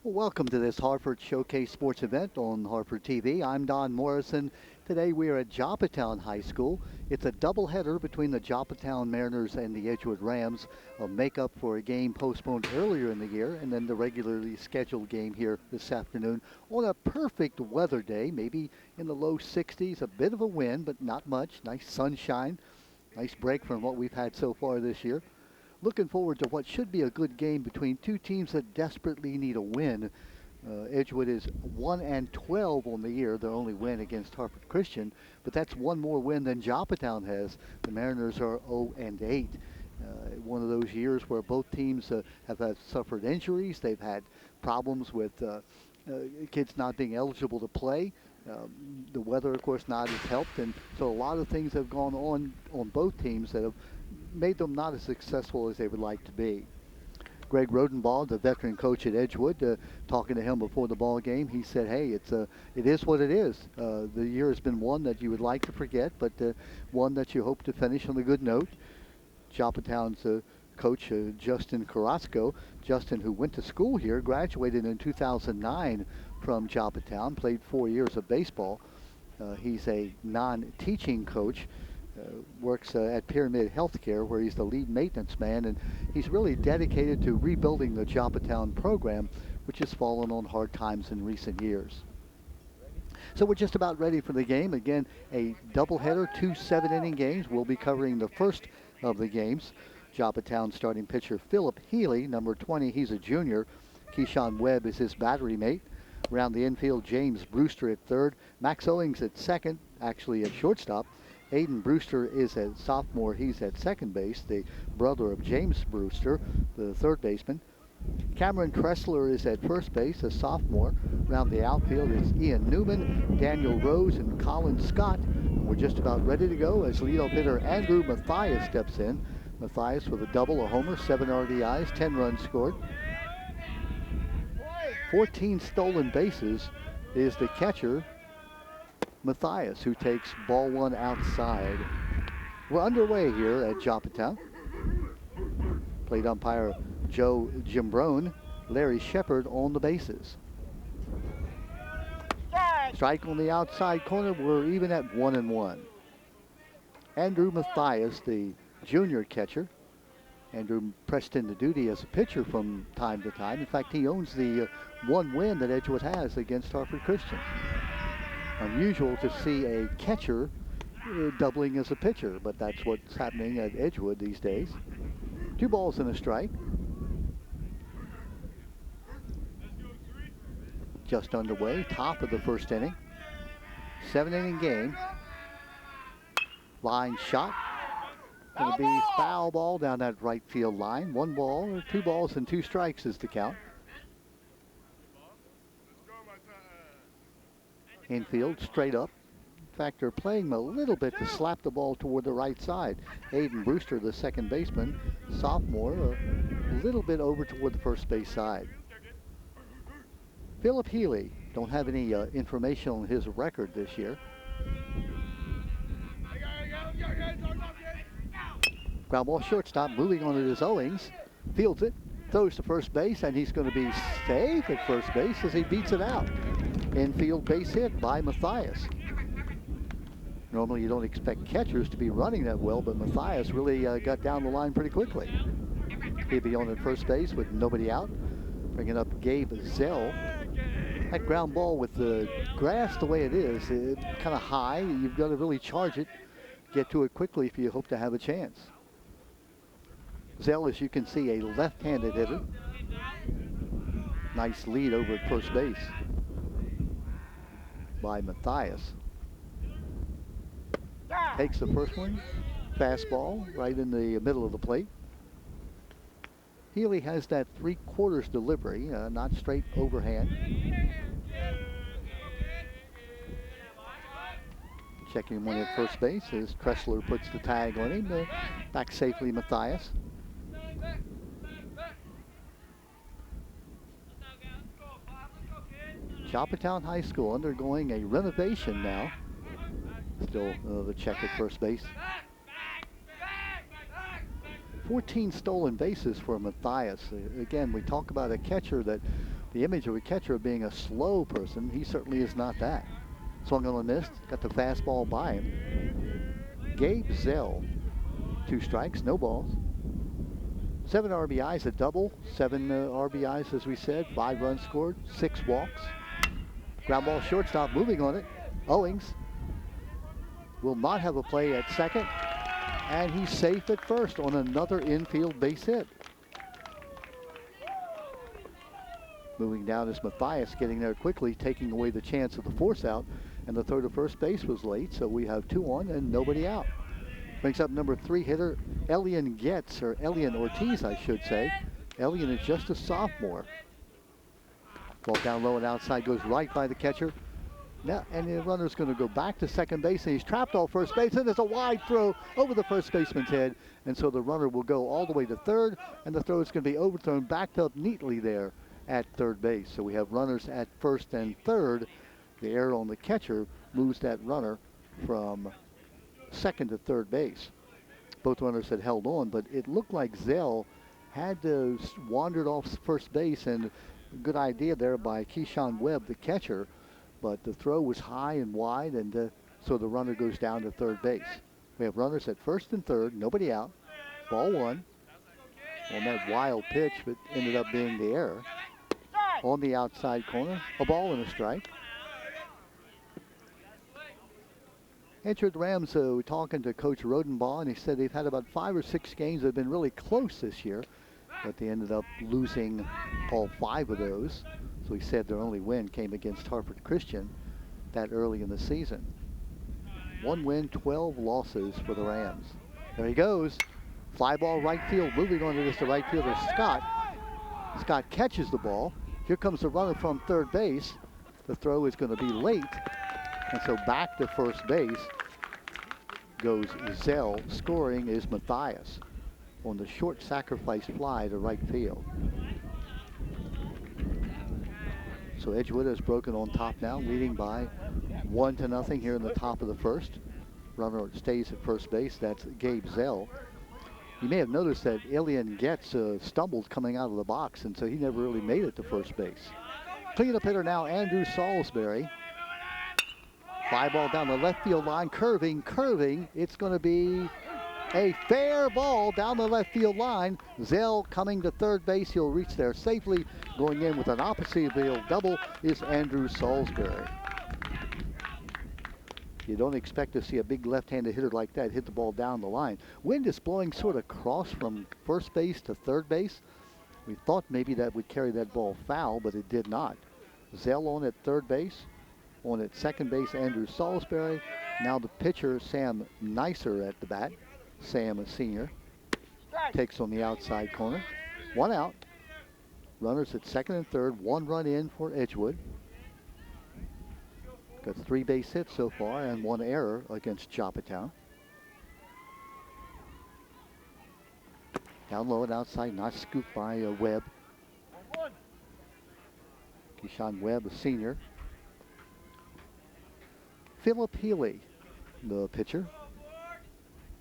Welcome to this Hartford Showcase Sports event on Hartford TV. I'm Don Morrison. Today we are at Joppatown High School. It's a doubleheader between the Joppatown Mariners and the Edgewood Rams, a makeup for a game postponed earlier in the year, and then the regularly scheduled game here this afternoon on a perfect weather day, maybe in the low 60s, a bit of a wind, but not much. Nice sunshine, nice break from what we've had so far this year. Looking forward to what should be a good game between two teams that desperately need a win. Edgewood is 1-12 on the year, their only win against Hartford Christian, but that's one more win than Joppatown has. The Mariners are 0-8. One of those years where both teams have suffered injuries. They've had problems with kids not being eligible to play. The weather, of course, not has helped, and so a lot of things have gone on both teams that have made them not as successful as they would like to be. Greg Rodenbaugh, the veteran coach at Edgewood, talking to him before the ball game, he said, "Hey, it is what it is. The year has been one that you would like to forget, but one that you hope to finish on a good note." Joppatown's coach, Justin Carrasco, Justin, who went to school here, graduated in 2009 from Joppatown, played 4 years of baseball. He's a non-teaching coach. Works at Pyramid Healthcare, where he's the lead maintenance man, and he's really dedicated to rebuilding the Joppatown program, which has fallen on hard times in recent years. So we're just about ready for the game. Again, a doubleheader, 2 7-inning games. We'll be covering the first of the games. Joppatown starting pitcher Phillip Healey, number 20, he's a junior. Keyshawn Webb is his battery mate. Around the infield, James Brewster at third. Max Owens at second, actually at shortstop. Aiden Brewster is a sophomore. He's at second base, the brother of James Brewster, the third baseman. Cameron Tressler is at first base, a sophomore. Around the outfield is Ian Newman, Daniel Rose, and Colin Scott. We're just about ready to go as leadoff hitter Andrew Mathias steps in. Mathias with a double, a homer, 7 RBIs, 10 runs scored. 14 stolen bases is the catcher, Matthias, who takes ball one outside. We're underway here at Joppatown. Plate umpire Joe Gimbrone, Larry Shepard on the bases. Strike on the outside corner. We're even at 1-1. Andrew Matthias, the junior catcher. Andrew pressed into duty as a pitcher from time to time. In fact, he owns the one win that Edgewood has against Hartford Christian. Unusual to see a catcher doubling as a pitcher, but that's what's happening at Edgewood these days. 2 balls and a strike. Just underway, top of the first inning. 7-inning game. Line shot. Going to be foul ball down that right field line. 1 ball, or 2 balls and 2 strikes is the count. Infield straight up. In fact, they're playing a little bit to slap the ball toward the right side. Aiden Brewster, the second baseman, sophomore, a little bit over toward the first base side. Phillip Healey, don't have any information on his record this year. Ground ball shortstop, moving on it is Owens. Fields it, throws to first base, and he's going to be safe at first base as he beats it out. Infield base hit by Matthias. Normally you don't expect catchers to be running that well, but Matthias really got down the line pretty quickly. He'll be on at first base with nobody out. Bringing up Gabe Zell. That ground ball with the grass the way it is, it's kind of high. You've got to really charge it, get to it quickly if you hope to have a chance. Zell, as you can see, a left-handed hitter. Nice lead over at first base by Matthias. Takes the first one. Fastball right in the middle of the plate. Healey has that 3/4 delivery, not straight overhand. Checking one at first base as Tressler puts the tag on him. Back safely, Matthias. Joppatown High School undergoing a renovation now. Still the check at first base. 14 stolen bases for Matthias. Again, we talk about a catcher that the image of a catcher being a slow person. He certainly is not that. Swung on a miss, got the fastball by him. Gabe Zell, 2 strikes, no balls. 7 RBIs, a double. 7 RBIs, as we said. 5 runs scored, 6 walks. Ground ball shortstop, moving on it. Owens will not have a play at second, and he's safe at first on another infield base hit. Moving down is Matthias, getting there quickly, taking away the chance of the force out, and the throw to first base was late, so we have 2 on and nobody out. Brings up number 3 hitter, Elian Ortiz, I should say. Elian is just a sophomore. Ball down low and outside, goes right by the catcher. Now, and the runner's going to go back to second base, and he's trapped off first base, and there's a wide throw over the first baseman's head, and so the runner will go all the way to third, and the throw is going to be overthrown, backed up neatly there at third base. So we have runners at first and third. The error on the catcher moves that runner from second to third base. Both runners had held on, but it looked like Zell had wandered off first base, and good idea there by Keyshawn Webb, the catcher, but the throw was high and wide, and so the runner goes down to third base. We have runners at first and third, nobody out. Ball 1 on that wild pitch, but ended up being the error. On the outside corner, a ball and a strike. Edgewood Rams were talking to Coach Rodenbaugh, and he said they've had about 5 or 6 games that have been really close this year, but they ended up losing all 5 of those. So he said their only win came against Hartford Christian that early in the season. 1 win, 12 losses for the Rams. There he goes. Fly ball right field. Moving on to this, the right fielder, Scott. Scott catches the ball. Here comes the runner from third base. The throw is going to be late. And so back to first base goes Zell. Scoring is Matthias on the short sacrifice fly to right field. So Edgewood has broken on top now, leading by 1-0 here in the top of the first. Runner stays at first base. That's Gabe Zell. You may have noticed that Elian stumbled coming out of the box, and so he never really made it to first base. Cleanup hitter now, Andrew Salisbury. Fly ball down the left field line, curving. It's going to be a fair ball down the left field line. Zell coming to third base. He'll reach there safely. Going in with an opposite field double is Andrew Salisbury. You don't expect to see a big left-handed hitter like that hit the ball down the line. Wind is blowing sort of cross from first base to third base. We thought maybe that would carry that ball foul, but it did not. Zell on at third base. On at second base, Andrew Salisbury. Now the pitcher, Sam Nicer, at the bat. Sam, a senior, takes on the outside corner. 1 out. Runners at second and third. 1 run in for Edgewood. Got 3 base hits so far and 1 error against Joppatown. Down low and outside, not scooped by Webb. Keyshawn Webb, a senior. Phillip Healey, the pitcher,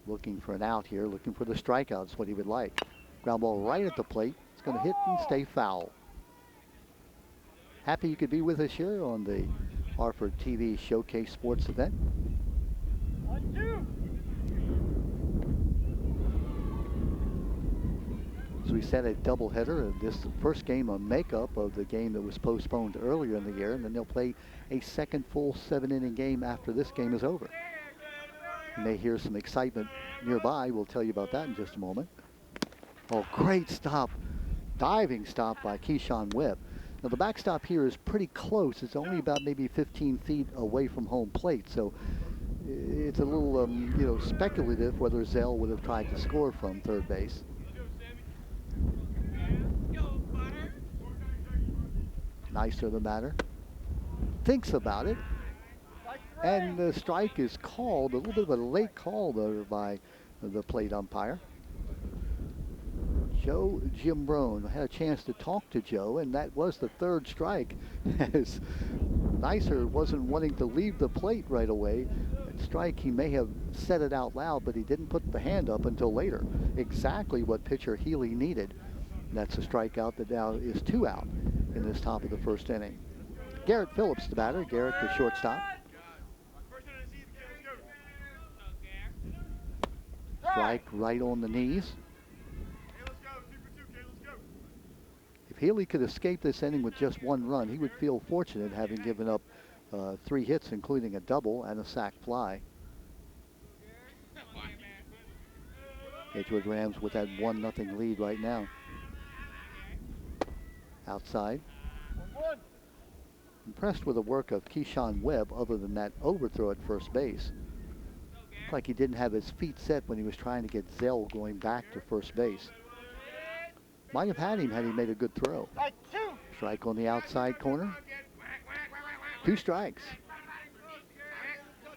looking for an out here, looking for the strikeout. That's what he would like. Ground ball right at the plate. It's going to hit and stay foul. Happy you could be with us here on the Hartford TV Showcase Sports event. 1-2. So we set a doubleheader of this first game, a makeup of the game that was postponed earlier in the year, and then they'll play a second full 7-inning game after this game is over. You may hear some excitement nearby. We'll tell you about that in just a moment. Oh, great stop. Diving stop by Keyshawn Webb. Now the backstop here is pretty close. It's only about maybe 15 feet away from home plate, so it's a little, speculative whether Zell would have tried to score from third base. Nicer the batter. Thinks about it. And the strike is called. A little bit of a late call there by the plate umpire. Joe Giambrone. I had a chance to talk to Joe, and that was the third strike. As Nicer wasn't wanting to leave the plate right away. That strike, he may have said it out loud, but he didn't put the hand up until later. Exactly what pitcher Healey needed. That's a strikeout that now is 2 out. in this top of the first inning. Garrett Phillips, the batter. Garrett, the shortstop. Strike right on the knees. If Healey could escape this inning with just one run, he would feel fortunate, having given up 3 hits, including a double and a sac fly. Edgewood Rams with that 1-0 lead right now. Outside. Impressed with the work of Keyshawn Webb, other than that overthrow at first base. Looks like he didn't have his feet set when he was trying to get Zell going back to first base. Might have had he made a good throw. Strike on the outside corner. 2 strikes.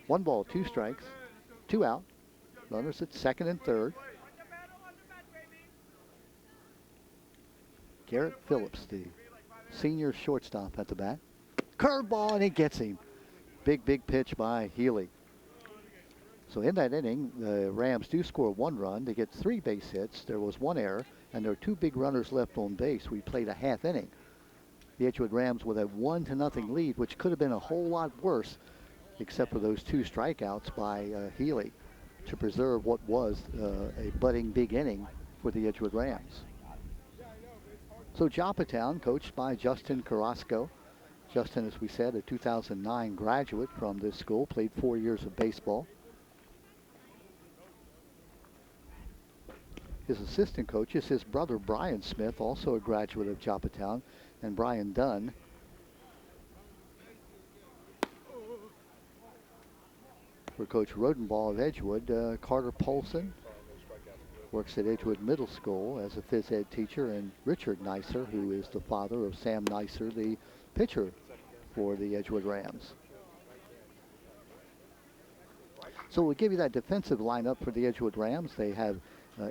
1 ball, 2 strikes. 2 out. Runners at second and third. Garrett Phillips, the senior shortstop at the bat. Curveball, and he gets him. Big pitch by Healey. So in that inning, the Rams do score 1 run. They get 3 base hits. There was 1 error, and there are 2 big runners left on base. We played a half inning. The Edgewood Rams with a 1-0 lead, which could have been a whole lot worse, except for those 2 strikeouts by Healey to preserve what was a budding big inning for the Edgewood Rams. So Joppatown, coached by Justin Carrasco. Justin, as we said, a 2009 graduate from this school, played 4 years of baseball. His assistant coach is his brother, Brian Smith, also a graduate of Joppatown, and Brian Dunn. For Coach Rodenbaugh of Edgewood, Carter Polson works at Edgewood Middle School as a phys ed teacher, and Richard Neisser, who is the father of Sam Neisser, the pitcher for the Edgewood Rams. So we'll give you that defensive lineup for the Edgewood Rams. They have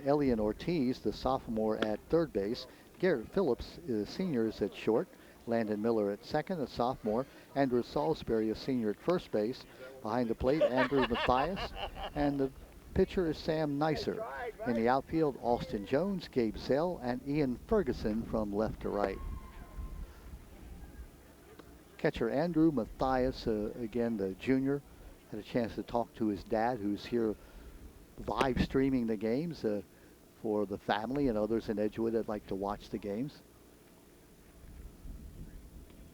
Elian Ortiz, the sophomore, at third base. Garrett Phillips, the senior, is at short. Landon Miller at second, a sophomore. Andrew Salsberg, a senior, at first base. Behind the plate, Andrew Mathias. And the pitcher is Sam Neisser. In the outfield, Austin Jones, Gabe Zell, and Ian Ferguson from left to right. Catcher Andrew Mathias, again, the junior, had a chance to talk to his dad, who's here live streaming the games for the family and others in Edgewood that like to watch the games.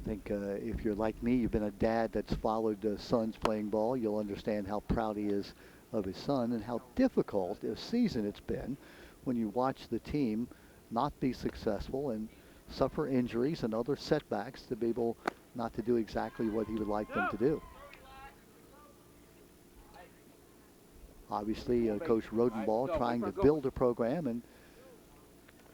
I think if you're like me, you've been a dad that's followed sons playing ball, you'll understand how proud he is of his son and how difficult a season it's been when you watch the team not be successful and suffer injuries and other setbacks to be able not to do exactly what he would like them to do. Obviously, Coach Rodenbaugh trying to build a program, and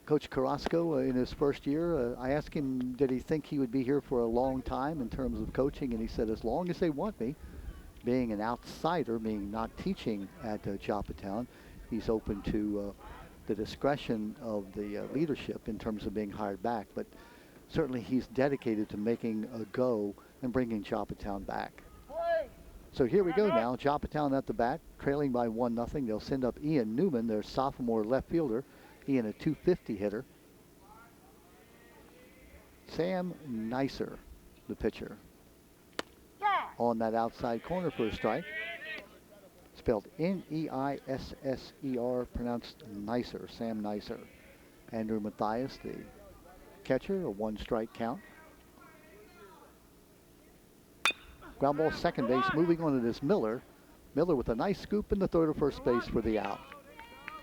Coach Carrasco in his first year, I asked him, did he think he would be here for a long time in terms of coaching, and he said, as long as they want me. Being an outsider, being not teaching at Joppatown, he's open to the discretion of the leadership in terms of being hired back, but certainly he's dedicated to making a go and bringing Joppatown back. So here we go now. Joppatown at the bat, trailing by 1-0. They'll send up Ian Newman, their sophomore left fielder. Ian, a .250 hitter. Sam Neisser, the pitcher. On that outside corner for a strike. Spelled N-E-I-S-S-E-R, pronounced Neisser, Sam Neisser. Andrew Mathias, the catcher, a 1-strike count. Ground ball second base, moving on to this Miller. Miller with a nice scoop in the throw to first base for the out.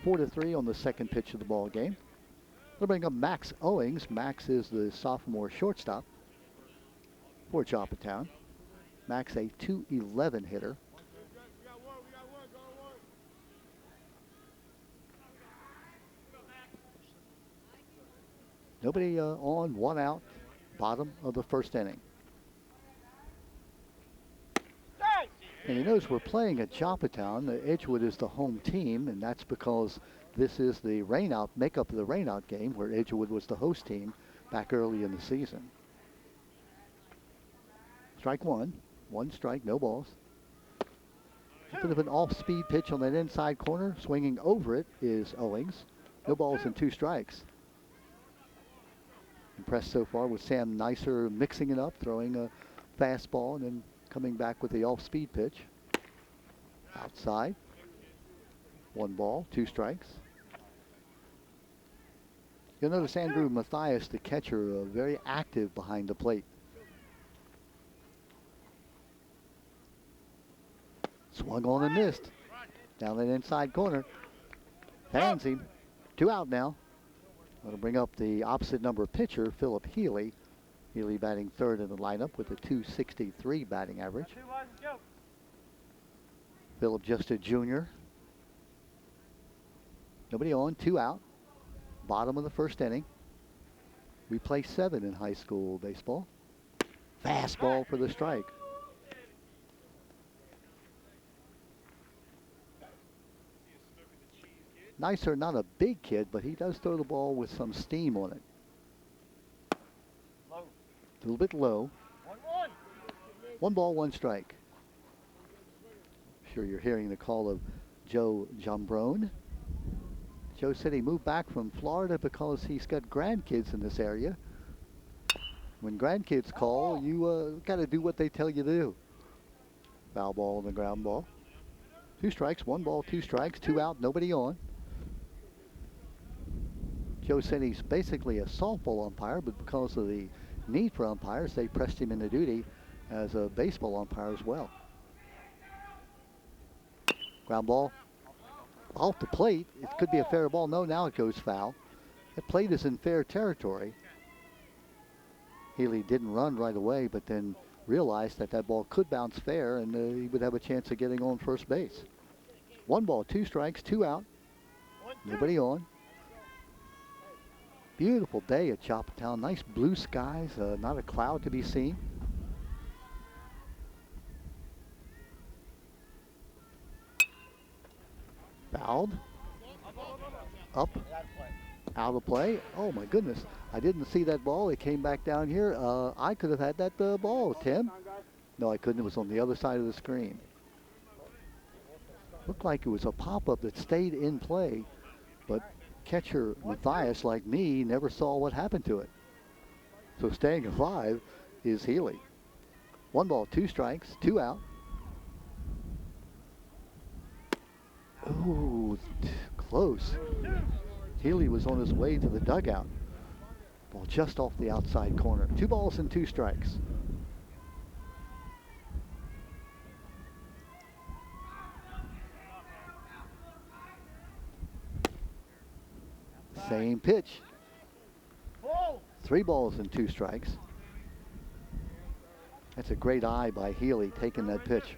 4-3 on the second pitch of the ball game. They'll bring up Max Owens. Max is the sophomore shortstop for Joppatown. Max, a .211 hitter. Nobody on, 1 out, bottom of the first inning. And he knows we're playing at Joppatown. Edgewood is the home team, and that's because this is the rainout, makeup of the rainout game, where Edgewood was the host team back early in the season. Strike 1. 1 strike, no balls. A bit of an off-speed pitch on that inside corner. Swinging over it is Owens. No balls and 2 strikes. Impressed so far with Sam Nicer mixing it up, throwing a fastball, and then coming back with the off-speed pitch. Outside. 1 ball, 2 strikes. You'll notice Andrew Mathias, the catcher, very active behind the plate. Swung on and missed. Down that inside corner. Hands him. 2 out now. That'll bring up the opposite number pitcher, Phillip Healey. Healey batting 3rd in the lineup with a .263 batting average. Phillip just a junior. Nobody on, 2 out. Bottom of the 1st inning. We play 7 in high school baseball. Fastball for the strike. Nicer, not a big kid, but he does throw the ball with some steam on it. Low. A little bit low. 1-1. 1 ball, 1 strike. Sure you're hearing the call of Joe Jombrone. Joe said he moved back from Florida because he's got grandkids in this area. When grandkids call, you got to do what they tell you to do. Foul ball on the ground ball. 2 strikes, 1 ball, 2 strikes, 2 out, nobody on. Joe said he's basically a softball umpire, but because of the need for umpires, they pressed him into duty as a baseball umpire as well. Ground ball off the plate. It could be a fair ball. No, now it goes foul. The plate is in fair territory. Healey didn't run right away, but then realized that that ball could bounce fair and he would have a chance of getting on first base. 1 ball, 2 strikes, 2 out. Nobody on. Beautiful day at Joppatown. Nice blue skies, not a cloud to be seen. Fouled. Up. Out of play. Oh my goodness. I didn't see that ball. It came back down here. I could have had that ball, Tim. No, I couldn't. It was on the other side of the screen. Looked like it was a pop-up that stayed in play, but catcher Matthias, like me, never saw what happened to it. So staying alive is Healey. 1 ball, 2 strikes, 2 out. Ooh, close. Healey was on his way to the dugout. Ball just off the outside corner. 2 balls and 2 strikes. Same pitch. 3 balls and 2 strikes. That's a great eye by Healey taking that pitch.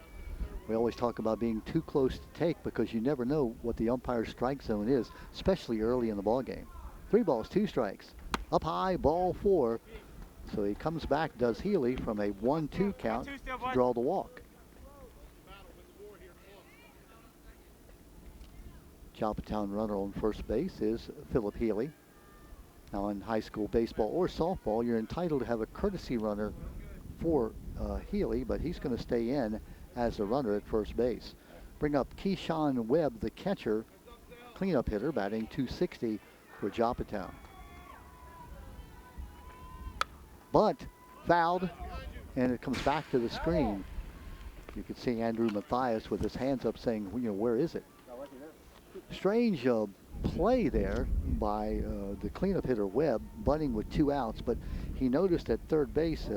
We always talk about being too close to take because you never know what the umpire's strike zone is, especially early in the ball game. 3 balls, 2 strikes. Up high, ball 4. So he comes back, does Healey from a 1-2 count to draw the walk. Joppatown runner on first base is Phillip Healey. Now in high school baseball or softball, you're entitled to have a courtesy runner for Healey, but he's going to stay in as a runner at first base. Bring up Keyshawn Webb, the catcher, cleanup hitter, batting .260 for Joppatown. Bunt, fouled, and it comes back to the screen. You can see Andrew Mathias with his hands up saying, you know, where is it? Strange play there by the cleanup hitter Webb, bunting with 2 outs, but he noticed at third base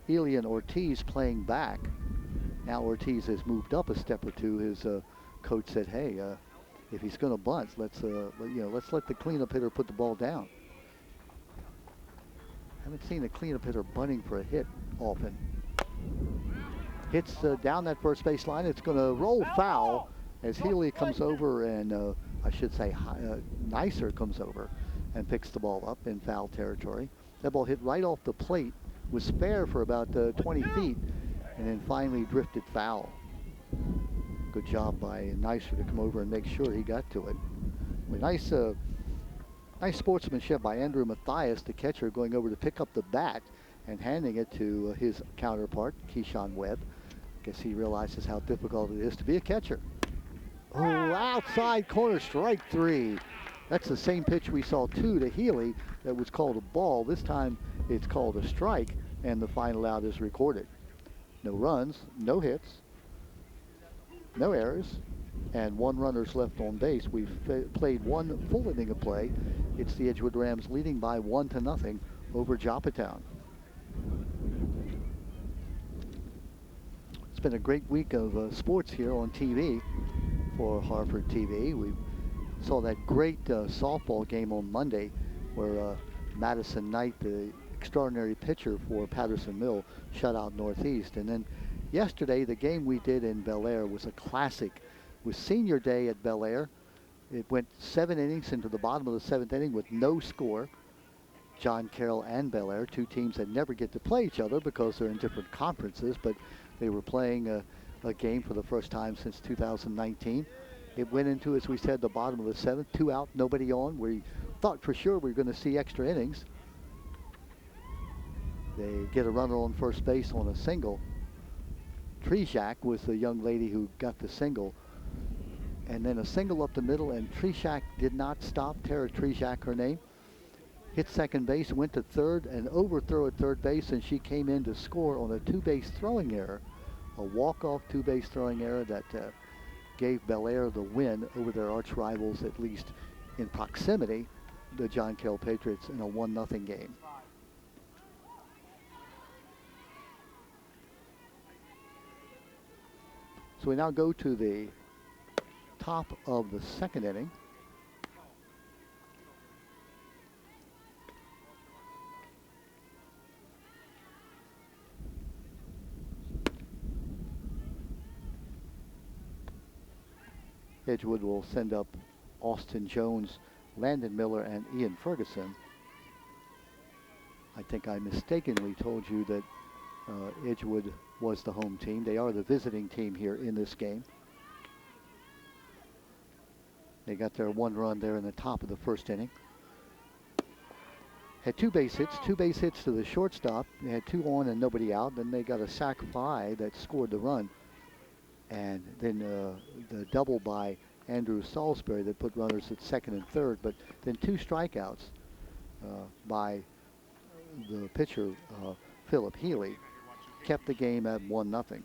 Healey and Ortiz playing back. Now Ortiz has moved up a step or 2. His coach said, "Hey, if he's going to bunt, let's let the cleanup hitter put the ball down." Haven't seen a cleanup hitter bunting for a hit often. Hits down that first base line. It's going to roll foul as Healey comes over and I should say Nicer comes over and picks the ball up in foul territory. That ball hit right off the plate, was fair for about 20 feet, and then finally drifted foul. Good job by Nicer to come over and make sure he got to it. Nice sportsmanship by Andrew Mathias, the catcher, going over to pick up the bat and handing it to his counterpart, Keyshawn Webb. Guess he realizes how difficult it is to be a catcher. Oh, outside corner, strike 3. That's the same pitch we saw to Healey that was called a ball. This time it's called a strike, and the final out is recorded. No runs, no hits, no errors, and 1 runner's left on base. We've played 1 full inning of play. It's the Edgewood Rams leading by 1-0 over Joppatown. It's been a great week of sports here on TV for Harford TV. We saw that great softball game on Monday where Madison Knight, the extraordinary pitcher for Patterson Mill, shut out Northeast. And then yesterday, the game we did in Bel Air was a classic. It was senior day at Bel Air. It went 7 innings into the bottom of the 7th inning with no score. John Carroll and Bel Air, 2 teams that never get to play each other because they're in different conferences, but they were playing a game for the first time since 2019. It went into, as we said, the bottom of the 7th, 2 out, nobody on. We thought for sure we were going to see extra innings. They get a runner on first base on a single. Trejak was the young lady who got the single. And then a single up the middle, and Trejak did not stop. Tara Trejak, her name. Hit second base, went to third, and overthrew at third base, and she came in to score on a 2-base throwing error. A walk-off 2-base throwing error that gave Bel Air the win over their arch rivals, at least in proximity, the John Carroll Patriots, in a 1-0 game. So we now go to the top of the 2nd inning. Edgewood will send up Austin Jones, Landon Miller, and Ian Ferguson. I think I mistakenly told you that Edgewood was the home team. They are the visiting team here in this game. They got their 1 run there in the top of the 1st inning. Had 2 base hits to the shortstop. They had 2 on and nobody out. Then they got a sac fly that scored the run. And then the double by Andrew Salsberg that put runners at 2nd and 3rd. But then 2 strikeouts by the pitcher, Phillip Healey, kept the game at 1-0.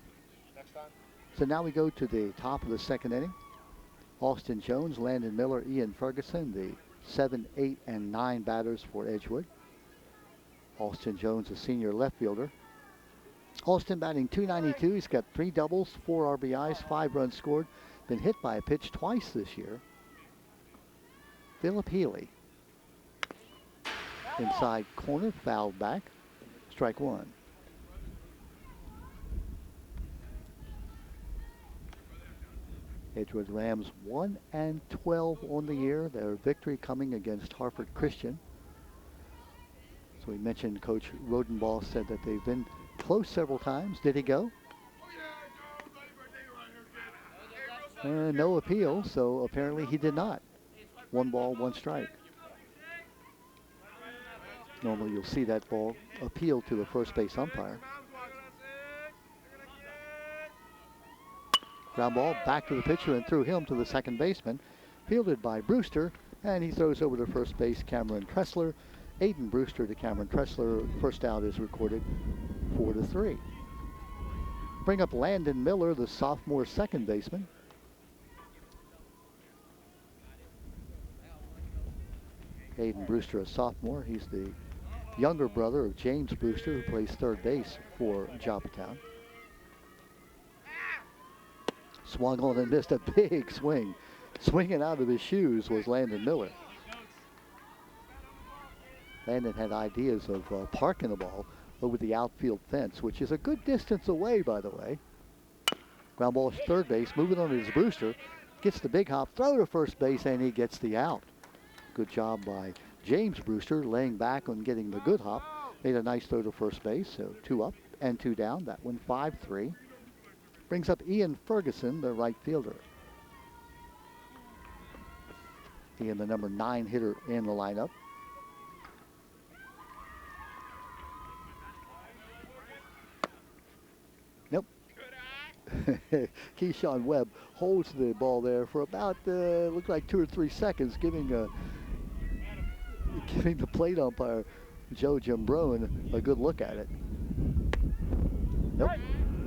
So now we go to the top of the 2nd inning. Austin Jones, Landon Miller, Ian Ferguson, the 7, 8, and 9 batters for Edgewood. Austin Jones, a senior left fielder. Austin batting .292. He's got 3 doubles, 4 RBIs, 5 runs scored. Been hit by a pitch twice this year. Phillip Healey. Inside corner, fouled back. Strike 1. Edgewood Rams 1-12 on the year. Their victory coming against Harford Christian. So we mentioned Coach Rodenbaugh said that they've been close several times. Did he go? No appeal, so apparently he did not. 1 ball, 1 strike. Normally you'll see that ball appeal to the first base umpire. Ground ball back to the pitcher and through him to the second baseman. Fielded by Brewster, and he throws over to first base Cameron Tressler. Aiden Brewster to Cameron Tressler. First out is recorded, 4-3. Bring up Landon Miller, the sophomore second baseman. Aiden Brewster, a sophomore. He's the younger brother of James Brewster, who plays third base for Joppatown. Swung on and missed a big swing. Swinging out of his shoes was Landon Miller. Landon had ideas of parking the ball over the outfield fence, which is a good distance away, by the way. Ground ball to third base, moving on is Brewster. Gets the big hop, throw to first base, and he gets the out. Good job by James Brewster, laying back on getting the good hop. Made a nice throw to first base, so 2 up and 2 down. That one 5-3. Brings up Ian Ferguson, the right fielder. Ian, the number 9 hitter in the lineup. Nope. Keyshawn Webb holds the ball there for about, looked like 2 or 3 seconds, giving the plate umpire, Joe Jambroen, a good look at it. Nope.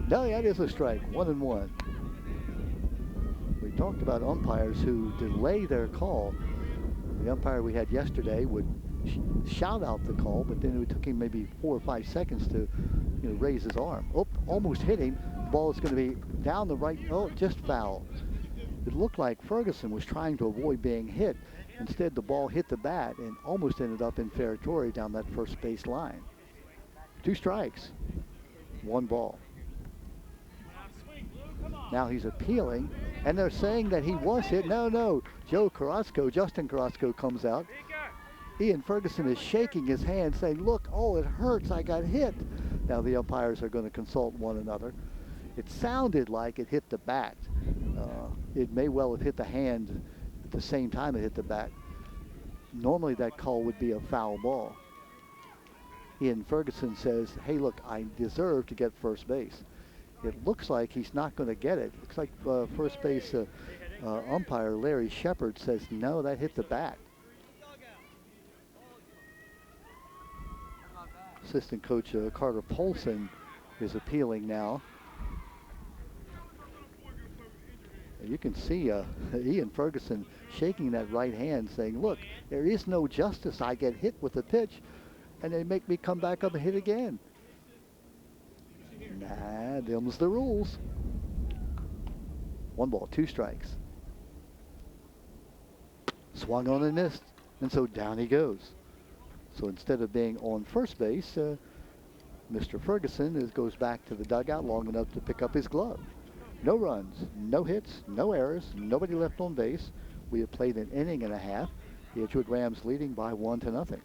No, that is a strike. 1-1. We talked about umpires who delay their call. The umpire we had yesterday would shout out the call, but then it took him maybe 4 or 5 seconds to, raise his arm. Oh, almost hit him. The ball is going to be down the right. Oh, just foul. It looked like Ferguson was trying to avoid being hit. Instead, the ball hit the bat and almost ended up in fair territory down that first base line. 2 strikes, 1 ball. Now he's appealing, and they're saying that he was hit. No. Justin Carrasco comes out. Ian Ferguson is shaking his hand, saying, look, oh, it hurts, I got hit. Now the umpires are going to consult one another. It sounded like it hit the bat. It may well have hit the hand at the same time it hit the bat. Normally that call would be a foul ball. Ian Ferguson says, hey, look, I deserve to get first base. It looks like he's not going to get it. Looks like first base umpire Larry Shepard says, no, that hit the bat. Assistant coach Carter Polson is appealing now. And you can see Ian Ferguson shaking that right hand, saying, look, there is no justice. I get hit with a pitch, and they make me come back up and hit again. Nah, them's the rules. 1 ball, 2 strikes. Swung on and missed, and so down he goes. So instead of being on first base, Mr. Ferguson goes back to the dugout long enough to pick up his glove. No runs, no hits, no errors, nobody left on base. We have played an inning and a half. The Edgewood Rams leading by 1-0.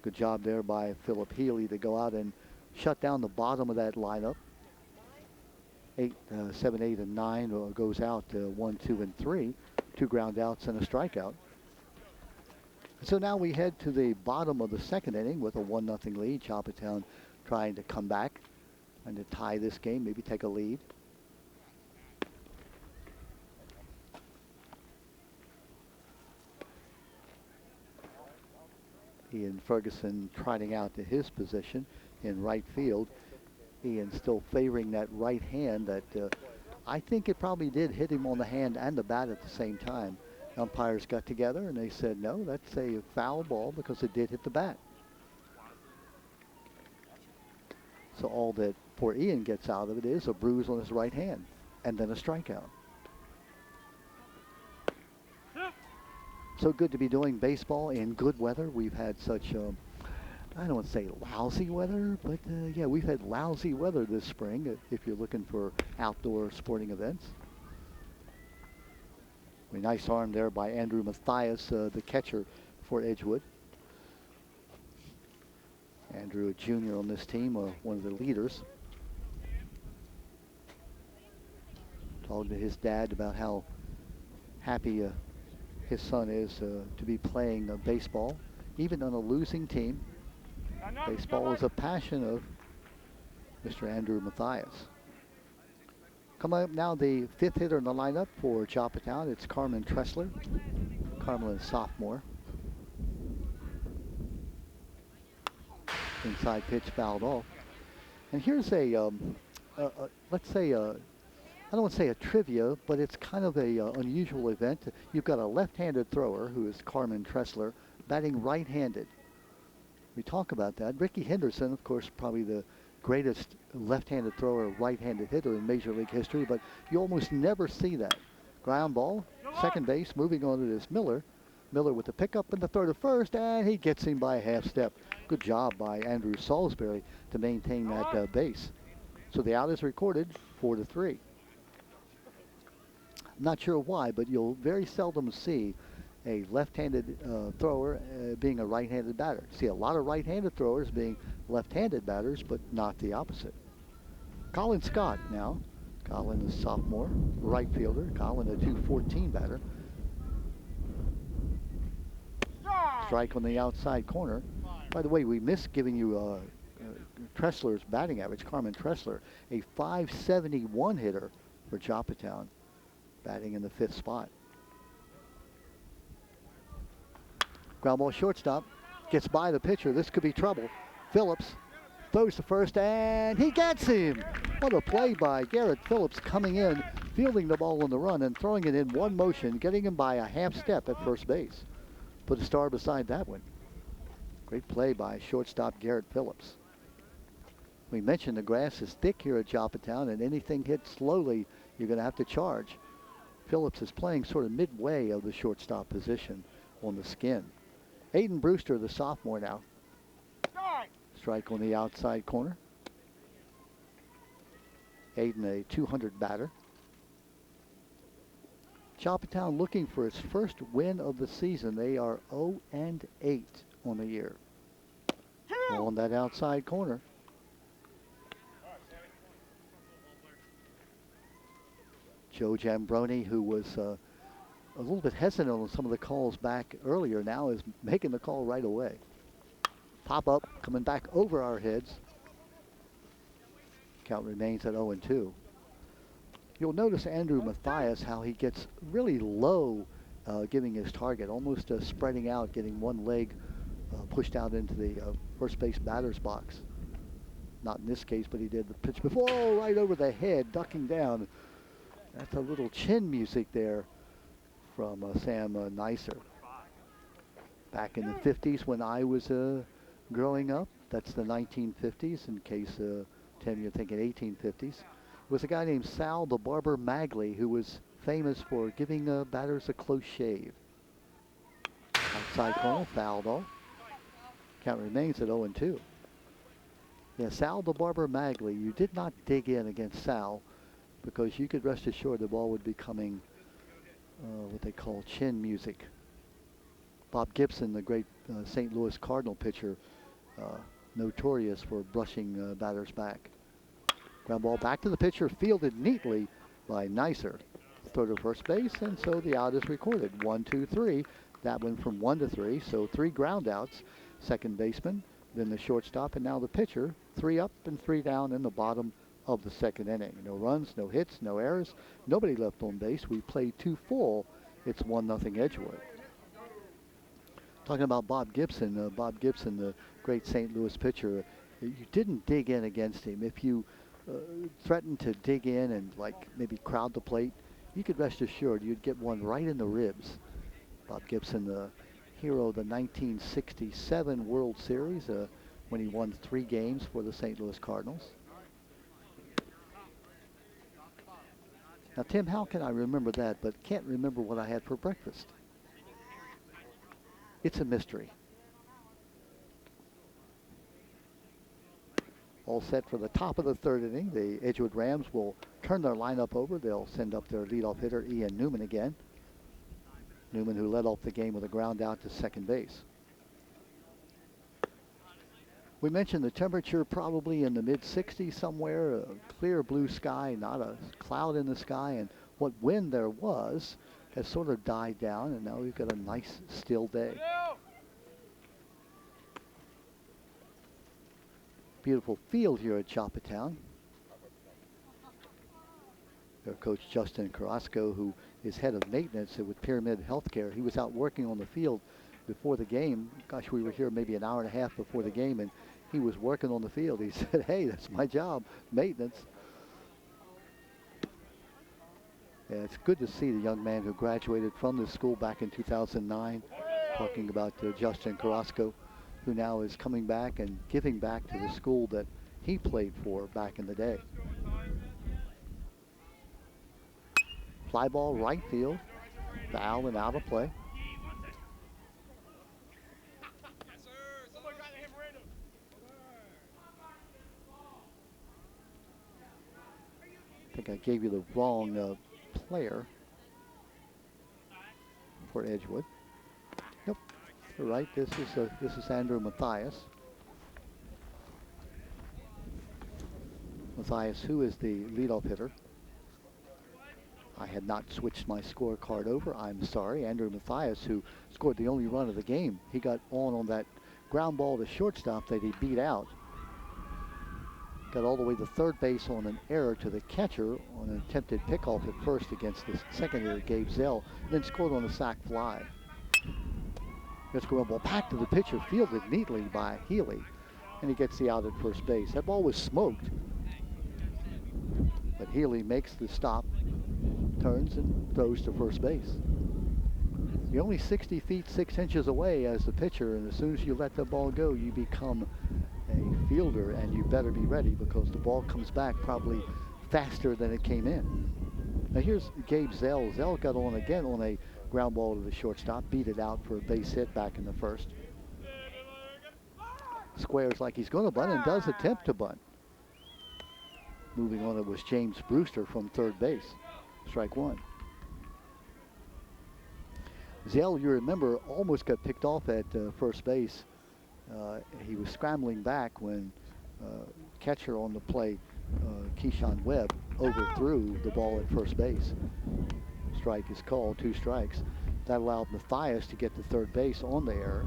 Good job there by Phillip Healey to go out and shut down the bottom of that lineup. 7, 8, and 9 goes out 1, 2, and 3. 2 ground outs and a strikeout. So now we head to the bottom of the second inning with a 1-0 lead. Joppatown trying to come back and to tie this game, maybe take a lead. Ian Ferguson trotting out to his position in right field. Ian still favoring that right hand that I think it probably did hit him on the hand and the bat at the same time. Umpires got together and they said, no, that's a foul ball because it did hit the bat. So all that poor Ian gets out of it is a bruise on his right hand and then a strikeout. So good to be doing baseball in good weather. We've had such, I don't want to say lousy weather, but yeah, we've had lousy weather this spring if you're looking for outdoor sporting events. A nice arm there by Andrew Matthias, the catcher for Edgewood. Andrew Jr. on this team, one of the leaders. Talking to his dad about how happy his son is to be playing baseball, even on a losing team. Baseball is a passion of Mr. Andrew Matthias. Coming up now, the 5th hitter in the lineup for Joppatown. It's Carmen Tressler. Carmen is sophomore. Inside pitch fouled off. And here's a, let's say, I don't want to say a trivia, but it's kind of a unusual event. You've got a left-handed thrower, who is Carmen Tressler, batting right-handed. We talk about that. Ricky Henderson, of course, probably the greatest left-handed thrower, right-handed hitter in Major League history, but you almost never see that. Ground ball, second base, moving on to this Miller. Miller with the pickup in the third of first, and he gets him by a half step. Good job by Andrew Salisbury to maintain that base. So the out is recorded, 4-3. I'm not sure why, but you'll very seldom see a left-handed thrower being a right-handed batter. See a lot of right-handed throwers being left-handed batters, but not the opposite. Colin Scott now. Colin is sophomore, right fielder. Colin a .214 batter. Strike on the outside corner. By the way, we missed giving you Tressler's batting average, Carmen Tressler, a .571 hitter for Joppatown, batting in the 5th spot. Ground ball shortstop, gets by the pitcher. This could be trouble. Phillips throws to first, and he gets him. What a play by Garrett Phillips, coming in, fielding the ball on the run and throwing it in one motion, getting him by a half step at first base. Put a star beside that one. Great play by shortstop Garrett Phillips. We mentioned the grass is thick here at Joppatown, and anything hit slowly, you're going to have to charge. Phillips is playing sort of midway of the shortstop position on the skin. Aiden Brewster, the sophomore now. Strike on the outside corner. Aiden, a 200 batter. Joppatown looking for its first win of the season. They are 0-8 on the year. On that outside corner. Joe Jambroni, who was a little bit hesitant on some of the calls back earlier, now is making the call right away. Pop up, coming back over our heads. Count remains at 0-2. You'll notice Andrew Matthias, how he gets really low giving his target, almost spreading out, getting one leg pushed out into the first base batter's box. Not in this case, but he did the pitch before, right over the head, ducking down. That's a little chin music there from Sam Neisser. Back in the 50s when I was growing up, that's the 1950s, in case, Tim, you're thinking 1850s, was a guy named Sal the Barber Magley, who was famous for giving batters a close shave. Outside corner, foul ball. Count remains at 0-2. Yeah, Sal the Barber Magley, you did not dig in against Sal, because you could rest assured the ball would be coming what they call chin music. Bob Gibson, the great St. Louis Cardinal pitcher, notorious for brushing batters back. Ground ball back to the pitcher, fielded neatly by Neisser. Throw to first base, and so the out is recorded. 1, 2, 3. That went from 1 to 3, so 3 ground outs. Second baseman, then the shortstop, and now the pitcher. 3 up and 3 down in the bottom of the second inning. No runs, no hits, no errors, nobody left on base. We played 2 full. It's 1-0 Edgewood. Talking about Bob Gibson, the great St. Louis pitcher, you didn't dig in against him. If you threatened to dig in and like maybe crowd the plate, you could rest assured you'd get one right in the ribs. Bob Gibson, the hero of the 1967 World Series, when he won 3 games for the St. Louis Cardinals. Now, Tim, how can I remember that, but can't remember what I had for breakfast? It's a mystery. All set for the top of the 3rd inning. The Edgewood Rams will turn their lineup over. They'll send up their leadoff hitter, Ian Newman, again. Newman, who led off the game with a ground out to second base. We mentioned the temperature probably in the mid-60s somewhere, a clear blue sky, not a cloud in the sky, and what wind there was has sort of died down, and now we've got a nice still day. Beautiful field here at Joppatown. Their coach Justin Carrasco, who is head of maintenance with Pyramid Healthcare, he was out working on the field before the game. Gosh, we were here maybe an hour and a half before the game, and he was working on the field. He said, hey, that's my job, maintenance. Yeah, it's good to see the young man who graduated from this school back in 2009, talking about Justin Carrasco, who now is coming back and giving back to the school that he played for back in the day. Fly ball right field, foul and out of play. I think I gave you the wrong player for Edgewood. Nope, you're right. This is Andrew Matthias. Matthias, who is the leadoff hitter. I had not switched my scorecard over. I'm sorry. Andrew Matthias, who scored the only run of the game, he got on that ground ball to shortstop that he beat out. got all the way to third base on an error to the catcher on an attempted pickoff at first against the second hitter, Gabe Zell, and then scored on a sac fly. Gets ground ball back to the pitcher, fielded neatly by Healey, and he gets the out at first base. That ball was smoked, but Healey makes the stop, turns and throws to first base. You're only 60 feet 6 inches away as the pitcher, and as soon as you let the ball go, you become a fielder, and you better be ready because the ball comes back probably faster than it came in. Now here's Gabe Zell. Zell got on again on a ground ball to the shortstop, beat it out for a base hit back in the first. Squares like he's going to bunt and does attempt to bunt. Moving on, it was James Brewster from third base. Strike one. Zell, you remember, almost got picked off at first base. He was scrambling back when catcher on the play, Keyshawn Webb, overthrew the ball at first base. Strike is called, 2 strikes. That allowed Mathias to get to third base on the error.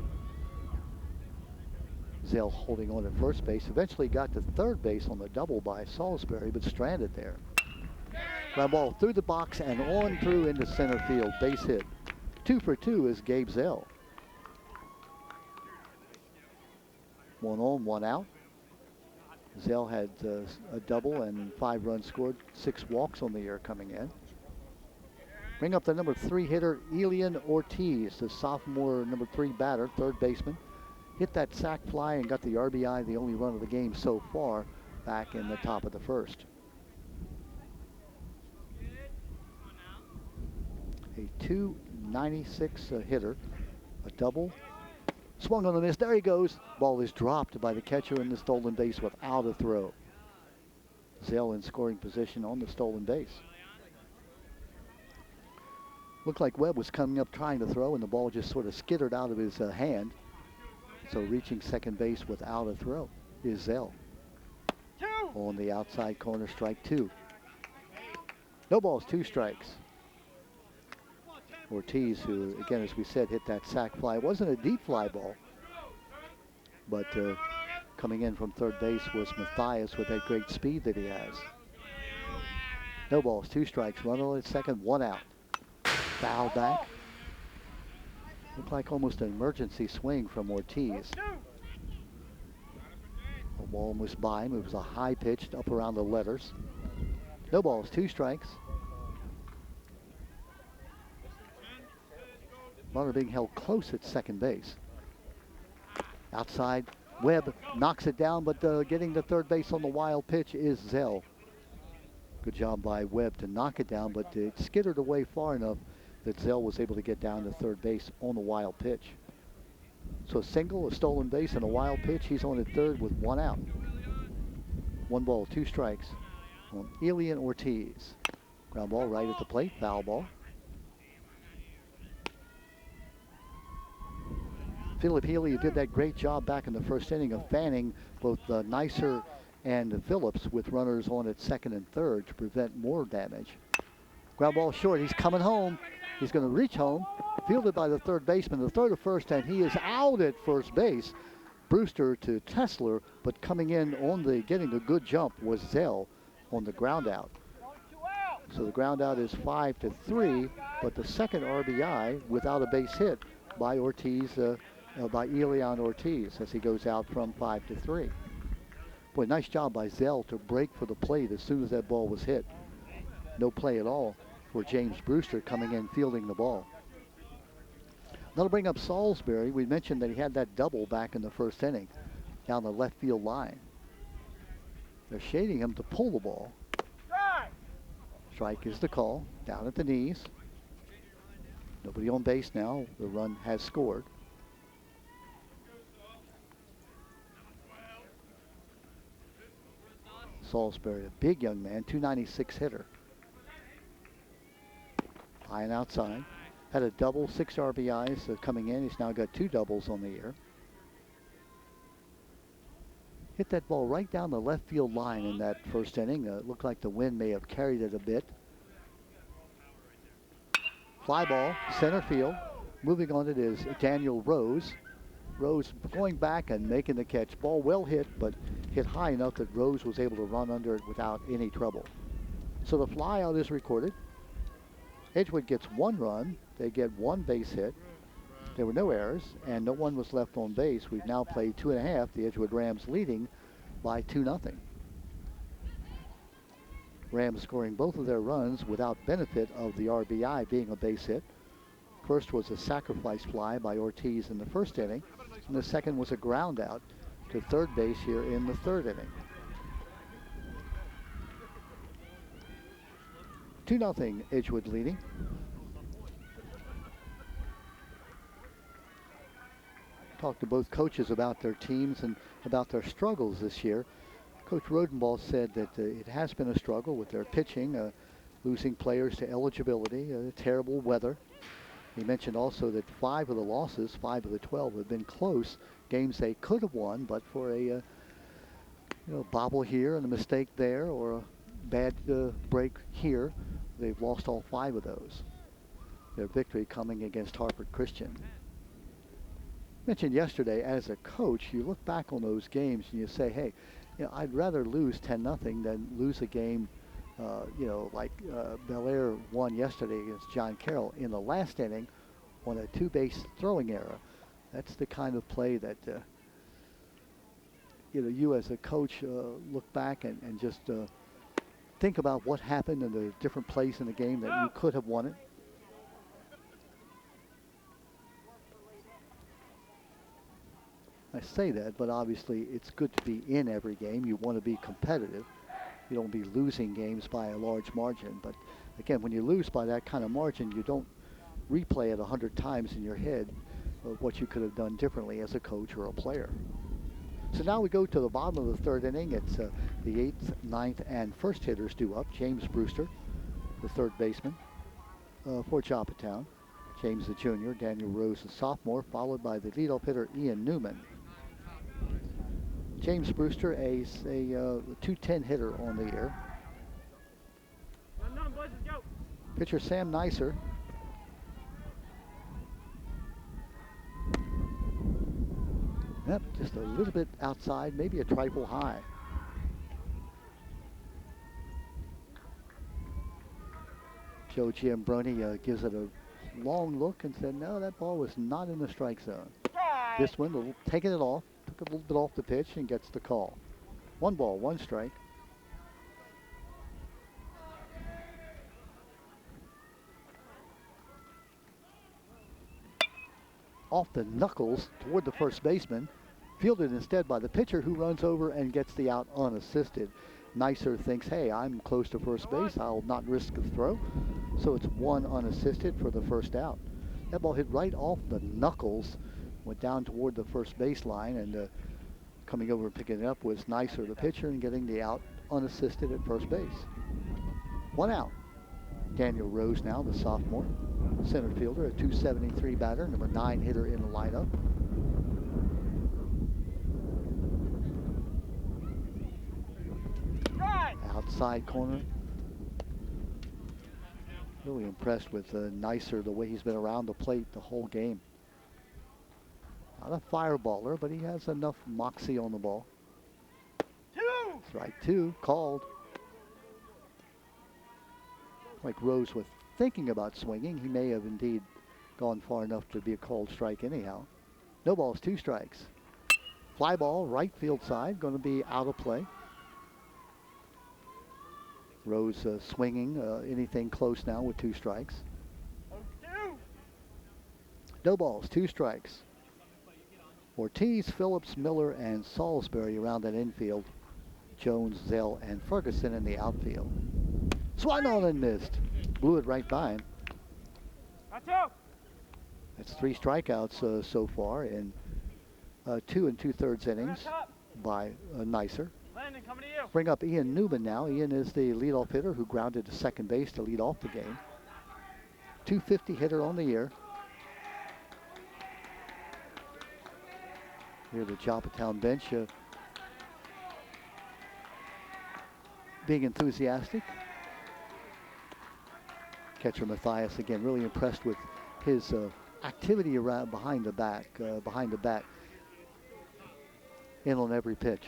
Zell holding on at first base. Eventually got to third base on the double by Salisbury, but stranded there. Ground ball through the box and on through into center field. Base hit. 2 for 2 is Gabe Zell. 1 on, 1 out. Zell had a double and 5 runs scored, 6 walks on the year coming in. Bring up the number 3 hitter, Elian Ortiz, the sophomore number 3 batter, third baseman. Hit that sac fly and got the RBI, the only run of the game so far, back in the top of the first. A .296 hitter, a double. Swung on the miss, there he goes. Ball is dropped by the catcher in the stolen base without a throw. Zell in scoring position on the stolen base. Looked like Webb was coming up trying to throw, and the ball just sort of skittered out of his hand. So reaching second base without a throw is Zell. On the outside corner, strike 2. No balls, 2 strikes. Ortiz, who, again, as we said, hit that sac fly. It wasn't a deep fly ball, but coming in from third base was Matthias with that great speed that he has. No balls, 2 strikes. Runner at second, 1 out. Foul back. Looked like almost an emergency swing from Ortiz. The ball almost by him. It was a high pitch up around the letters. No balls, 2 strikes. Runner being held close at second base. Outside, Webb knocks it down, but getting to third base on the wild pitch is Zell. Good job by Webb to knock it down, but it skittered away far enough that Zell was able to get down to third base on the wild pitch. So a single, a stolen base, and a wild pitch. He's on at third with 1 out. 1 ball, 2 strikes on Elian Ortiz. Ground ball right at the plate, foul ball. Phillip Healey did that great job back in the first inning of fanning both Nicer and Phillips with runners on at second and third to prevent more damage. Ground ball short, he's coming home. He's going to reach home, fielded by the third baseman, the throw to first, and he is out at first base. Brewster to Tressler, but coming in on the, getting a good jump was Zell on the ground out. So the ground out is 5-3, but the second RBI without a base hit by Ortiz, by Elian Ortiz as he goes out from 5-3. Boy, nice job by Zell to break for the plate as soon as that ball was hit. No play at all for James Brewster coming in fielding the ball. That'll bring up Salisbury. We mentioned that he had that double back in the first inning down the left field line. They're shading him to pull the ball. Strike is the call, down at the knees. Nobody on base now. The run has scored. Salsberg, a big young man, 296 hitter. High and outside. Had a double, 6 RBIs coming in. He's now got 2 doubles on the year. Hit that ball right down the left field line in that first inning. It looked like the wind may have carried it a bit. Fly ball, center field. Moving on it is Daniel Rose. Rose going back and making the catch. Ball well hit, but hit high enough that Rose was able to run under it without any trouble. So the fly out is recorded. Edgewood gets 1 run. They get 1 base hit. There were no errors, and no one was left on base. We've now played 2.5. The Edgewood Rams leading by 2-0. Rams scoring both of their runs without benefit of the RBI being a base hit. First was a sacrifice fly by Ortiz in the first inning, and the second was a ground out to third base here in the 3rd inning. 2-0 Edgewood leading. Talked to both coaches about their teams and about their struggles this year. Coach Rodenball said that it has been a struggle with their pitching, losing players to eligibility, terrible weather. He mentioned also that 5 of the losses, 5 of the 12, have been close games they could have won, but for a bobble here and a mistake there, or a bad break here, they've lost all 5 of those. Their victory coming against Hartford Christian. Mentioned yesterday, as a coach, you look back on those games and you say, hey, I'd rather lose 10-0 than lose a game, like Bel Air won yesterday against John Carroll in the last inning on a 2-base throwing error. That's the kind of play that, you as a coach look back and just think about what happened in the different plays in the game that you could have won it. I say that, but obviously it's good to be in every game. You want to be competitive. You don't be losing games by a large margin. But again, when you lose by that kind of margin, you don't replay it 100 times in your head of what you could have done differently as a coach or a player. So now we go to the bottom of the 3rd inning. It's the 8th, 9th, and 1st hitters due up. James Brewster, the 3rd baseman for Joppatown. James the junior, Daniel Rose the sophomore, followed by the leadoff hitter Ian Newman. James Brewster, a 210 hitter on the year. Pitcher Sam Neisser. Yep, just a little bit outside, maybe a trifle high. Joe Giambroni gives it a long look and said, no, that ball was not in the strike zone. This one, taking it off, took a little bit off the pitch and gets the call. 1 ball, 1 strike. Off the knuckles toward the first baseman, fielded instead by the pitcher, who runs over and gets the out unassisted. Neisser thinks, hey, I'm close to first base, I'll not risk the throw. So it's 1 unassisted for the first out. That ball hit right off the knuckles, went down toward the first baseline, and coming over and picking it up was Neisser, the pitcher, and getting the out unassisted at first base. 1 out. Daniel Rose now, the sophomore, center fielder, a .273 batter, number 9 hitter in the lineup. Outside corner. Really impressed with Neisser, the way he's been around the plate the whole game. Not a fireballer, but he has enough moxie on the ball. 2. Strike 2 called. Like Rose was thinking about swinging. He may have indeed gone far enough to be a called strike anyhow. No balls, 2 strikes. Fly ball, right field side, going to be out of play. Rose swinging anything close now with 2 strikes. No balls, 2 strikes. Ortiz, Phillips, Miller, and Salisbury around that infield. Jones, Zell, and Ferguson in the outfield. Swung on and missed. Blew it right by him. That's 3 strikeouts so far in 2 2/3 innings by Neisser. Landon, coming to you. Bring up Ian Newman now. Ian is the leadoff hitter who grounded to second base to lead off the game. .250 hitter on the year. Here the Joppatown bench being enthusiastic. Catcher Matthias again really impressed with his activity around behind the bat. in on every pitch.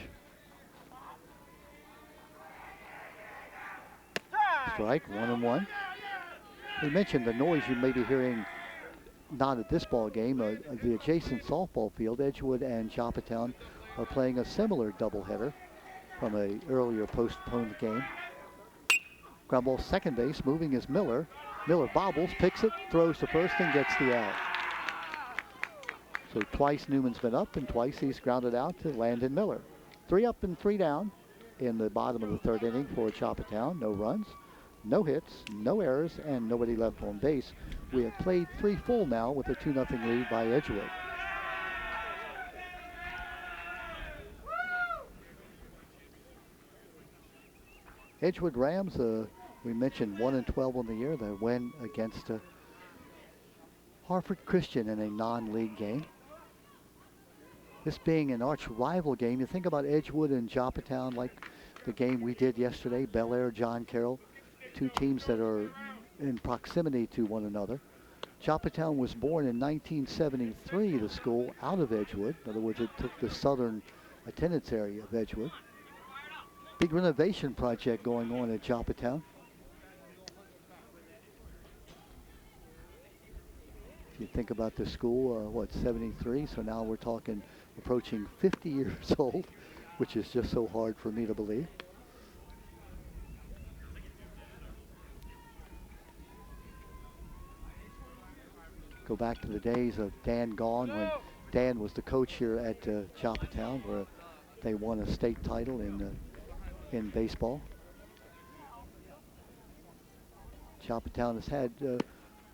Strike, 1-1. We mentioned the noise you may be hearing not at this ball game. The adjacent softball field, Edgewood and Joppatown, are playing a similar doubleheader from an earlier postponed game. Ground ball second base, moving is Miller. Miller bobbles, picks it, throws to first, and gets the out. So twice Newman's been up, and twice he's grounded out to Landon Miller. 3 up and 3 down in the bottom of the third inning for Joppatown. No runs, no hits, no errors, and nobody left on base. We have played 3 full now with a 2-0 lead by Edgewood. Edgewood Rams, we mentioned 1-12 on the year. They win against Hartford Christian in a non-league game. This being an arch rival game, you think about Edgewood and Joppatown like the game we did yesterday, Bel Air, John Carroll, 2 teams that are in proximity to one another. Joppatown was born in 1973, the school, out of Edgewood. In other words, it took the southern attendance area of Edgewood. Big renovation project going on at Joppatown. If you think about the school, 73, so now we're talking approaching 50 years old, which is just so hard for me to believe. Go back to the days of Dan Gaughan when Dan was the coach here at Joppatown, where they won a state title in baseball. Joppatown has had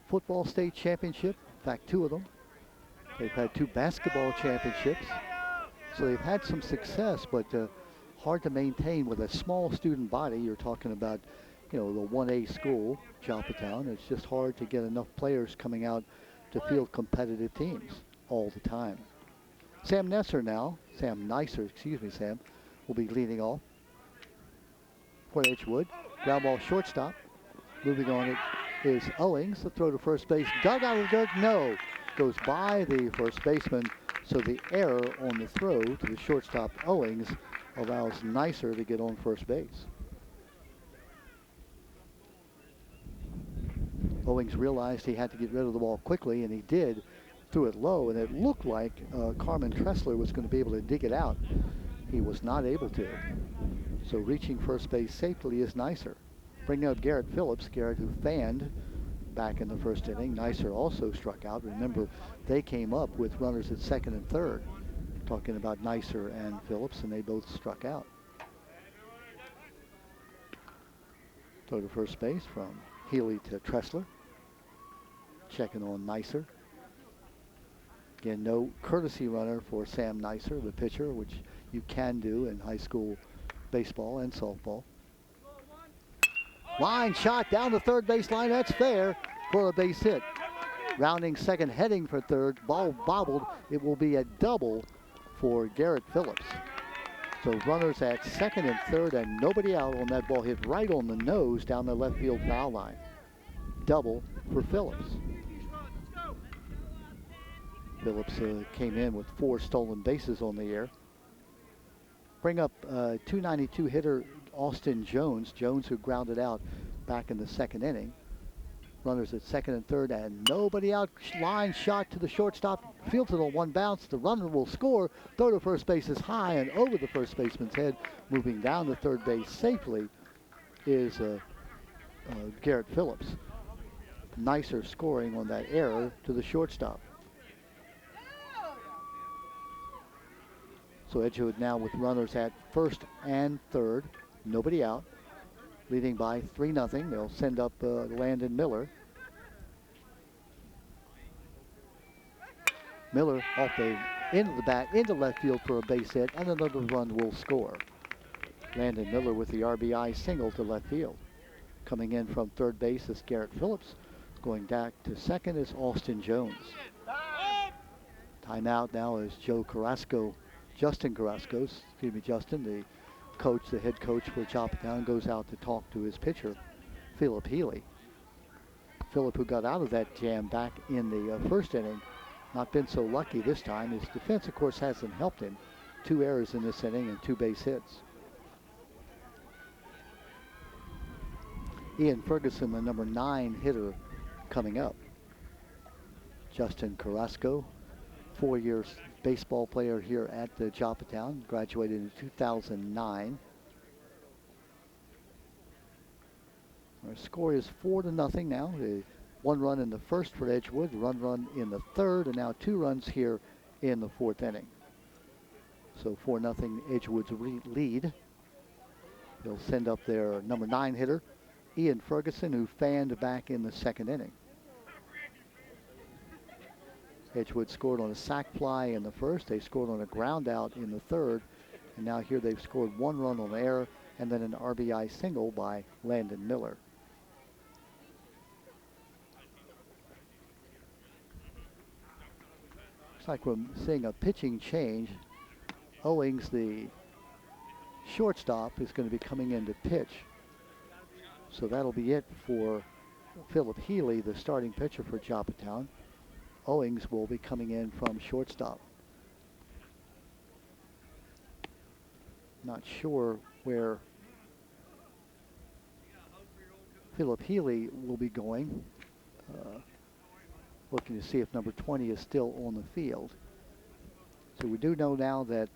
football state championship, in fact 2 of them. They've had 2 basketball championships. So they've had some success, but hard to maintain with a small student body. You're talking about, the 1A school, Joppatown. It's just hard to get enough players coming out to field competitive teams all the time. Sam Nicer, will be leading off for Edgewood. Ground ball shortstop. Moving on it is Owens. The throw to first base. Dug out of the dirt. No. Goes by the first baseman. So the error on the throw to the shortstop Owens allows Nicer to get on first base. Owens realized he had to get rid of the ball quickly, and he did. Threw it low, and it looked like Carmen Tressler was going to be able to dig it out. He was not able to. So reaching first base safely is Nicer. Bringing up Garrett Phillips. Garrett, who fanned back in the first inning. Nicer also struck out. Remember, they came up with runners at second and third. Talking about Nicer and Phillips, and they both struck out. Throw to first base from Healey to Tressler. Checking on Nicer. Again, no courtesy runner for Sam Nicer, the pitcher, which you can do in high school baseball and softball. Line shot down the third base line. That's fair for a base hit. Rounding second, heading for third. Ball bobbled. It will be a double for Garrett Phillips. So runners at second and third and nobody out on that ball hit right on the nose down the left field foul line. Double for Phillips. Phillips came in with 4 stolen bases on the year. Bring up 292 hitter Austin Jones. Jones, who grounded out back in the second inning. Runners at second and third and nobody out. Line shot to the shortstop. Fields it on one bounce. The runner will score. Throw to first base is high and over the first baseman's head. Moving down to third base safely is Garrett Phillips. Nicer scoring on that error to the shortstop. So Edgewood now with runners at first and third. Nobody out. Leading by 3-0. They'll send up Landon Miller. Miller off the end of the bat into left field for a base hit, and another run will score. Landon Miller with the RBI single to left field. Coming in from third base is Garrett Phillips. Going back to second is Austin Jones. Timeout now is Justin Carrasco, the coach, the head coach for Joppatown, goes out to talk to his pitcher, Phillip Healey. Phillip, who got out of that jam back in the first inning, not been so lucky this time. His defense, of course, hasn't helped him. 2 errors in this inning and 2 base hits. Ian Ferguson, the number 9 hitter, coming up. Justin Carrasco, 4 years baseball player here at Joppatown, graduated in 2009. Our score is 4-0 now. 1 run in the first for Edgewood, 1 run in the third, and now 2 runs here in the 4th inning. So 4-0 Edgewood's lead. They'll send up their number 9 hitter, Ian Ferguson, who fanned back in the 2nd inning. Edgewood scored on a sac fly in the first. They scored on a ground out in the third. And now here they've scored 1 run on error and then an RBI single by Landon Miller. Looks like we're seeing a pitching change. Owens, the shortstop, is going to be coming in to pitch. So that'll be it for Phillip Healey, the starting pitcher for Joppatown. Owens will be coming in from shortstop. Not sure where Phillip Healey will be going. Looking to see if number 20 is still on the field. So we do know now that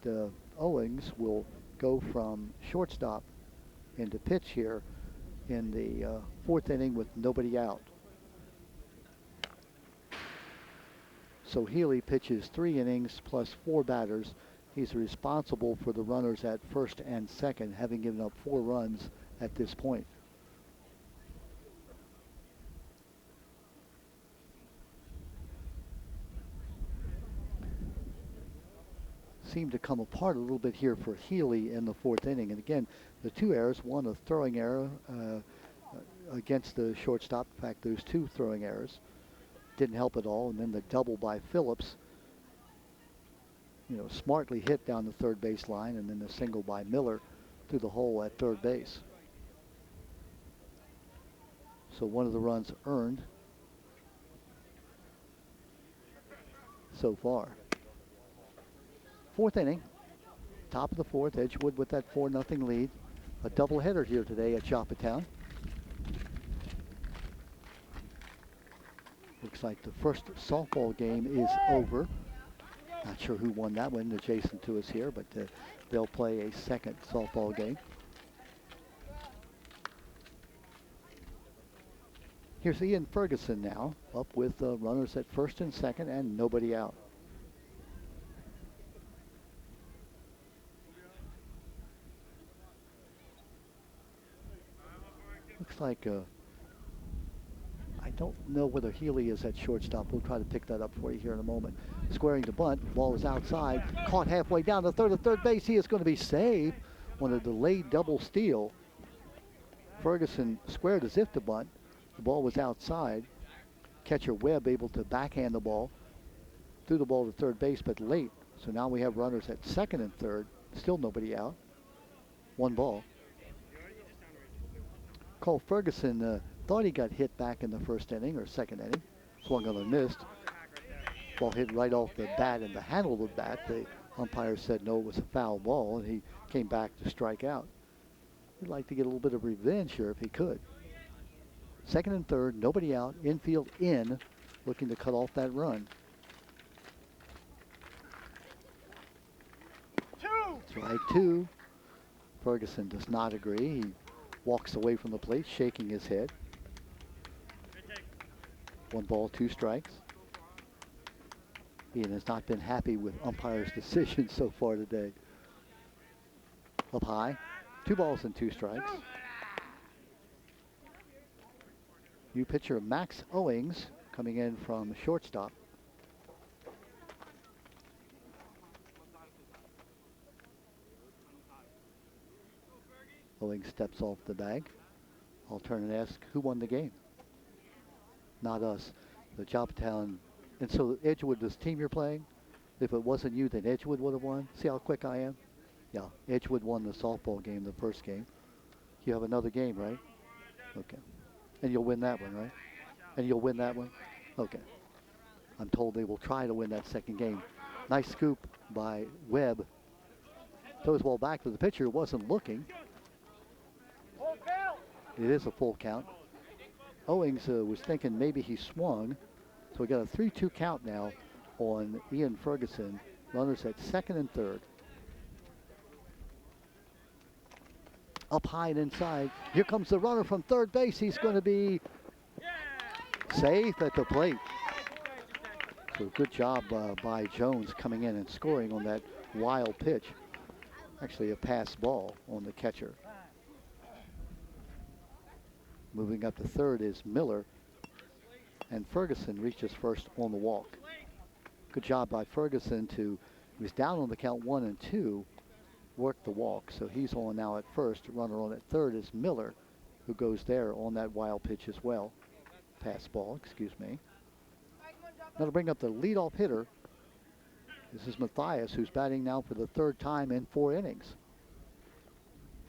Owens will go from shortstop into pitch here in the 4th inning with nobody out. So Healey pitches 3 innings plus 4 batters. He's responsible for the runners at first and second, having given up 4 runs at this point. Seemed to come apart a little bit here for Healey in the 4th inning. And again, the 2 errors, one a throwing error against the shortstop. In fact, there's 2 throwing errors. Didn't help at all. And then the double by Phillips, smartly hit down the third base line, and then the single by Miller through the hole at third base. So one of the runs earned so far. 4th inning, top of the 4th, Edgewood with that 4-0 lead. A doubleheader here today at Joppatown. Looks like the first softball game is over. Not sure who won that one adjacent to us here, but they'll play a second softball game. Here's Ian Ferguson now, up with runners at first and second and nobody out. Looks like I don't know whether Healey is at shortstop. We'll try to pick that up for you here in a moment. Squaring the bunt, ball is outside, caught halfway down the third base. He is going to be saved on a delayed double steal. Ferguson squared as if to bunt. The ball was outside. Catcher Webb able to backhand the ball, threw the ball to third base, but late. So now we have runners at second and third. Still nobody out. 1 ball. Cole Ferguson thought he got hit back in the 1st inning or 2nd inning. Swung on and missed. Ball hit right off the bat and the handle of the bat. The umpire said no, it was a foul ball, and he came back to strike out. He'd like to get a little bit of revenge here if he could. 2nd and 3rd, nobody out, infield in, looking to cut off that run. Strike 2. Ferguson does not agree. He walks away from the plate, shaking his head. 1 ball, 2 strikes. Ian has not been happy with umpire's decision so far today. Up high, 2 balls and 2 strikes. New pitcher Max Owens coming in from shortstop. Owens steps off the bag. I'll turn and ask who won the game. Not us. The Joppatown. And so Edgewood, this team you're playing, if it wasn't you, then Edgewood would have won. See how quick I am? Yeah, Edgewood won the softball game, the first game. You have another game, right? Okay. And you'll win that one, right? And you'll win that one? Okay. I'm told they will try to win that second game. Nice scoop by Webb Throws the ball back to the pitcher, wasn't looking. Full count. It is a full count. Owens was thinking maybe he swung. So we got a 3-2 count now on Ian Ferguson. Runners at second and third. Up high and inside. Here comes the runner from third base. He's going to be safe at the plate. So good job by Jones coming in and scoring on that wild pitch. Actually a pass ball on the catcher. Moving up to third is Miller. And Ferguson reaches first on the walk. Good job by Ferguson he was down on the count 1-2, worked the walk. So he's on now at first. Runner on at third is Miller, who goes there on that wild pitch as well. Pass ball, excuse me. Now to bring up the leadoff hitter. This is Mathias, who's batting now for the third time in 4 innings.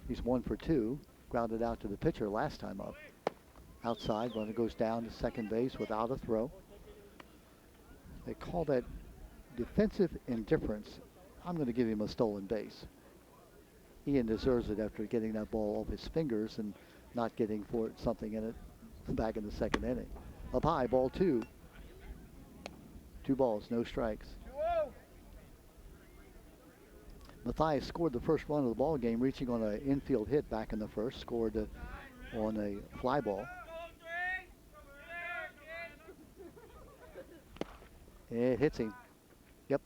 He's 1 for 2, grounded out to the pitcher last time up. Outside, runner goes down to second base without a throw. They call that defensive indifference. I'm going to give him a stolen base. Ian deserves it after getting that ball off his fingers and not getting for it something in it back in the second inning. Up high, ball 2. 2 balls, no strikes. Mathias scored the first run of the ball game, reaching on an infield hit back in the first. Scored on a fly ball. It hits him. Yep.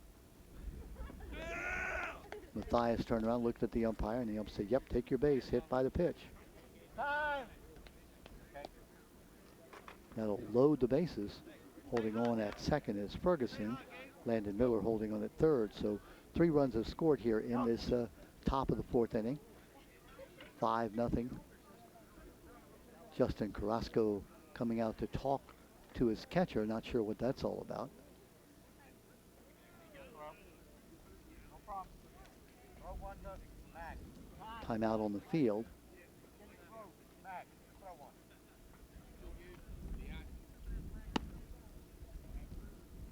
Mathias turned around, looked at the umpire, and the umpire said, yep, take your base, hit by the pitch. Time. That'll load the bases. Holding on at second is Ferguson. Landon Miller holding on at third. So 3 runs have scored here in this top of the 4th inning. 5-0. Justin Carrasco coming out to talk to his catcher. Not sure what that's all about. Timeout on the field.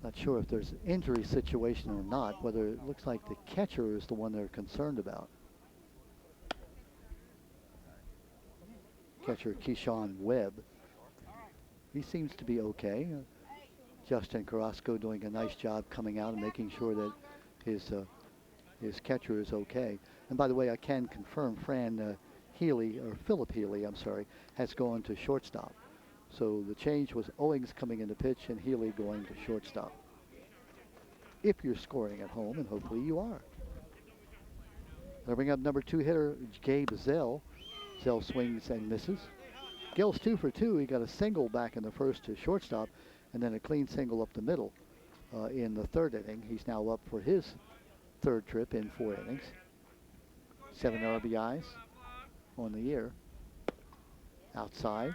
Not sure if there's an injury situation or not, whether it looks like the catcher is the one they're concerned about. Catcher Keyshawn Webb. He seems to be okay. Justin Carrasco doing a nice job coming out and making sure that his catcher is okay. And by the way, I can confirm Phillip Healey, I'm sorry, has gone to shortstop. So the change was Owens coming into pitch and Healey going to shortstop. If you're scoring at home, and hopefully you are. They'll bring up number 2 hitter, Gabe Zell. Zell swings and misses. Gill's 2 for 2. He got a single back in the first to shortstop, and then a clean single up the middle in the 3rd inning. He's now up for his 3rd trip in 4 innings. 7 RBIs on the year. Outside.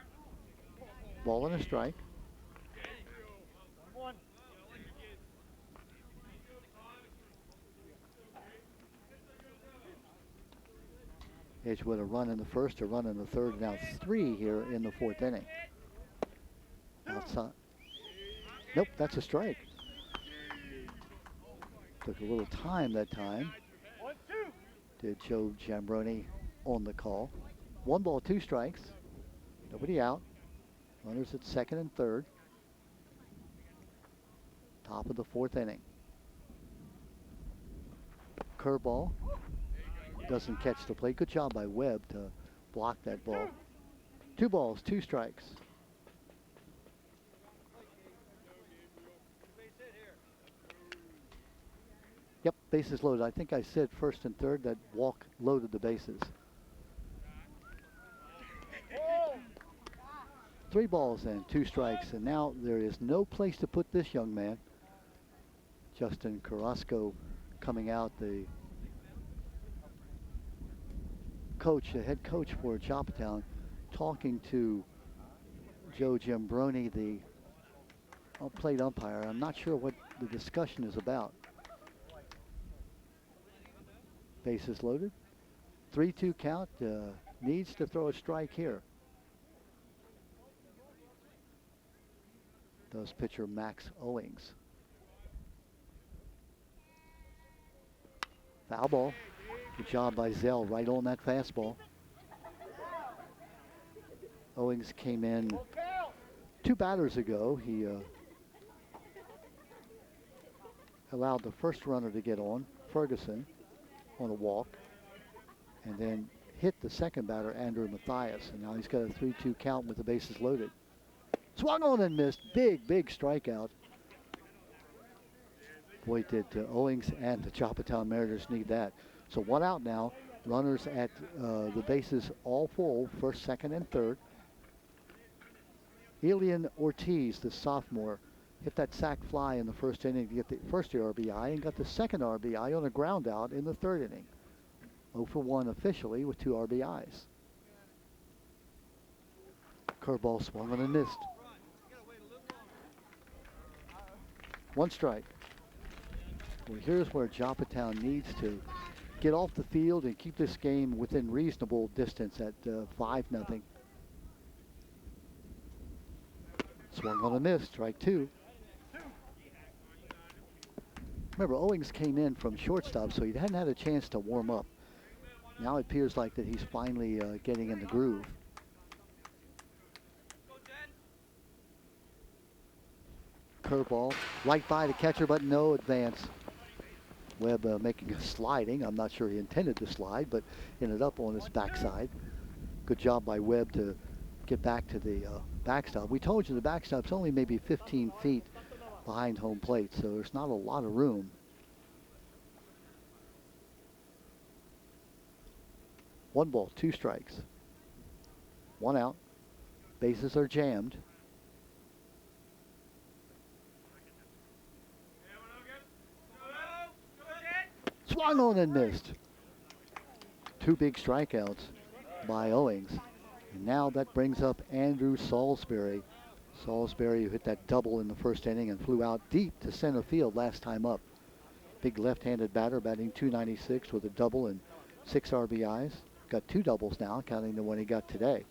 Ball and a strike. Edgewood a run in the first, a run in the third, now 3 here in the 4th inning. Outside. Nope, that's a strike. Took a little time that time. Did Joe Jambroni on the call. 1 ball, 2 strikes. Nobody out. Runners at second and third. Top of the 4th inning. Curveball. Doesn't catch the plate. Good job by Webb to block that ball. 2 balls, 2 strikes. Yep, bases loaded. I think I said first and third. That walk loaded the bases. 3 balls and 2 strikes, and now there is no place to put this young man. Justin Carrasco coming out, the coach, the head coach for Joppatown, talking to Joe Jambroni, the plate umpire. I'm not sure what the discussion is about. Bases loaded. 3-2 count. Needs to throw a strike here. Does pitcher Max Owens. Foul ball. Good job by Zell right on that fastball. Owens came in 2 batters ago. He allowed the first runner to get on, Ferguson, on a walk, and then hit the second batter, Andrew Matthias. And now he's got a 3-2 count with the bases loaded. Swung on and missed. Big strikeout. Boy, did Owens and the Joppatown Mariners need that. So 1 out now. Runners at the bases all full, first, second, and third. Elian Ortiz, the sophomore, hit that sac fly in the first inning to get the first RBI and got the second RBI on a ground out in the third inning. 0 for 1 officially with 2 RBIs. Curveball swung on and missed. 1 strike. Well, here's where Joppatown needs to get off the field and keep this game within reasonable distance at 5-0. Swung on a miss, strike 2. Remember, Owens came in from shortstop, so he hadn't had a chance to warm up. Now it appears like that he's finally getting in the groove. Curveball, right by the catcher, but no advance. Webb making a sliding. I'm not sure he intended to slide, but ended up on his backside. Good job by Webb to get back to the backstop. We told you the backstop's only maybe 15 feet behind home plate, so there's not a lot of room. 1 ball, 2 strikes. 1 out. Bases are jammed. Swung on and missed. 2 big strikeouts by Owens. And now that brings up Andrew Salisbury. Salisbury, who hit that double in the first inning and flew out deep to center field last time up. Big left-handed batter, batting .296 with a double and 6 RBIs. Got 2 doubles now, counting the one he got today.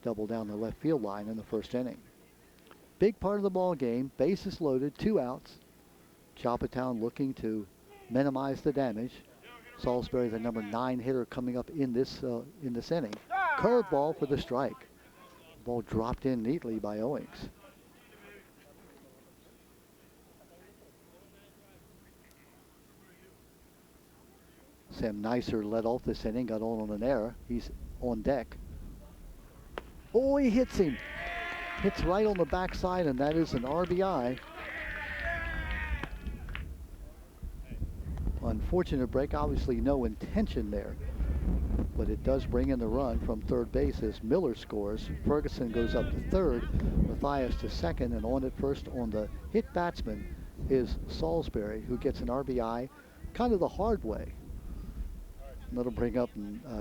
Double down the left field line in the first inning. Big part of the ball game. Bases loaded, 2 outs. Joppatown looking to minimize the damage. Salisbury, the number 9 hitter, coming up in this inning. Curveball for the strike. Ball dropped in neatly by Owens. Sam Nicer led off this inning, got on an error. He's on deck. Oh, he hits him. Hits right on the backside, and that is an RBI. Unfortunate break, obviously no intention there, but it does bring in the run from third base as Miller scores. Ferguson goes up to third, Matthias to second, and on at first on the hit batsman is Salisbury, who gets an RBI kind of the hard way. And that'll bring up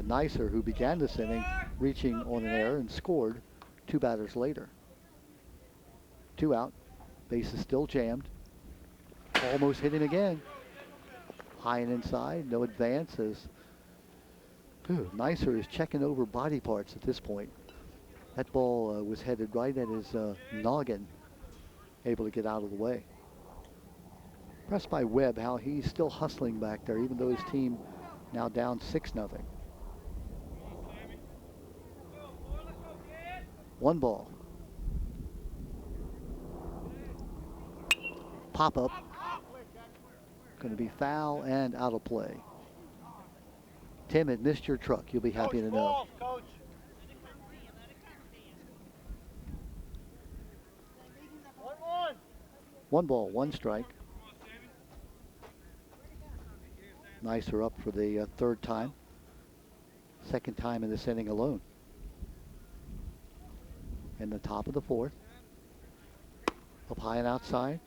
Nicer, who began this inning reaching on an error and scored 2 batters later. 2 out, base is still jammed. Almost hit him again. High and inside, no advance as Nicer is checking over body parts at this point. That ball was headed right at his noggin, able to get out of the way. Impressed by Webb, how he's still hustling back there, even though his team now down 6-0. 1 ball. Pop up. Going to be foul and out of play. Tim had missed your truck. You'll be happy to know. Coach. 1-1. 1 ball, 1 strike. Nicer up for the 3rd time. 2nd time in this inning alone. In the top of the 4th. Up high and outside.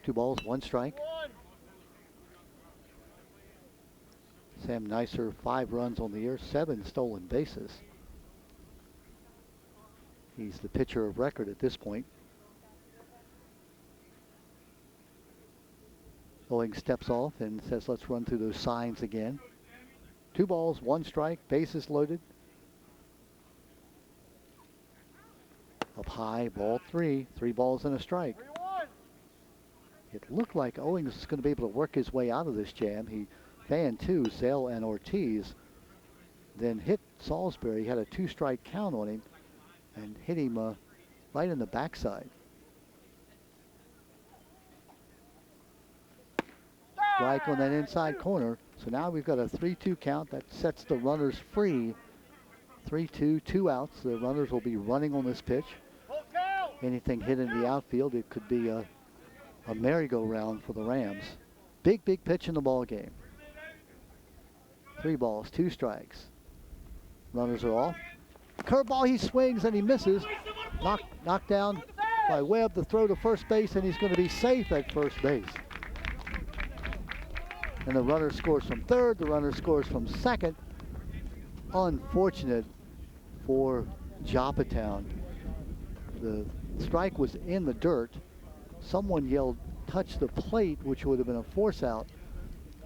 2 balls, 1 strike. Sam Nicer, 5 runs on the year, 7 stolen bases. He's the pitcher of record at this point. Owens steps off and says, let's run through those signs again. 2 balls, 1 strike, bases loaded. Up high, ball 3, 3 balls and a strike. It looked like Owens was going to be able to work his way out of this jam. He fanned two, Zell and Ortiz, then hit Salisbury. He had a 2-strike count on him and hit him right in the backside. Strike on that inside corner. So now we've got a 3-2 count that sets the runners free. 3-2, 2 outs. The runners will be running on this pitch. Anything hit in the outfield, it could be a merry-go-round for the Rams. Big pitch in the ball game. 3 balls, 2 strikes. Runners are off. Curveball, he swings and he misses. Knocked down by Webb. The throw to first base, and he's going to be safe at first base. And the runner scores from third. The runner scores from second. Unfortunate for Joppatown. The strike was in the dirt. Someone yelled, touch the plate, which would have been a force out.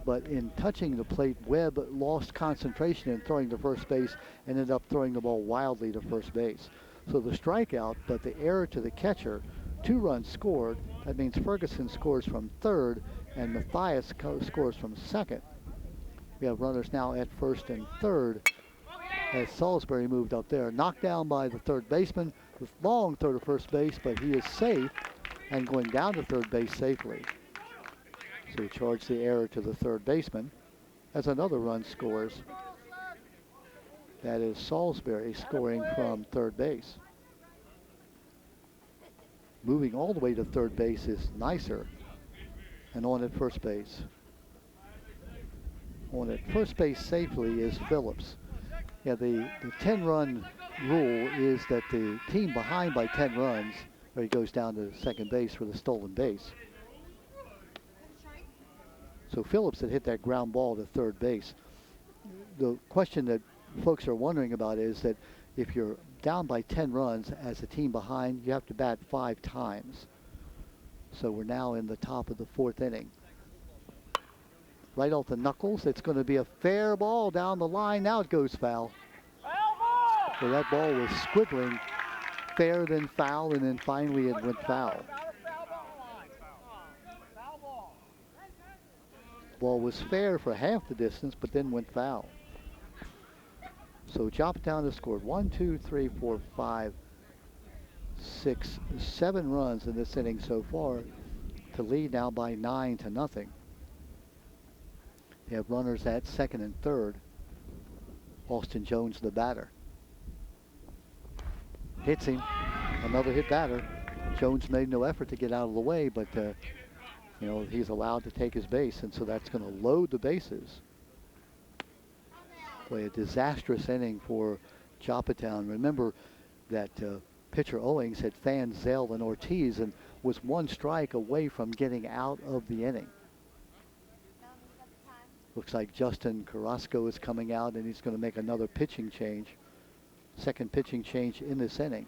But in touching the plate, Webb lost concentration in throwing to first base, ended up throwing the ball wildly to first base. So the strikeout, but the error to the catcher, 2 runs scored. That means Ferguson scores from third and Mathias scores from second. We have runners now at first and third as Salisbury moved up there. Knocked down by the third baseman with long throw to first base, but he is safe and going down to third base safely. So we charge the error to the third baseman as another run scores. That is Salisbury scoring from third base. Moving all the way to third base is Nicer, and on at first base. On at first base safely is Phillips. Yeah, the 10-run rule is that the team behind by 10 runs, or he goes down to second base for the stolen base. So Phillips had hit that ground ball to third base. The question that folks are wondering about is that if you're down by 10 runs as a team behind, you have to bat 5 times. So we're now in the top of the 4th inning. Right off the knuckles, it's going to be a fair ball down the line. Now it goes foul. So that ball was squibbling fair then foul, and then finally it went foul. Ball was fair for half the distance, but then went foul. So Joppatown has scored 1, 2, 3, 4, 5, 6, 7 runs in this inning so far to lead now by 9-0. They have runners at second and third. Austin Jones, the batter. Hits him. Another hit batter. Jones made no effort to get out of the way, but you know, he's allowed to take his base, and so that's going to load the bases. Boy, a disastrous inning for Joppatown. Remember that pitcher Owens had fanned Zell and Ortiz and was 1 strike away from getting out of the inning. Looks like Justin Carrasco is coming out, and he's going to make another pitching change. Second pitching change in this inning.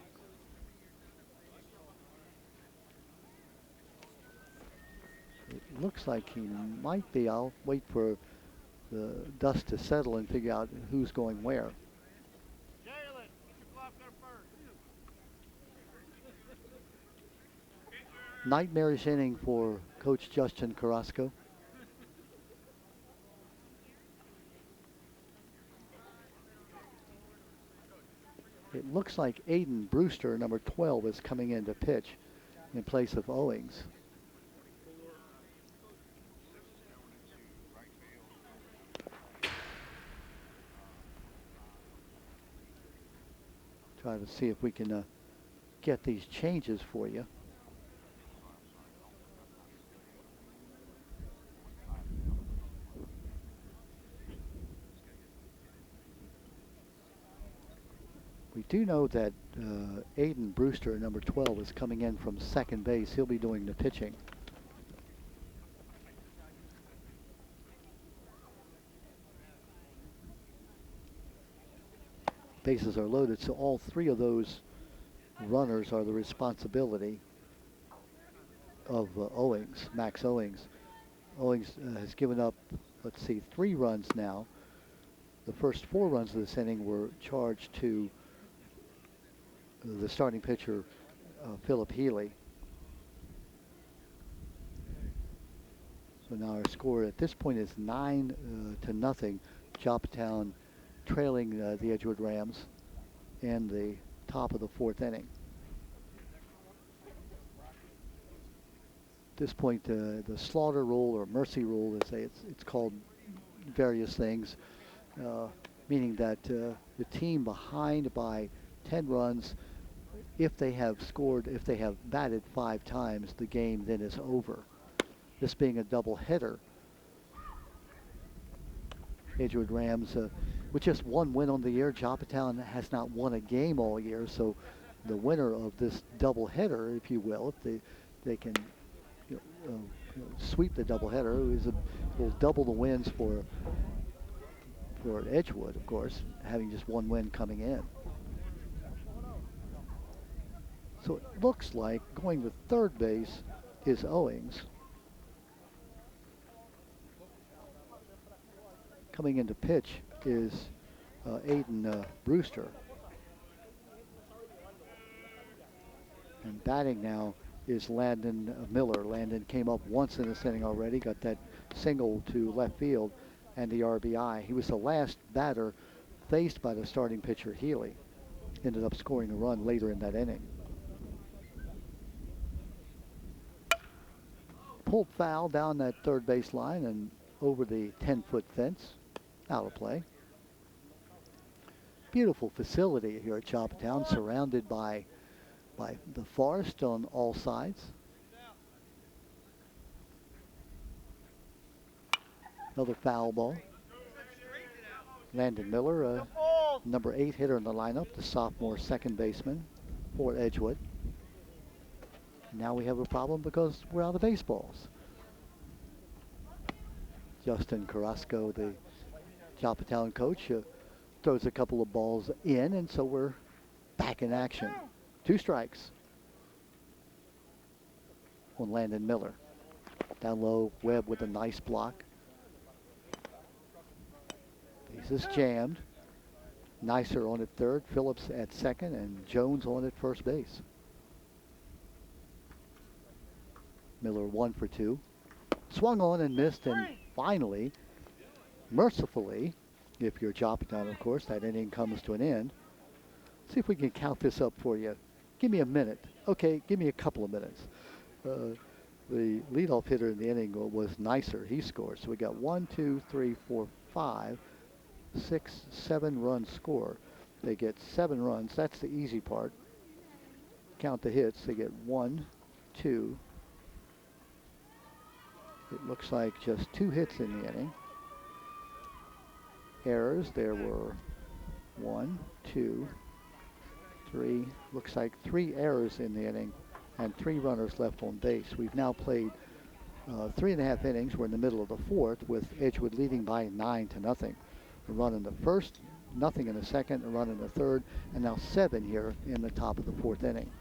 It looks like he might be. I'll wait for the dust to settle and figure out who's going where. Nightmarish inning for Coach Justin Carrasco. It looks like Aiden Brewster, number 12, is coming in to pitch in place of Owens. Try to see if we can get these changes for you. We do know that Aiden Brewster, number 12, is coming in from second base. He'll be doing the pitching. Bases are loaded, so all 3 of those runners are the responsibility of Owens, Max Owens. Owens has given up, let's see, 3 runs now. The first 4 runs of this inning were charged to the starting pitcher, Phillip Healey. So now our score at this point is 9 to nothing. Joppatown trailing the Edgewood Rams in the top of the 4th inning. At this point, the slaughter rule or mercy rule, it's called various things, meaning that the team behind by 10 runs, if they have batted 5 times, the game then is over. This being a double header, Edgewood Rams, with just 1 win on the year, Joppatown has not won a game all year, so the winner of this double header, if you will, if they can sweep the double header, will double the wins for Edgewood, of course, having just 1 win coming in. So it looks like going to third base is Owens. Coming into pitch is Aiden Brewster. And batting now is Landon Miller. Landon came up once in this inning already, got that single to left field and the RBI. He was the last batter faced by the starting pitcher Healey. Ended up scoring a run later in that inning. Pulled foul down that third base line and over the 10-foot fence. Out of play. Beautiful facility here at Joppatown, surrounded by the forest on all sides. Another foul ball. Landon Miller, number 8 hitter in the lineup, the sophomore second baseman for Edgewood. Now we have a problem because we're out of baseballs. Justin Carrasco, the Joppatown coach, throws a couple of balls in, and so we're back in action. 2 strikes on Landon Miller. Down low, Webb with a nice block. Base is jammed. Nicer on at third, Phillips at second, and Jones on at first base. Miller 1 for 2. Swung on and missed, and finally, mercifully, if you're Joppatown, of course, that inning comes to an end. See if we can count this up for you. Give me a minute. Okay, give me a couple of minutes. The leadoff hitter in the inning was Nicer. He scored. So we got 1, 2, 3, 4, 5, 6, 7 runs scored. They get 7 runs. That's the easy part. Count the hits. They get 1, 2. It looks like just 2 hits in the inning. Errors, there were 1, 2, 3, looks like 3 errors in the inning and 3 runners left on base. We've now played 3.5 innings. We're in the middle of the 4th with Edgewood leading by 9 to nothing. A run in the first, nothing in the second, a run in the third, and now 7 here in the top of the 4th inning.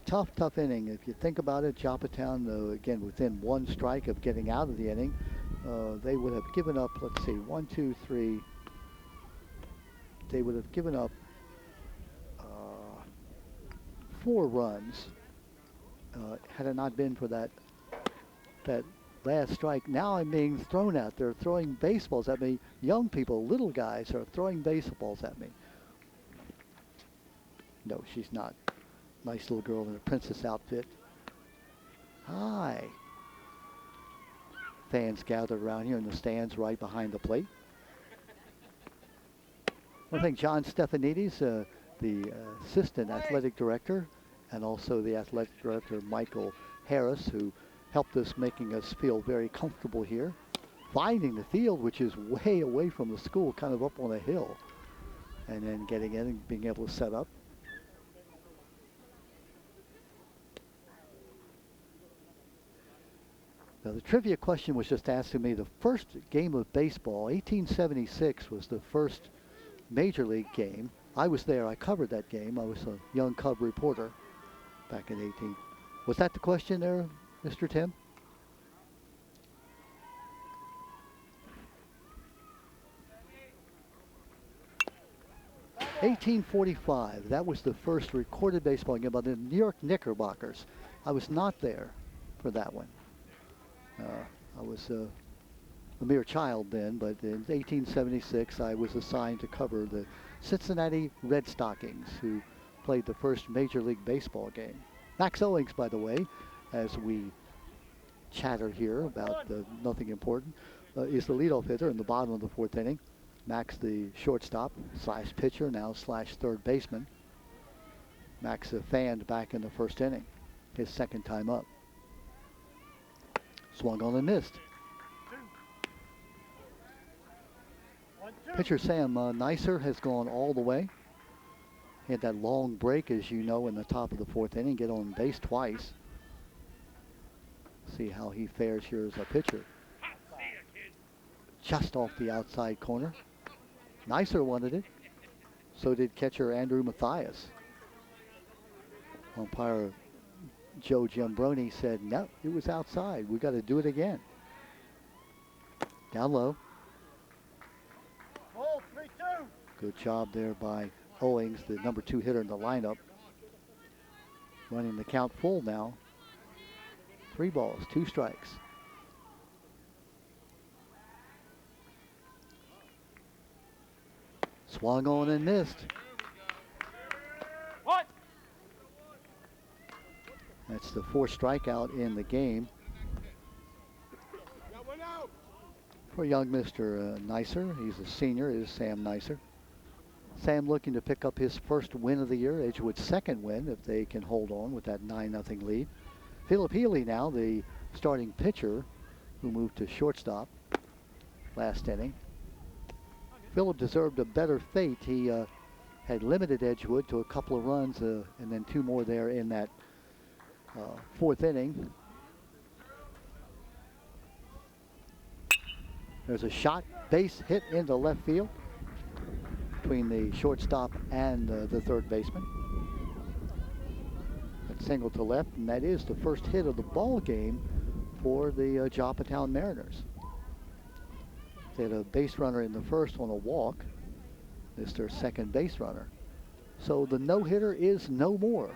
Tough inning. If you think about it, Joppatown, again, within 1 strike of getting out of the inning, they would have given up, let's see, 1, 2, 3. They would have given up 4 runs had it not been for that last strike. Now I'm being thrown at. They're throwing baseballs at me. Young people, little guys, are throwing baseballs at me. No, she's not. Nice little girl in a princess outfit. Hi. Fans gathered around here in the stands right behind the plate. I want to thank John Stefanidis, the assistant athletic director, and also the athletic director, Michael Harris, who helped us, making us feel very comfortable here. Finding the field, which is way away from the school, kind of up on a hill, and then getting in and being able to set up. Now, the trivia question was just asked to me. The first game of baseball, 1876, was the first major league game. I was there. I covered that game. I was a young Cub reporter back in 18. Was that the question there, Mr. Tim? (1845). That was the first recorded baseball game by the New York Knickerbockers. I was not there. for that one. I was a mere child then, but in 1876 I was assigned to cover the Cincinnati Red Stockings, who played the first Major League Baseball game. Max Owens, by the way, as we chatter here about nothing important, is the leadoff hitter in the bottom of the fourth inning. Max, the shortstop slash pitcher, now slash third baseman. Max fanned back in the first inning, his second time up. Swung on and missed. Pitcher Sam Neisser has gone all the way. He had that long break, as you know, in the top of the fourth inning, get on base twice. See how he fares here as a pitcher. Just off the outside corner. Neisser wanted it. So did catcher Andrew Matthias. Umpire Joe Giambroni said, no, it was outside. We got to do it again. Down low. Ball, 3-2. Good job there by Owens, the number 2 hitter in the lineup. Running the count full now. 3 balls, 2 strikes. Swung on and missed. What? That's the 4th strikeout in the game for young Mr. Neisser. He's a senior, is Sam Neisser. Sam looking to pick up his first win of the year, Edgewood's second win, if they can hold on with that 9-0 lead. Phillip Healey now, the starting pitcher, who moved to shortstop last inning. Phillip deserved a better fate. He had limited Edgewood to a couple of runs and then 2 more there in that 4th inning. There's a shot, base hit into left field between the shortstop and the third baseman. That single to left, and that is the first hit of the ball game for the Joppatown Mariners. They had a base runner in the first on a walk. This is their second base runner. So the no-hitter is no more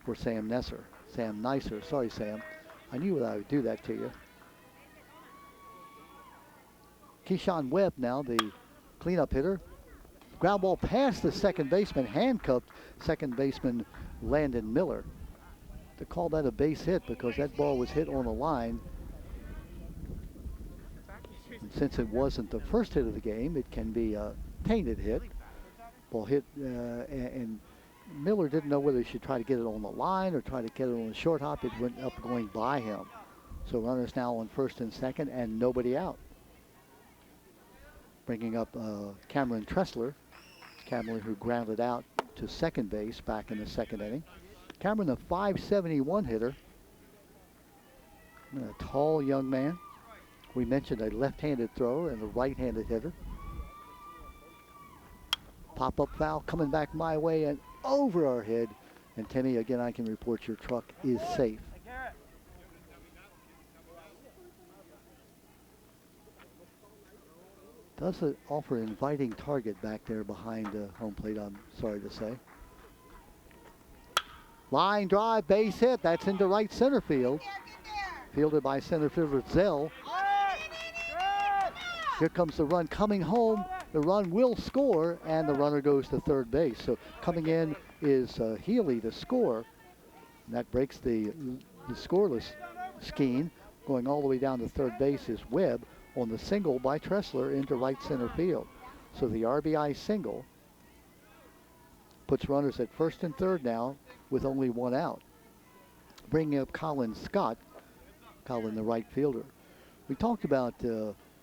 for Sam Neisser. Sorry, Sam. I knew that I would do that to you. Keyshawn Webb now, the cleanup hitter. Ground ball past the second baseman, handcuffed second baseman Landon Miller. To call that a base hit because that ball was hit on a line. And since it wasn't the first hit of the game, it can be a tainted hit. Ball hit, and Miller didn't know whether he should try to get it on the line or try to get it on the short hop. It went up going by him. So runners now on first and second and nobody out. Bringing up Cameron Tressler. Cameron, who grounded out to second base back in the second inning. Cameron, a .571 hitter. A tall young man. We mentioned a left-handed thrower and a right-handed hitter. Pop-up foul coming back my way and over our head. And Timmy, again, I can report your truck is safe. Does offer an inviting target back there behind home plate, I'm sorry to say. Line drive, base hit. That's into right center field. Fielded by center fielder Zell. Here comes the run coming home. The run will score, and the runner goes to third base. So coming in is Healey to score. And that breaks the scoreless scheme. Going all the way down to third base is Webb on the single by Tressler into right center field. So the RBI single puts runners at first and third now with only 1 out. Bringing up Colin Scott, Colin the right fielder. We talked about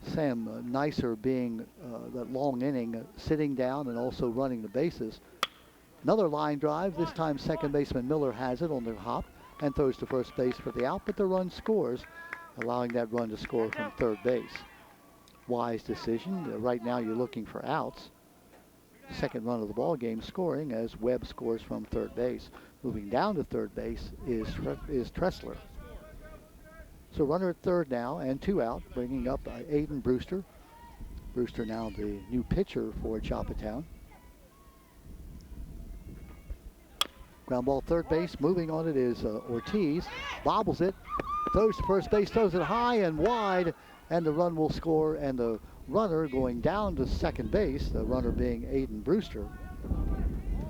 Sam Neisser being that long inning, sitting down and also running the bases. Another line drive, this time second baseman Miller has it on the hop and throws to first base for the out, but the run scores, allowing that run to score from third base. Wise decision. Right now you're looking for outs. Second run of the ball game scoring as Webb scores from third base. Moving down to third base is Tressler. So runner at third now and 2 out, bringing up Aiden Brewster. Brewster now the new pitcher for Joppatown. Ground ball third base. Moving on it is Ortiz. Bobbles it. Throws to first base. Throws it high and wide. And the run will score. And the runner going down to second base. The runner being Aiden Brewster.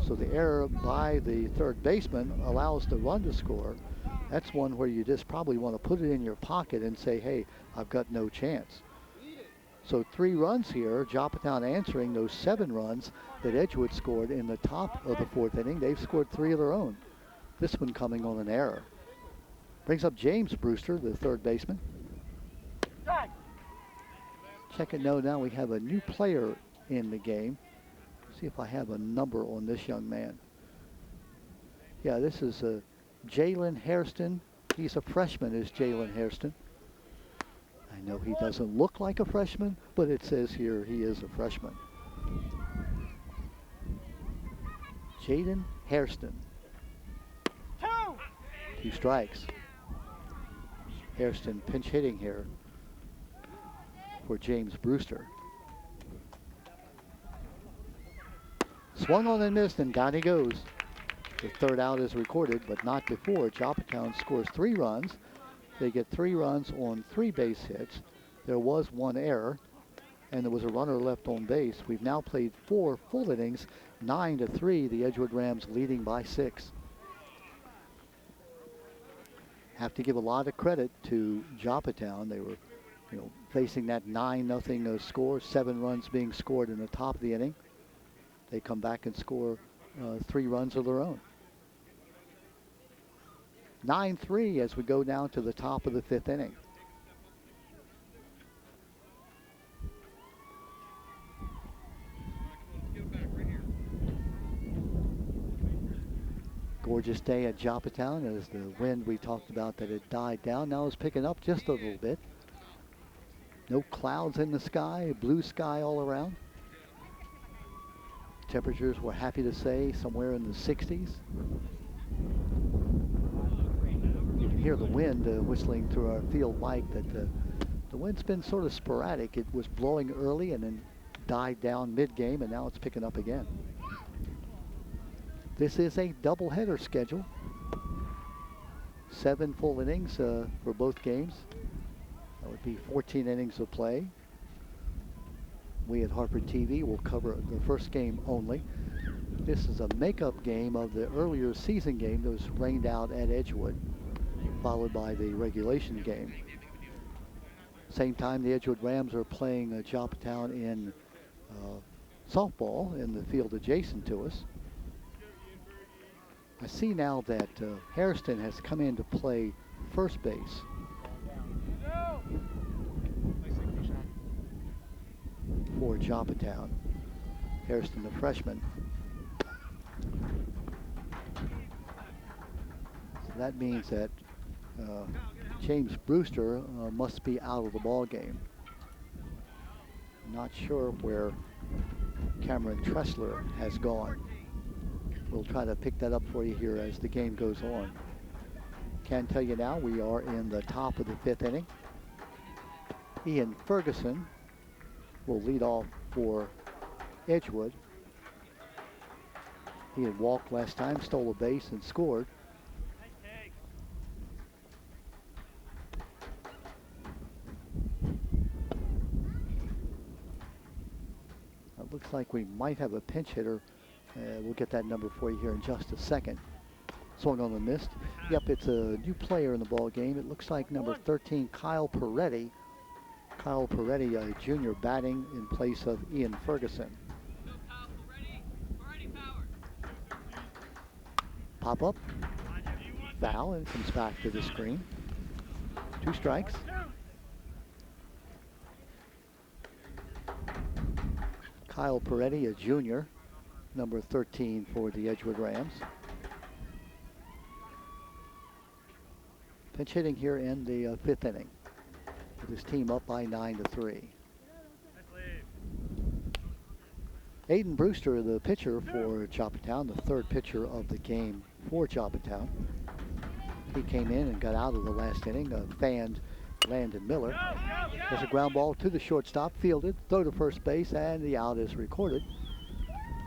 So the error by the third baseman allows the run to score. That's one where you just probably want to put it in your pocket and say, hey, I've got no chance. So 3 runs here. Joppatown answering those 7 runs that Edgewood scored in the top of the 4th inning. They've scored 3 of their own. This one coming on an error. Brings up James Brewster, the third baseman. Check it now we have a new player in the game. See if I have a number on this young man. Yeah, this is Jalen Hairston. He's a freshman, is Jalen Hairston. I know he doesn't look like a freshman, but it says here he is a freshman. Jaden Hairston. 2 strikes. Hairston pinch hitting here for James Brewster. Swung on and missed, and down he goes. The third out is recorded, but not before. Joppatown scores 3 runs. They get 3 runs on 3 base hits. There was 1 error, and there was a runner left on base. We've now played 4 full innings, 9-3. The Edgewood Rams leading by 6. Have to give a lot of credit to Joppatown. They were, facing that 9-0 score, 7 runs being scored in the top of the inning. They come back and score 3 runs of their own. 9-3 as we go down to the top of the 5th inning. Gorgeous day at Joppatown as the wind we talked about that had died down now is picking up just a little bit. No clouds in the sky, blue sky all around. Temperatures, we're happy to say, somewhere in the 60s. You can hear the wind whistling through our field mic. That the wind's been sort of sporadic. It was blowing early and then died down mid-game, and now it's picking up again. This is a doubleheader schedule. 7 full innings for both games. That would be 14 innings of play. We at Harper TV will cover the first game only. This is a makeup game of the earlier season game that was rained out at Edgewood, followed by the regulation game. Same time, the Edgewood Rams are playing Joppatown in softball in the field adjacent to us. I see now that Hairston has come in to play first base. For Joppatown. Hairston, the freshman. So that means that James Brewster must be out of the ball game. Not sure where Cameron Tressler has gone. We'll try to pick that up for you here as the game goes on. Can tell you now we are in the top of the 5th inning. Ian Ferguson will lead off for Edgewood. He had walked last time, stole a base, and scored. It looks like we might have a pinch hitter. We'll get that number for you here in just a second. Swung on the mist. Yep, it's a new player in the ball game. It looks like number 13, Kyle Peretti. Kyle Peretti, a junior, batting in place of Ian Ferguson. Pop up, foul, and comes back to the screen. 2 strikes. Kyle Peretti, a junior, number 13 for the Edgewood Rams. Pinch hitting here in the 5th inning. With his team up by 9-3. Aiden Brewster, the pitcher for Joppatown, the 3rd pitcher of the game for Joppatown. He came in and got out of the last inning, fanned Landon Miller. There's a ground ball to the shortstop, fielded, throw to first base, and the out is recorded.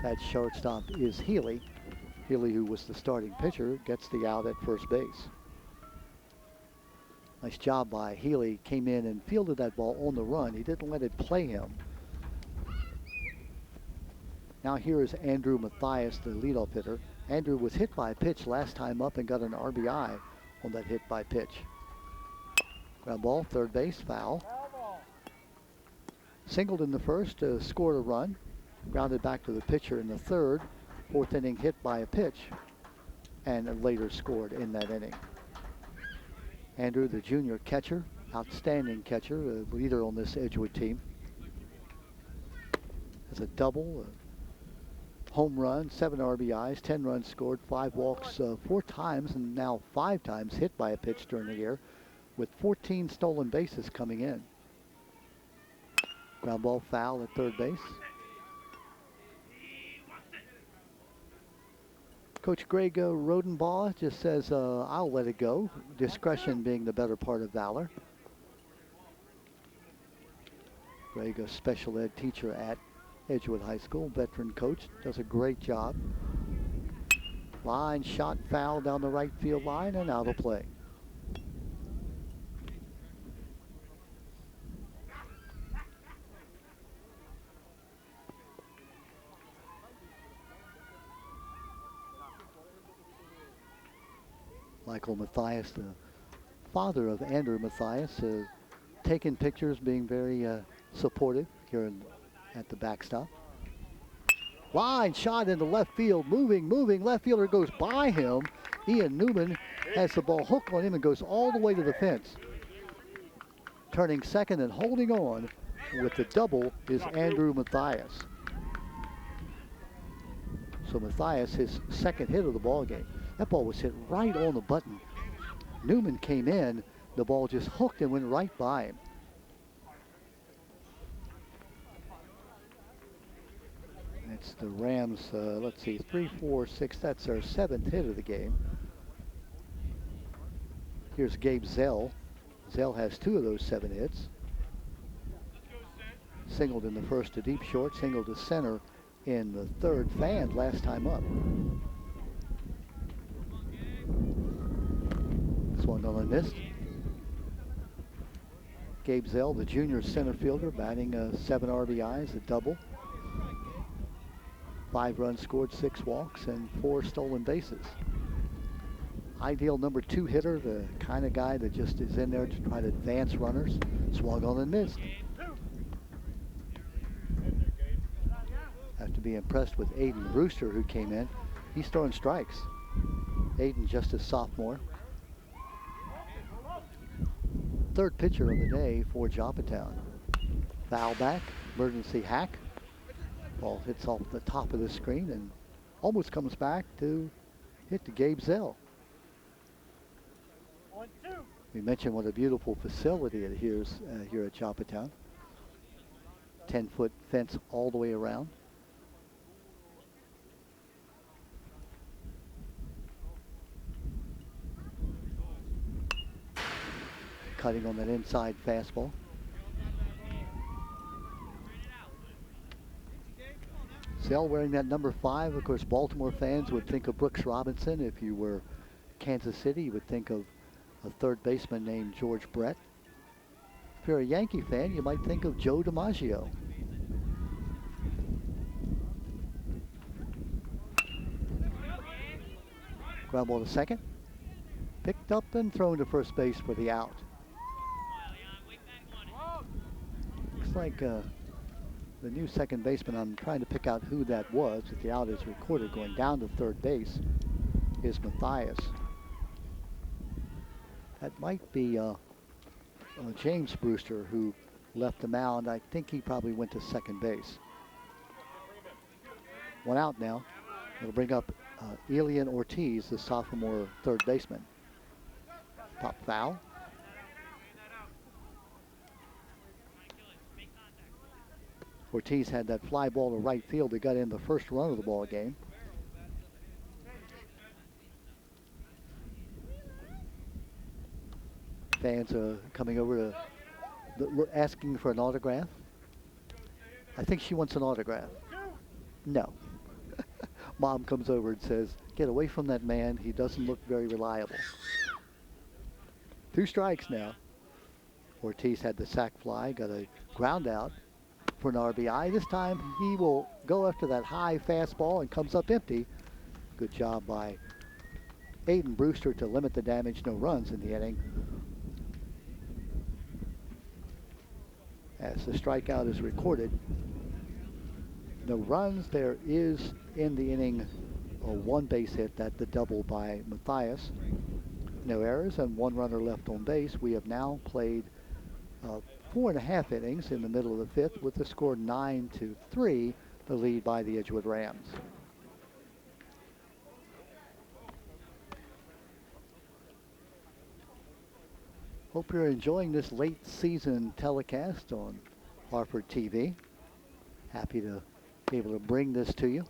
That shortstop is Healey. Healey, who was the starting pitcher, gets the out at first base. Nice job by Healey. Came in and fielded that ball on the run. He didn't let it play him. Now here is Andrew Mathias, the leadoff hitter. Andrew was hit by a pitch last time up and got an RBI on that hit by pitch. Ground ball, third base, foul. Singled in the first, scored a run. Grounded back to the pitcher in the third. Fourth inning hit by a pitch, and later scored in that inning. Andrew, the junior catcher, outstanding catcher, leader on this Edgewood team. Has a double, a home run, 7 RBIs, 10 runs scored, 5 walks 4 times, and now 5 times hit by a pitch during the year, with 14 stolen bases coming in. Ground ball, foul at third base. Coach Greg Rodenbaugh just says, I'll let it go. Discretion being the better part of valor. Greg, a special ed teacher at Edgewood High School, veteran coach, does a great job. Line shot foul down the right field line and out of play. Michael Mathias, the father of Andrew Mathias, taking pictures, being very supportive here at the backstop. Line shot into left field, moving, left fielder goes by him. Ian Newman has the ball hooked on him and goes all the way to the fence. Turning second and holding on with the double is Andrew Mathias. So Mathias, his second hit of the ball game. That ball was hit right on the button. Newman came in, the ball just hooked and went right by him. It's the Rams, let's see, 3, 4, 6, that's their 7th hit of the game. Here's Gabe Zell. Zell has 2 of those 7 hits. Singled in the first to deep short, singled to center in the third, fanned last time up. Swung on and missed. Gabe Zell, the junior center fielder, batting 7 RBIs, a double. 5 runs scored, 6 walks, and 4 stolen bases. Ideal number 2 hitter, the kind of guy that just is in there to try to advance runners. Swung on and missed. Have to be impressed with Aiden Brewster, who came in. He's throwing strikes. Aiden, just a sophomore. Third pitcher of the day for Joppatown. Foul back, emergency hack. Ball hits off the top of the screen and almost comes back to hit to Gabe Zell. We mentioned what a beautiful facility it is here at Joppatown. 10-foot fence all the way around. Cutting on that inside fastball. Zell wearing that number 5. Of course, Baltimore fans would think of Brooks Robinson. If you were Kansas City, you would think of a third baseman named George Brett. If you're a Yankee fan, you might think of Joe DiMaggio. Ground ball to second. Picked up and thrown to first base for the out. Looks like the new second baseman, I'm trying to pick out who that was, but the out is recorded going down to third base, is Matthias. That might be James Brewster, who left the mound. I think he probably went to second base. 1 out now. It'll bring up Elian Ortiz, the sophomore third baseman. Pop foul. Ortiz had that fly ball to right field that got in the first run of the ball game. Fans coming over to asking for an autograph. I think she wants an autograph. No. Mom comes over and says, "Get away from that man. He doesn't look very reliable." 2 strikes now. Ortiz had the sac fly, got a ground out for an RBI. This time he will go after that high fastball and comes up empty. Good job by Aiden Brewster to limit the damage, no runs in the inning. As the strikeout is recorded, no runs. There is in the inning a 1 base hit, that the double by Matthias. No errors and 1 runner left on base. We have now played 4.5 innings in the middle of the 5th with the score 9-3, the lead by the Edgewood Rams. Hope you're enjoying this late season telecast on Harper TV. Happy to be able to bring this to you.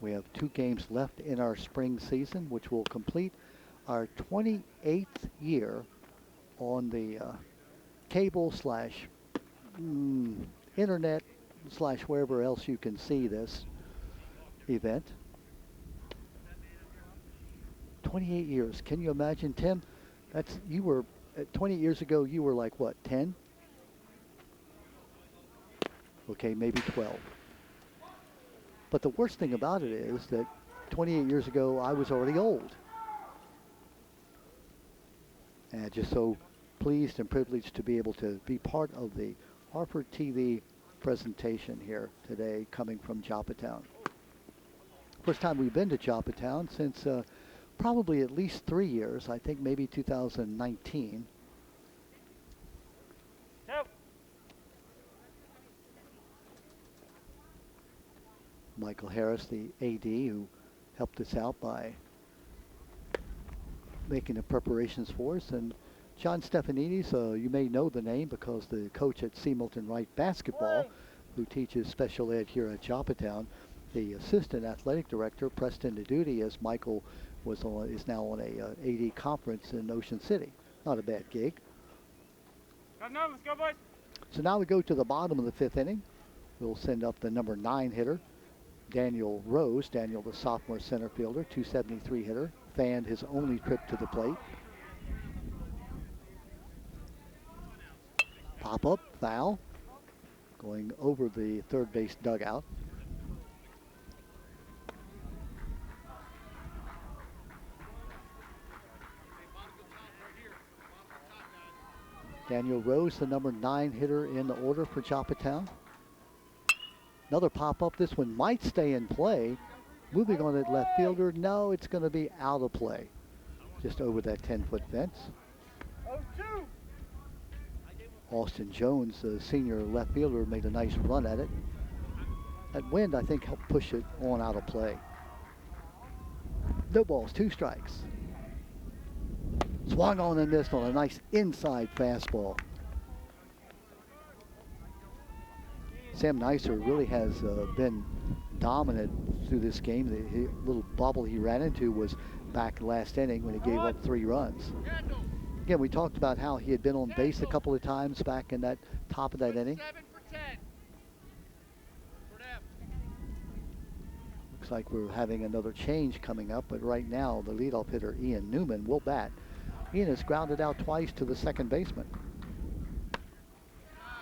We have 2 games left in our spring season, which will complete our 28th year on the cable slash internet slash wherever else you can see this event. 28 years. Can you imagine, Tim? You were 28 years ago. You were like what, 10? Okay, maybe 12. But the worst thing about it is that 28 years ago I was already old. And just so pleased and privileged to be able to be part of the Harper TV presentation here today, coming from Joppatown. First time we've been to Joppatown since probably at least 3 years. I think maybe 2019. Yep. Michael Harris, the AD, who helped us out by making the preparations for us, and John Stefanidis, you may know the name because the coach at C. Milton Wright basketball, who teaches special ed here at Joppatown, the assistant athletic director, pressed into duty as Michael is now on a AD conference in Ocean City. Not a bad gig. Let's go, boys. So now we go to the bottom of the 5th inning. We'll send up the number 9 hitter, Daniel Rose. Daniel, the sophomore center fielder, 273 hitter, fanned his only trip to the plate. Pop up, foul, going over the third base dugout. Daniel Rose, the number 9 hitter in the order for Joppatown. Another pop-up. This one might stay in play. Moving on at left fielder. No, it's going to be out of play. Just over that 10-foot fence. 0-2. Austin Jones, the senior left fielder, made a nice run at it. That wind, I think, helped push it on out of play. No balls, 2 strikes. Swung on and missed on a nice inside fastball. Sam Neisser really has been dominant through this game. The little bubble he ran into was back last inning when he gave up 3 runs. Again, we talked about how he had been on base a couple of times back in that top of that inning. Looks like we're having another change coming up, but right now the leadoff hitter Ian Newman will bat. Ian has grounded out twice to the second baseman.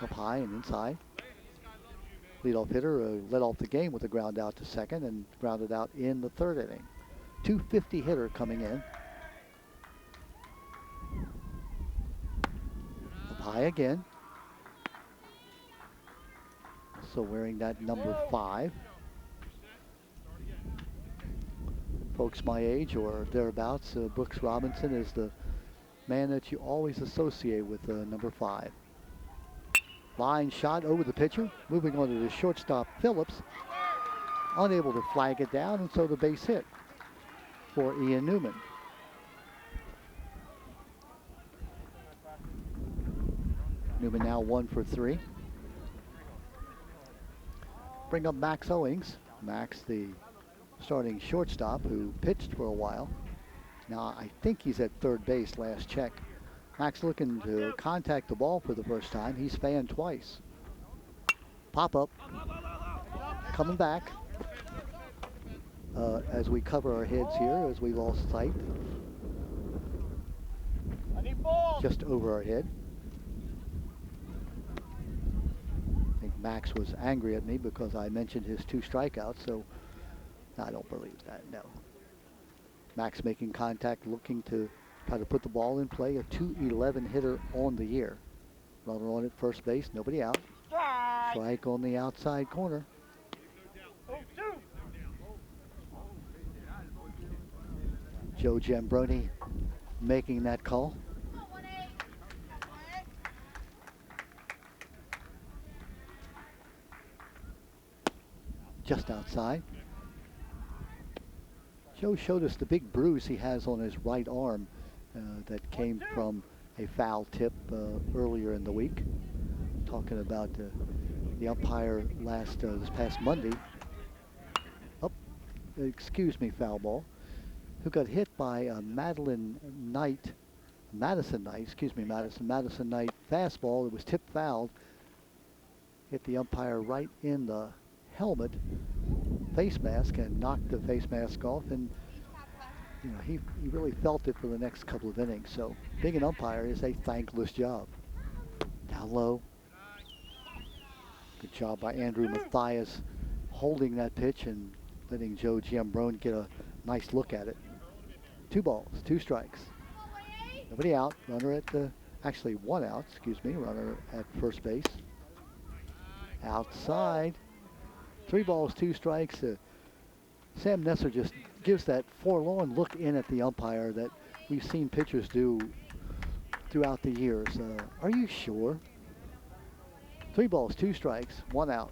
Up high and inside. Leadoff hitter led off the game with a ground out to second and grounded out in the 3rd inning. 250 hitter coming in. Up high again. So wearing that number 5. Folks my age or thereabouts, Brooks Robinson is the man that you always associate with number 5. Line shot over the pitcher. Moving on to the shortstop, Phillips. Unable to flag it down, and so the base hit for Ian Newman. Newman now 1 for 3. Bring up Max Owens. Max, the starting shortstop who pitched for a while. Now I think he's at third base, last check. Max looking to contact the ball for the first time. He's fanned twice. Pop up. Coming back. as we cover our heads here, as we lost sight. I need ball. Just over our head. I think Max was angry at me because I mentioned his 2 strikeouts, so I don't believe that, no. Max making contact, looking to try to put the ball in play, a .211 hitter on the year. Runner on at first base, nobody out. Strike on the outside corner. 0-2. Joe Giambroni making that call. Just outside. Joe showed us the big bruise he has on his right arm that came from a foul tip earlier in the week. Talking about the umpire this past Monday. Oh, excuse me, foul ball. Who got hit by Madison Knight fastball. It was tip fouled. Hit the umpire right in the helmet, face mask, and knocked the face mask off. And you know, he really felt it for the next couple of innings. So being an umpire is a thankless job. Down low. Good job by Andrew Matthias holding that pitch and letting Joe Giambrone get a nice look at it. 2 balls, 2 strikes. Nobody out. Runner at actually 1 out, excuse me. Runner at first base. Outside. 3 balls, 2 strikes. Sam Nesser just gives that forlorn look in at the umpire that we've seen pitchers do throughout the years. Are you sure? 3 balls, 2 strikes, 1 out.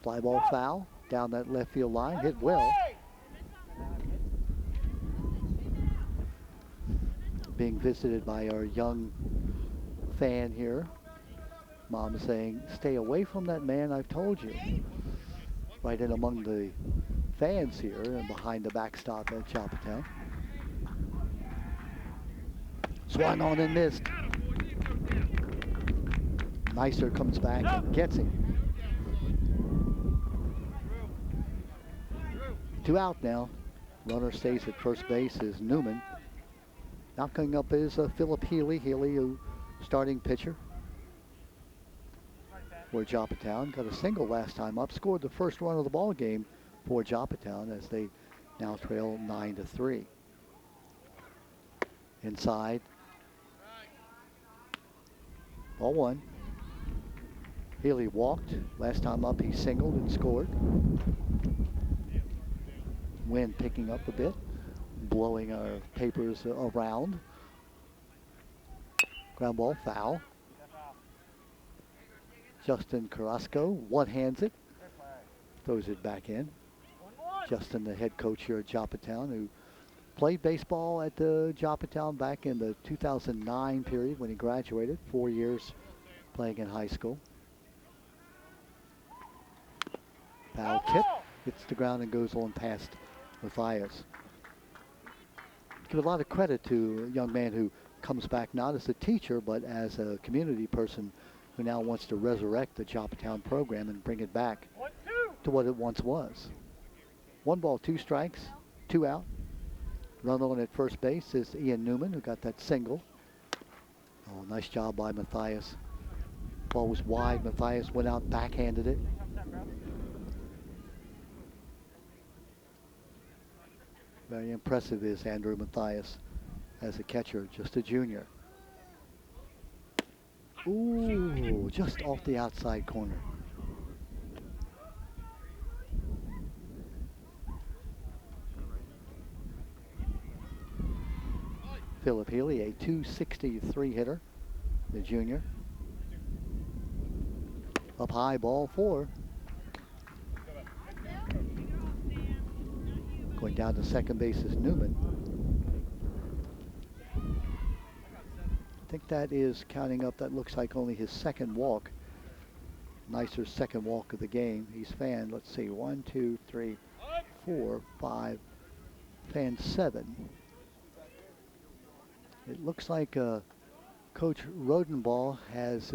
Fly ball foul down that left field line, hit well. Being visited by our young fan here. Mom is saying, stay away from that man, I've told you. Right in among the fans here and behind the backstop at Joppatown. Swung on and missed. Nicer comes back and gets him. 2 out now. Runner stays at first base is Newman. Now coming up is Phillip Healey. Healey, who starting pitcher for Joppatown. Got a single last time up. Scored the first run of the ball game for Joppatown as they now trail 9-3. Inside. Ball 1. Healey walked. Last time up he singled and scored. Wind picking up a bit, blowing our papers around. Ground ball foul. Justin Carrasco one-hands it, throws it back in. Justin, the head coach here at Joppatown, who played baseball at Joppatown back in the 2009 period when he graduated, 4 years playing in high school. Foul tip, hits the ground and goes on past Matthias. Give a lot of credit to a young man who comes back not as a teacher, but as a community person who now wants to resurrect the Joppatown program and bring it back to what it once was. 1 ball, 2 strikes, 2 out. Run on at first base is Ian Newman, who got that single. Oh, nice job by Matthias. Ball was wide. Matthias went out, backhanded it. Very impressive is Andrew Matthias as a catcher, just a junior. Ooh, just off the outside corner. Phillip Healey, a .263 hitter, the junior. Up high, ball 4. Going down to second base is Newman. I think that is counting up, that looks like only his second walk. Nicer second walk of the game. He's fanned, let's see, 1, 2, 3, 4, 5, fanned 7. It looks like Coach Rodenball has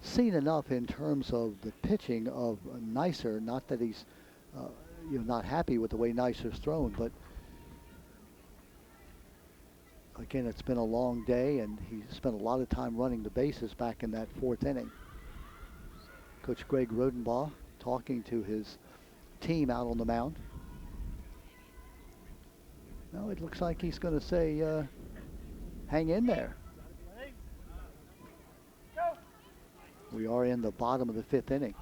seen enough in terms of the pitching of Nicer, not that he's not happy with the way Nicer's thrown, but again, it's been a long day, and he spent a lot of time running the bases back in that 4th inning. Coach Greg Rodenbaugh talking to his team out on the mound. Now it looks like he's going to say, hang in there. We are in the bottom of the 5th inning.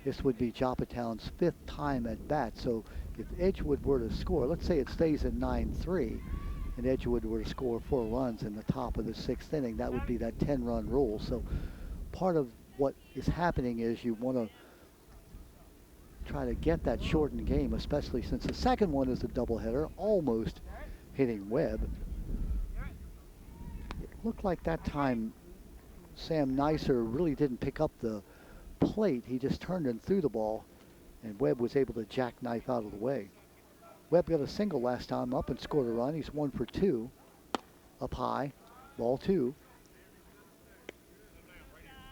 This would be Joppatown's 5th time at bat. So if Edgewood were to score, let's say it stays at 9-3, and Edgewood were to score 4 runs in the top of the 6th inning, that would be that 10-run rule. So part of what is happening is you want to try to get that shortened game, especially since the second one is a doubleheader, almost hitting Webb. It looked like that time Sam Nicer really didn't pick up the plate. He just turned and threw the ball, and Webb was able to jackknife out of the way. Webb got a single last time up and scored a run. He's 1 for 2. Up high, ball 2.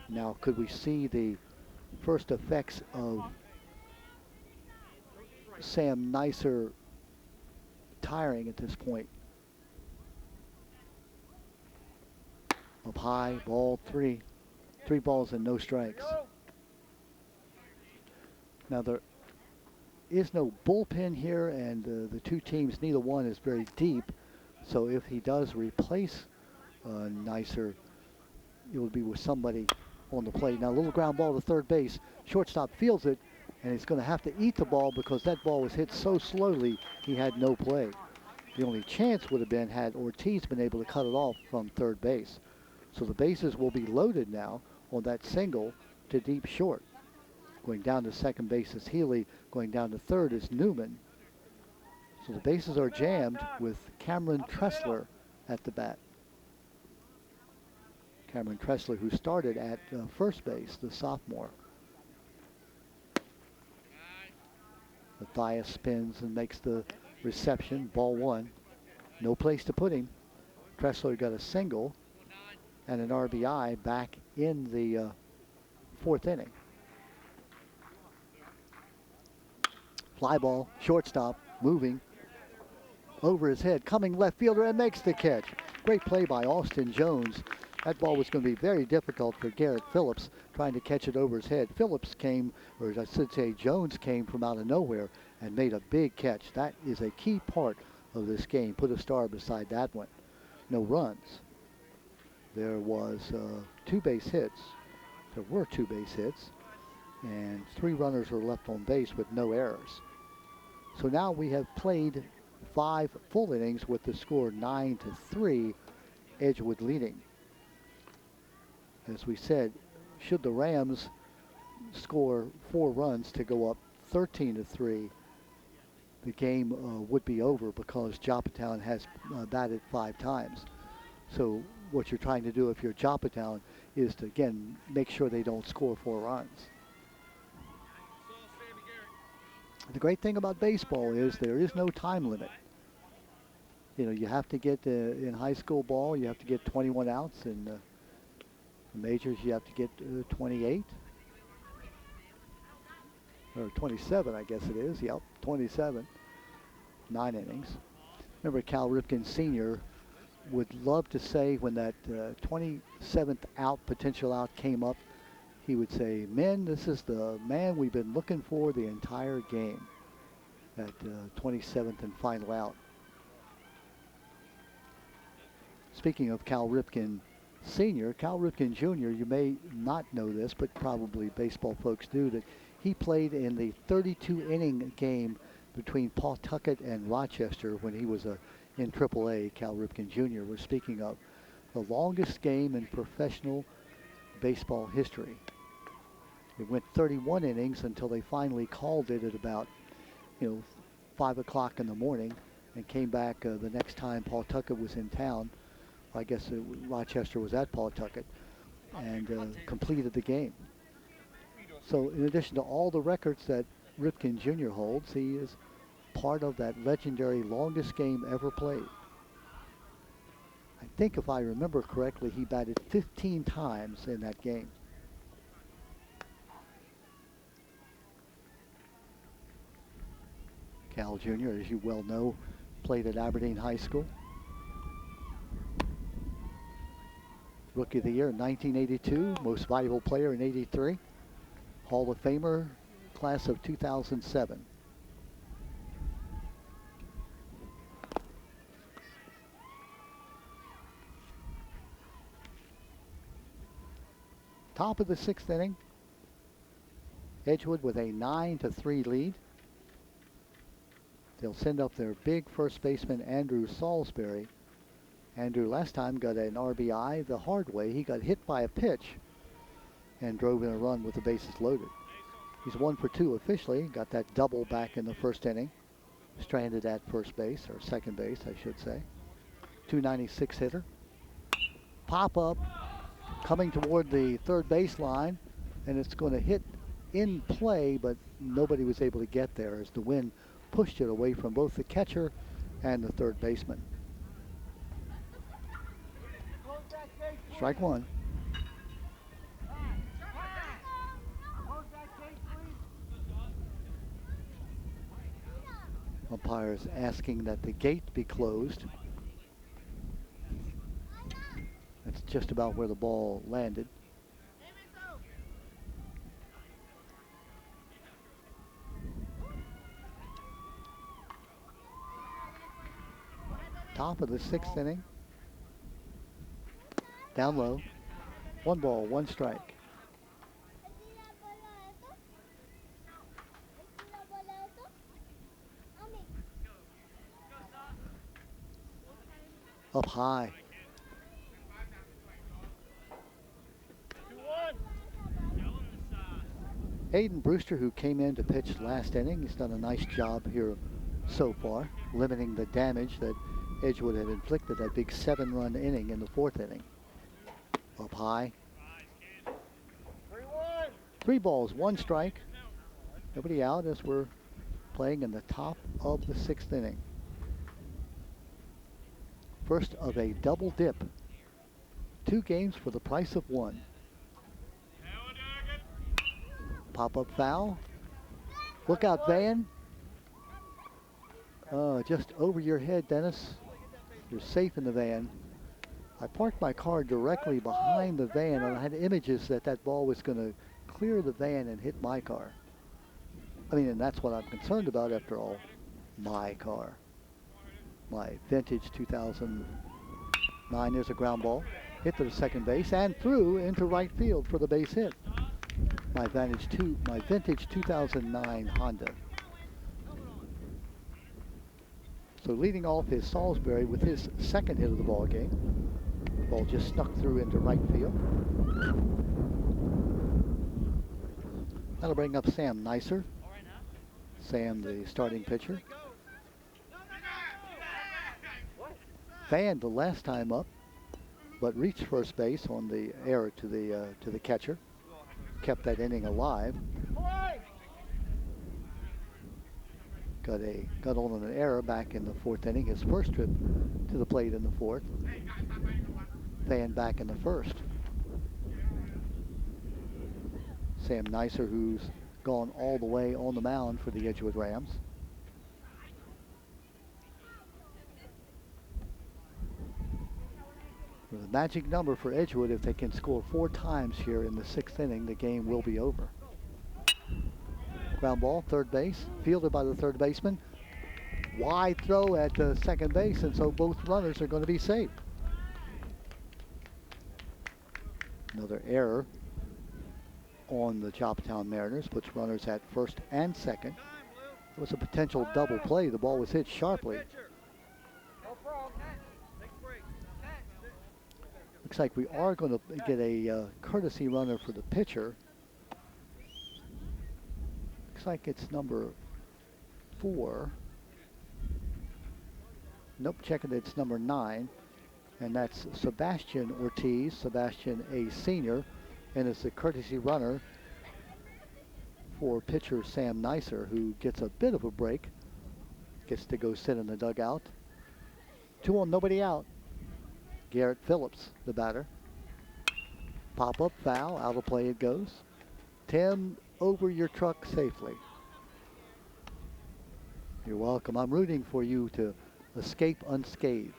Now, could we see the first effects of Sam Nicer tiring at this point? Up high, ball 3. 3 balls and no strikes. Now there is no bullpen here, and the two teams, neither one is very deep. So if he does replace Nicer, it would be with somebody on the plate. Now a little ground ball to third base. Shortstop fields it, and he's going to have to eat the ball because that ball was hit so slowly he had no play. The only chance would have been had Ortiz been able to cut it off from third base. So the bases will be loaded now on that single to deep short. Going down to second base is Healey. Going down to third is Newman. So the bases are jammed with Cameron Tressler at the bat. Cameron Tressler, who started at first base, the sophomore. Matthias spins and makes the reception. Ball 1. No place to put him. Tressler got a single and an RBI back in the 4th inning. Fly ball, shortstop, moving over his head, coming left fielder, and makes the catch. Great play by Austin Jones. That ball was going to be very difficult for Garrett Phillips, trying to catch it over his head. Phillips came, or I should say Jones came from out of nowhere and made a big catch. That is a key part of this game. Put a star beside that one. No runs. There was 2 base hits. There were 2 base hits, and 3 runners were left on base with no errors. So now we have played 5 full innings with the score 9-3, Edgewood leading. As we said, should the Rams score 4 runs to go up 13-3, the game would be over because Joppatown has batted 5 times. So what you're trying to do if you're Joppatown is to, again, make sure they don't score 4 runs. The great thing about baseball is there is no time limit. You know, you have to get, in high school ball, you have to get 21 outs. In the majors, you have to get 28. Or 27, I guess it is. Yep, 27. 9 innings. Remember, Cal Ripken Sr. would love to say when that 27th out, potential out came up, he would say, "Men, this is the man we've been looking for the entire game." That 27th and final out. Speaking of Cal Ripken Sr., Cal Ripken Jr., you may not know this, but probably baseball folks do, that he played in the 32-inning game between Pawtucket and Rochester when he was in AAA. Cal Ripken Jr. We're speaking of the longest game in professional baseball history. It went 31 innings until they finally called it at about, 5 o'clock in the morning, and came back the next time Pawtucket was in town. I guess Rochester was at Pawtucket, and completed the game. So in addition to all the records that Ripken Jr. holds, he is part of that legendary longest game ever played. I think if I remember correctly, he batted 15 times in that game. Cal Jr., as you well know, played at Aberdeen High School. Rookie of the Year in 1982, Most Valuable Player in 83, Hall of Famer, class of 2007. Top of the 6th inning, Edgewood with a 9-3 lead. They'll send up their big first baseman, Andrew Salsberg. Andrew last time got an RBI the hard way. He got hit by a pitch and drove in a run with the bases loaded. He's 1 for 2 officially. Got that double back in the 1st inning. Stranded at first base, or second base, I should say. 296 hitter. Pop up, coming toward the 3rd baseline, and it's going to hit in play, but nobody was able to get there as the wind pushed it away from both the catcher and the 3rd baseman. Strike 1. Umpires asking that the gate be closed. That's just about where the ball landed. Top of the 6th inning. Down low. 1 ball, 1 strike. Up high. 2-1. Aiden Brewster, who came in to pitch last inning, he's done a nice job here so far, limiting the damage that Edgewood had inflicted that big 7-run inning in the 4th inning. Up high. 3-1. 3 balls, 1 strike. Nobody out as we're playing in the top of the 6th inning. First of a double dip. 2 games for the price of 1. Pop-up foul. Look out, Van. Just over your head, Dennis. You're safe in the van. I parked my car directly behind the van, and I had images that that ball was going to clear the van and hit my car. I mean, and that's what I'm concerned about after all. My car. My vintage 2009. There's a ground ball. Hit to the 2nd base and through into right field for the base hit. My vintage 2009 Honda. So leading off is Salisbury with his 2nd hit of the ball game. Ball just snuck through into right field. That'll bring up Sam Nicer. Sam, the starting pitcher. Fanned the last time up, but reached first base on the error to the catcher. Kept that inning alive. Got on an error back in the 4th inning. His first trip to the plate in the 4th. Fanned back in the 1st. Sam Nicer, who's gone all the way on the mound for the Edgewood Rams. The magic number for Edgewood, if they can score 4 times here in the 6th inning, the game will be over. Ground ball, 3rd base, fielded by the 3rd baseman. Wide throw at 2nd base, and so both runners are going to be safe. Another error on the Joppatown Mariners, puts runners at 1st and 2nd. It was a potential double play. The ball was hit sharply. Looks like we are going to get a courtesy runner for the pitcher. Looks like it's number 4. Nope, checking it's number 9. And that's Sebastian Ortiz, Sebastian A. Sr. And it's a courtesy runner for pitcher Sam Nicer, who gets a bit of a break. Gets to go sit in the dugout. 2 on, nobody out. Garrett Phillips, the batter. Pop-up foul, out of play it goes. Tim, over your truck safely. You're welcome. I'm rooting for you to escape unscathed.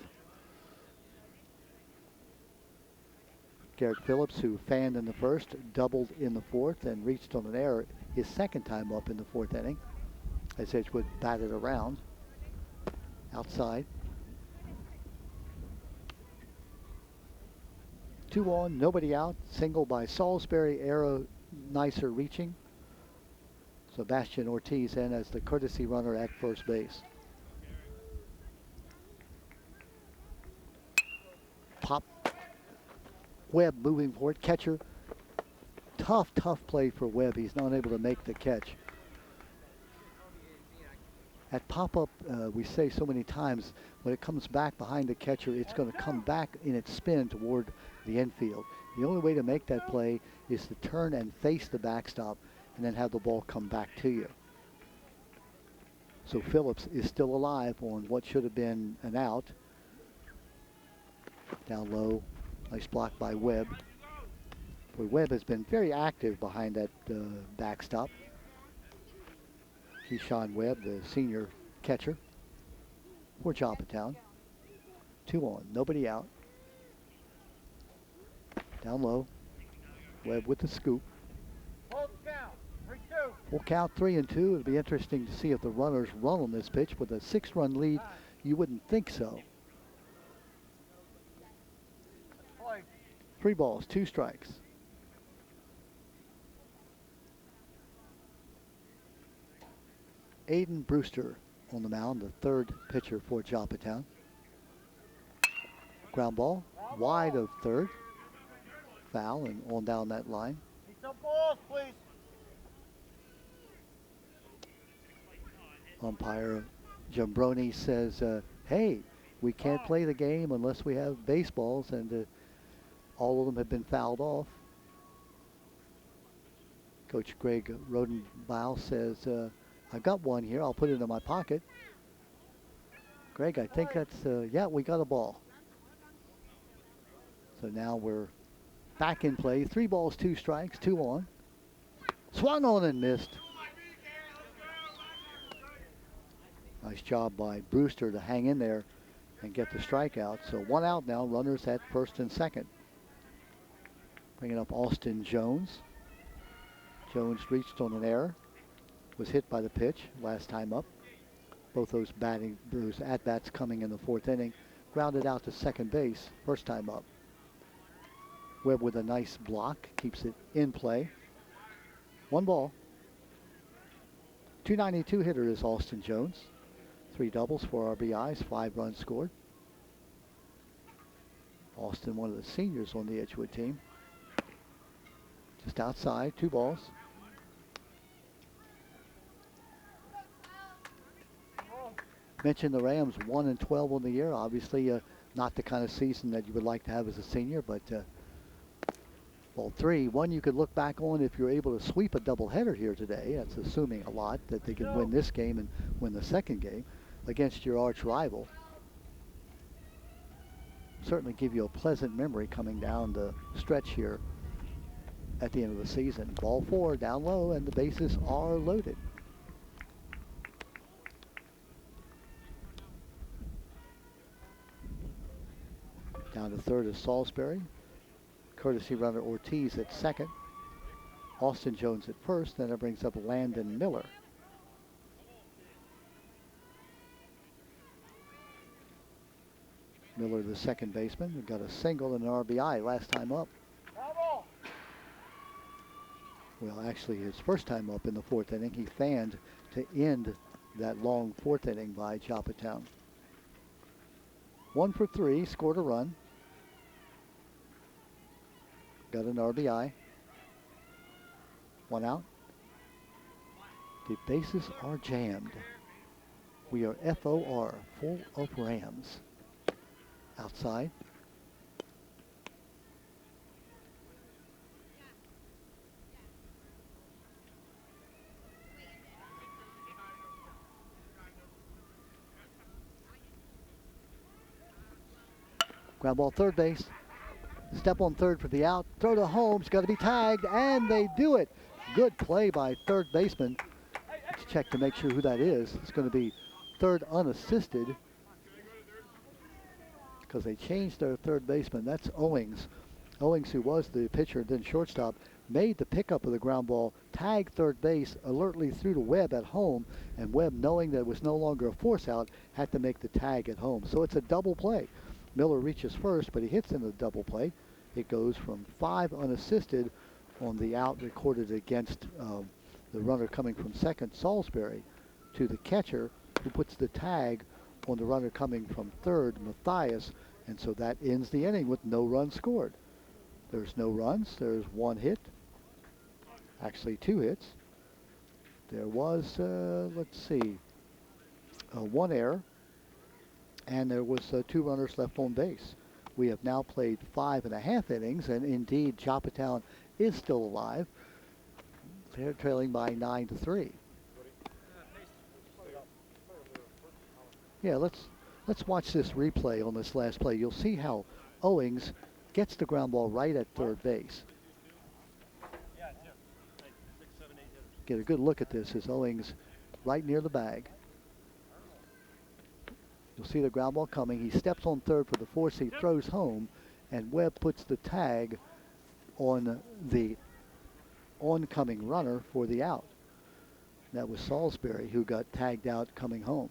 Garrett Phillips, who fanned in the first, doubled in the fourth, and reached on an error his second time up in the fourth inning as Edgewood batted around. Outside. 2 on, nobody out. Single by Salisbury, error nicer reaching. Sebastian Ortiz in as the courtesy runner at first base. Pop. Webb moving for it. Catcher. Tough play for Webb. He's not able to make the catch. At pop-up, we say so many times, when it comes back behind the catcher, it's going to come back in its spin toward the infield. The only way to make that play is to turn and face the backstop and then have the ball come back to you. So Phillips is still alive on what should have been an out. Down low, nice block by Webb. Boy, Webb has been very active behind that backstop. Keyshawn Webb, the senior catcher for Joppatown. 2 on, nobody out. Down low, Webb with the scoop. Hold count. 3-2. Full count, 3-2. It'll be interesting to see if the runners run on this pitch. With a 6-run lead, you wouldn't think so. 3 balls, 2 strikes. Aiden Brewster on the mound, the third pitcher for Joppatown. Ground ball, wide of third. Foul and on down that line. Need some balls, please. Umpire Jambroni says, hey, we can't play the game unless we have baseballs, and all of them have been fouled off. Coach Greg Rodenbaugh says, I've got one here. I'll put it in my pocket. Greg, I think that's, yeah, we got a ball. So now we're back in play. 3 balls, 2 strikes, 2 on. Swung on and missed. Nice job by Brewster to hang in there and get the strikeout. So 1 out now, runners at first and second. Bringing up Austin Jones. Jones reached on an error. Was hit by the pitch last time up. Both those at-bats coming in the 4th inning. Grounded out to second base first time up. Webb with a nice block, keeps it in play. 1 ball. 292 hitter is Austin Jones. 3 doubles, 4 RBIs, 5 runs scored. Austin, one of the seniors on the Edgewood team. Just outside, 2 balls. Mentioned the Rams 1-12 on the year. Obviously, not the kind of season that you would like to have as a senior, but ball 3, one you could look back on if you're able to sweep a doubleheader here today. That's assuming a lot that they can win this game and win the second game against your arch rival. Certainly give you a pleasant memory coming down the stretch here at the end of the season. Ball 4 down low, and the bases are loaded. Down to third is Salisbury. Courtesy runner Ortiz at second. Austin Jones at first. Then it brings up Landon Miller. Miller, the second baseman, who got a single and an RBI last time up. Well, actually, his first time up in the 4th inning, he fanned to end that long 4th inning by Joppatown. 1 for 3, scored a run. Got an RBI. 1 out. The bases are jammed. We are FOR, full of Rams. Outside. Ground ball, third base. Step on third for the out. Throw to Holmes. Got to be tagged, and they do it. Good play by third baseman. Let's check to make sure who that is. It's going to be third unassisted because they changed their third baseman. That's Owens. Owens, who was the pitcher, then shortstop, made the pickup of the ground ball, tagged third base, alertly threw to Webb at home, and Webb, knowing that it was no longer a force out, had to make the tag at home. So it's a double play. Miller reaches first, but he hits in the double play. It goes from 5 unassisted on the out recorded against the runner coming from second, Salisbury, to the catcher, who puts the tag on the runner coming from third, Matthias, and so that ends the inning with no runs scored. There's no runs. There's 1 hit. Actually, 2 hits. There was, let's see, 1 error, and there was 2 runners left on base. We have now played 5.5 innings, and indeed, Joppatown is still alive. They're trailing by 9-3. Yeah, let's watch this replay on this last play. You'll see how Owens gets the ground ball right at third base. Get a good look at this as Owens right near the bag. You'll see the ground ball coming. He steps on third for the force. He throws home, and Webb puts the tag on the oncoming runner for the out. That was Salisbury, who got tagged out coming home.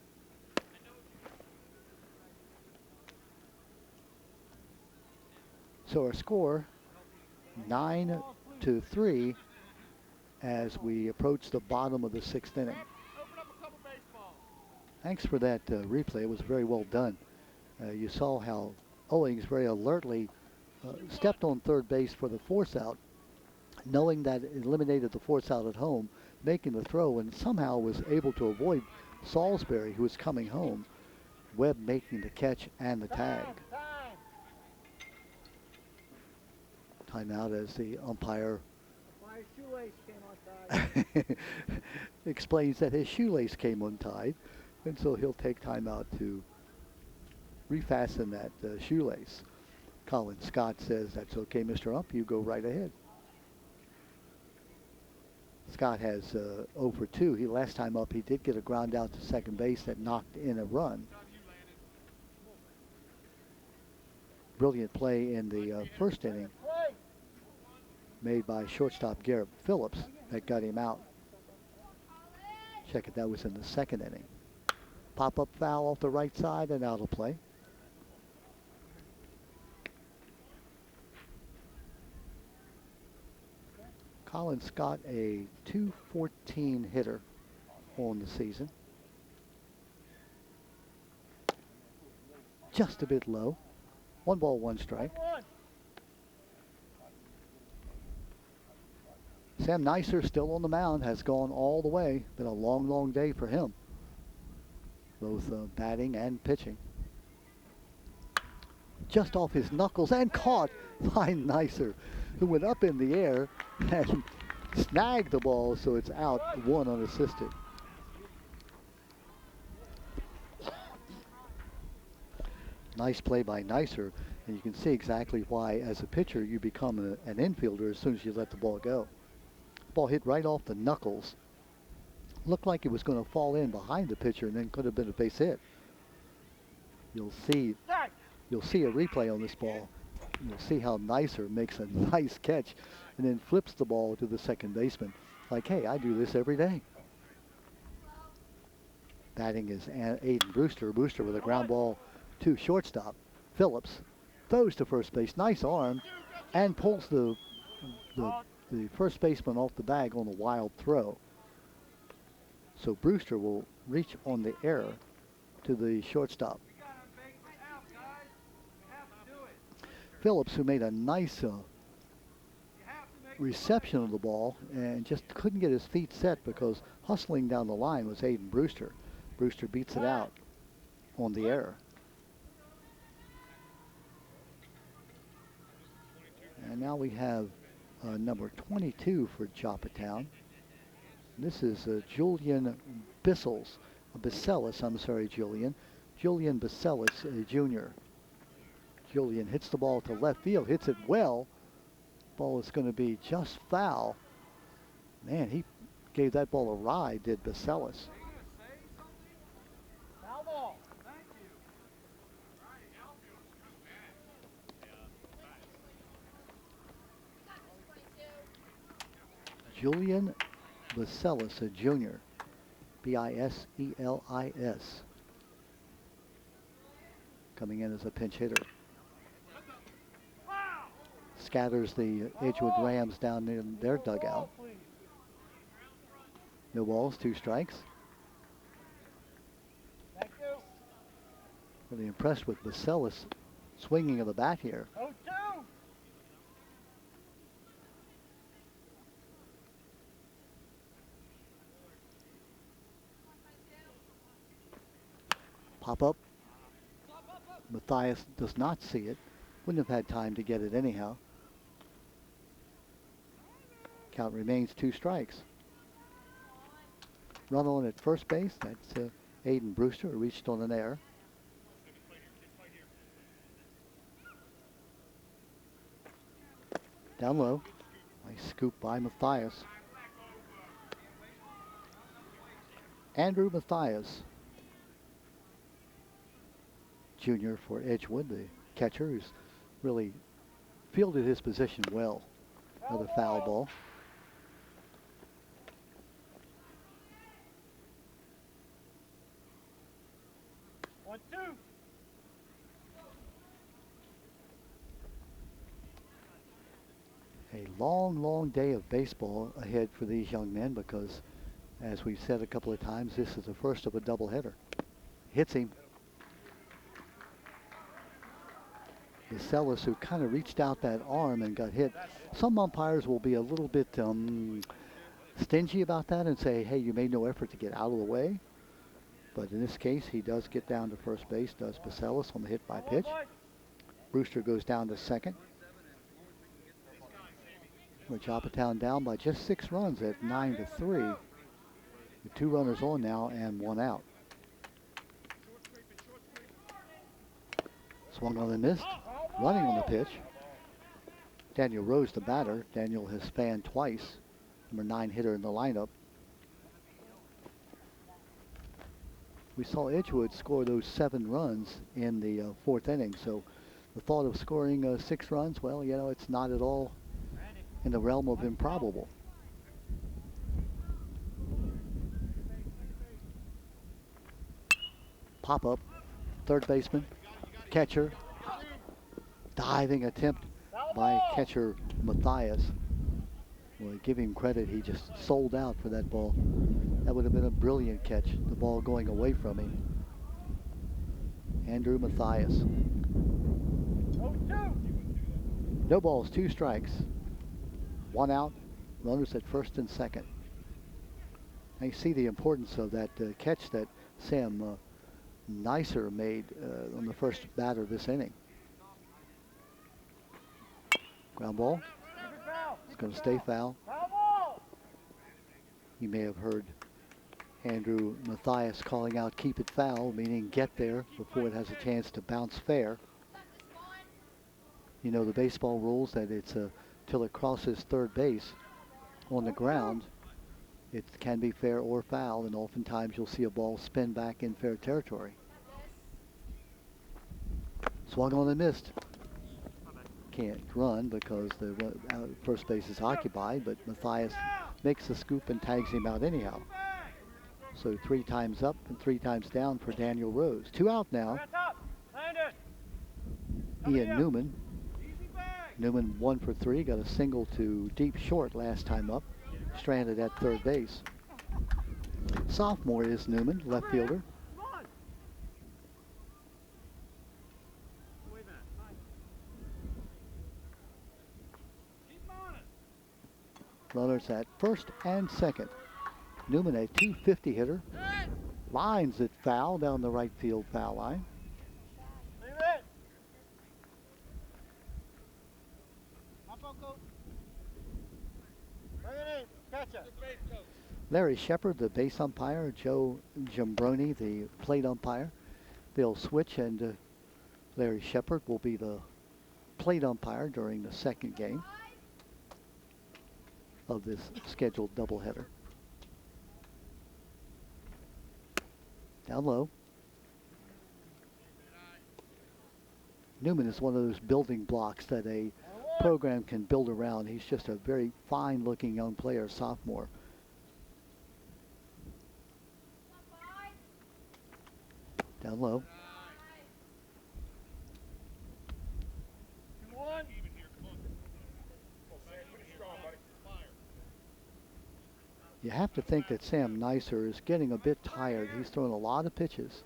So our score, 9-3, as we approach the bottom of the 6th inning. Thanks for that replay. It was very well done. You saw how Owens very alertly stepped on third base for the force out, knowing that it eliminated the force out at home, making the throw, and somehow was able to avoid Salisbury, who was coming home. Webb making the catch and the tag. Timeout as the umpire My shoelace came untied. explains that his shoelace came untied, and so he'll take timeout to refasten that shoelace. Colin Scott says, "That's okay, Mr. Ump, you go right ahead." Scott has 0 for 2. Last time up, he did get a ground out to second base that knocked in a run. Brilliant play in the first inning made by shortstop Garrett Phillips that got him out. Check it, that was in the 2nd inning. Pop-up foul off the right side and out of play. Colin Scott, a .214 hitter on the season. Just a bit low. 1 ball, 1 strike. Sam Neisser still on the mound, has gone all the way. Been a long, long day for him, both batting and pitching. Just off his knuckles and caught by Neisser, who went up in the air and snagged the ball, so it's out, 1 unassisted. Nice play by Neisser, and you can see exactly why, as a pitcher, you become an infielder as soon as you let the ball go. Ball hit right off the knuckles. Looked like it was going to fall in behind the pitcher and then could have been a base hit. You'll see a replay on this ball. You'll see how Neisser makes a nice catch and then flips the ball to the second baseman. Like, hey, I do this every day. Batting is Aiden Brewster. Brewster with a ground ball to shortstop. Phillips throws to first base. Nice arm, and pulls the first baseman off the bag on a wild throw. So Brewster will reach on the error to the shortstop. Phillips, who made a nice reception of the ball and just couldn't get his feet set because hustling down the line was Aiden Brewster. Brewster beats it out on the error. And now we have number 22 for Joppatown. This is Julian Bicelis, I'm sorry, Julian Bicelis, Jr. Julian hits the ball to left field, hits it well. Ball is going to be just foul. Man, he gave that ball a ride, did Bicelis. Julian Biselis, a junior. Biselis. Coming in as a pinch hitter. Scatters the Edgewood Rams down in their dugout. No balls, 2 strikes. Thank you. Really impressed with Biselis swinging of the bat here. 0-2. Pop up. Matthias does not see it. Wouldn't have had time to get it anyhow. Count remains 2 strikes. Run on at first base. That's Aiden Brewster, who reached on an error. Down low. Nice scoop by Mathias. Andrew Mathias, Jr. for Edgewood, the catcher, who's really fielded his position well. Another foul ball. A long, long day of baseball ahead for these young men because, as we've said a couple of times, this is the first of a doubleheader. Hits him. Biselis, who kind of reached out that arm and got hit. Some umpires will be a little bit stingy about that and say, hey, you made no effort to get out of the way. But in this case, he does get down to first base, does Biselis on the hit by pitch. Brewster goes down to second. With Joppatown down by just 6 runs at 9-3. With 2 runners on now and 1 out. Swung on and missed. Running on the pitch. Daniel Rose, the batter. Daniel has fanned twice. Number 9 hitter in the lineup. We saw Edgewood score those 7 runs in the 4th inning. So the thought of scoring 6 runs, well, you know, it's not at all in the realm of improbable. Pop up, third baseman, catcher, diving attempt by catcher Matthias. Well, give him credit, he just sold out for that ball. That would have been a brilliant catch, the ball going away from him. Andrew Matthias. No balls, 2 strikes. 1 out, runners at first and second. I see the importance of that catch that Sam Nicer made on the first batter of this inning. Ground ball. It's going to stay foul. You may have heard Andrew Matthias calling out, keep it foul, meaning get there before it has a chance to bounce fair. You know the baseball rules that it's till it crosses third base on the ground, it can be fair or foul, and oftentimes you'll see a ball spin back in fair territory. Swung on and missed. Can't run because the first base is occupied, but Matthias makes the scoop and tags him out anyhow. So 3 times up and 3 times down for Daniel Rose. 2 out now. Ian Newman. Newman 1 for 3, got a single to deep short last time up, stranded at third base. Sophomore is Newman, left fielder. Runners at first and second. Newman, a .250 hitter, lines it foul down the right field foul line. Larry Shepard, the base umpire, Joe Giambroni, the plate umpire. They'll switch, and Larry Shepard will be the plate umpire during the second game of this scheduled doubleheader. Down low. Newman is one of those building blocks that a program can build around. He's just a very fine-looking young player, sophomore. Down low. You have to think that Sam Nicer is getting a bit tired. He's thrown a lot of pitches.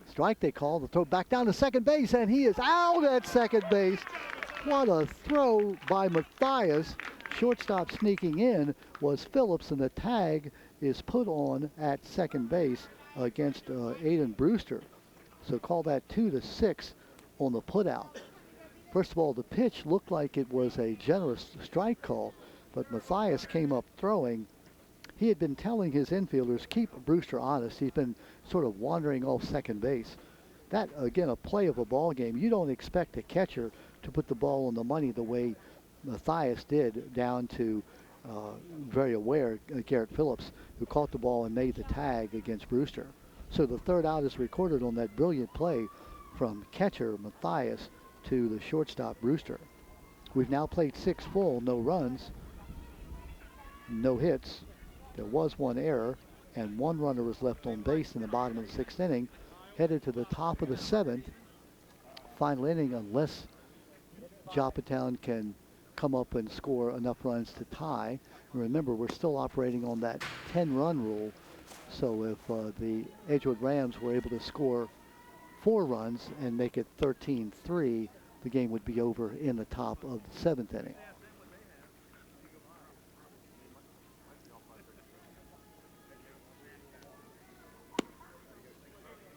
Strike they call. The throw back down to second base, and he is out at second base. What a throw by Mathias. Shortstop sneaking in was Phillips, and the tag is put on at second base against Aiden Brewster. So call that 2-6 on the putout. First of all, the pitch looked like it was a generous strike call, but Mathias came up throwing. He had been telling his infielders, keep Brewster honest. He's been sort of wandering off second base. That, again, a play of a ball game. You don't expect a catcher to put the ball on the money the way Mathias did, down to very aware Garrett Phillips, who caught the ball and made the tag against Brewster. So the third out is recorded on that brilliant play from catcher Mathias to the shortstop Brewster. We've now played 6 full, no runs, no hits. There was one error, and 1 runner was left on base in the bottom of the 6th inning. Headed to the top of the 7th, final inning, unless Joppatown can come up and score enough runs to tie. And remember, we're still operating on that 10-run rule. So if the Edgewood Rams were able to score 4 runs and make it 13-3, the game would be over in the top of the 7th inning.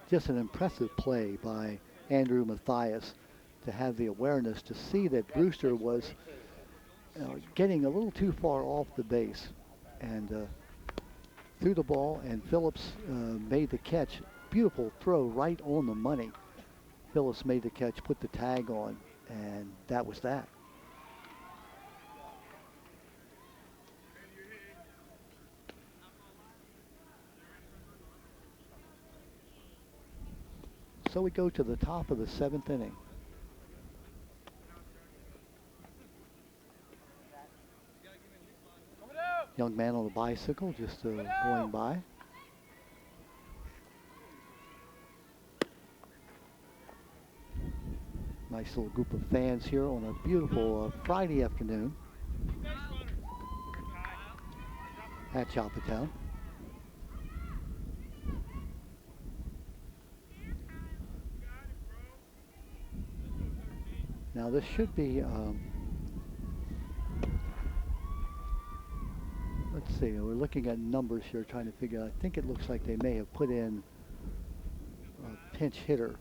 Just an impressive play by Andrew Mathias to have the awareness to see that Brewster was getting a little too far off the base, and threw the ball, and Phillips made the catch. Beautiful throw right on the money. Phillips made the catch, put the tag on, and that was that. So we go to the top of the 7th inning. Young man on a bicycle just going by. Nice little group of fans here on a beautiful Friday afternoon at Joppatown. Now this should be, let's see, we're looking at numbers here trying to figure out. I think it looks like they may have put in a pinch hitter.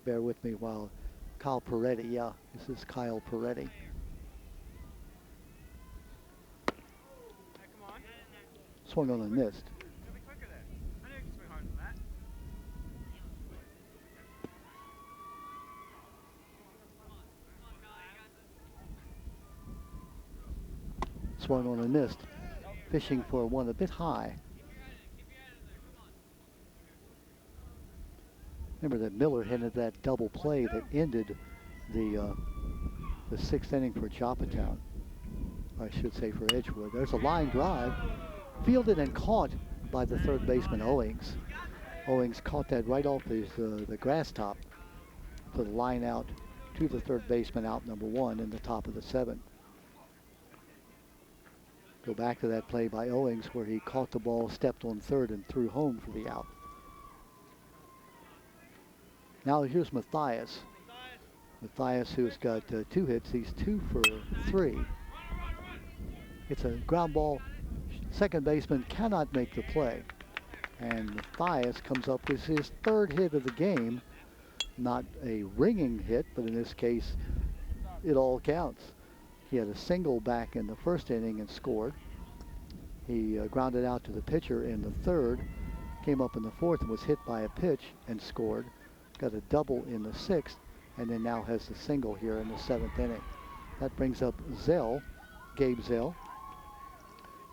Bear with me while Kyle Peretti, yeah, this is Kyle Peretti. Swung on and missed. Swung on and missed. Fishing for one a bit high. Remember that Miller headed that double play that ended the 6th inning for Joppatown. Or I should say for Edgewood. There's a line drive, fielded and caught by the third baseman Owens. Owens caught that right off the grass top for the line out to the third baseman, out number 1 in the top of the 7th. Go back to that play by Owens where he caught the ball, stepped on third, and threw home for the out. Now here's Mathias. Mathias, who's got 2 hits. He's 2 for 3. It's a ground ball. Second baseman cannot make the play. And Mathias comes up with his 3rd hit of the game. Not a ringing hit, but in this case, it all counts. He had a single back in the 1st inning and scored. He grounded out to the pitcher in the 3rd, came up in the 4th and was hit by a pitch and scored. Got a double in the 6th, and then now has the single here in the 7th inning. That brings up Zell, Gabe Zell.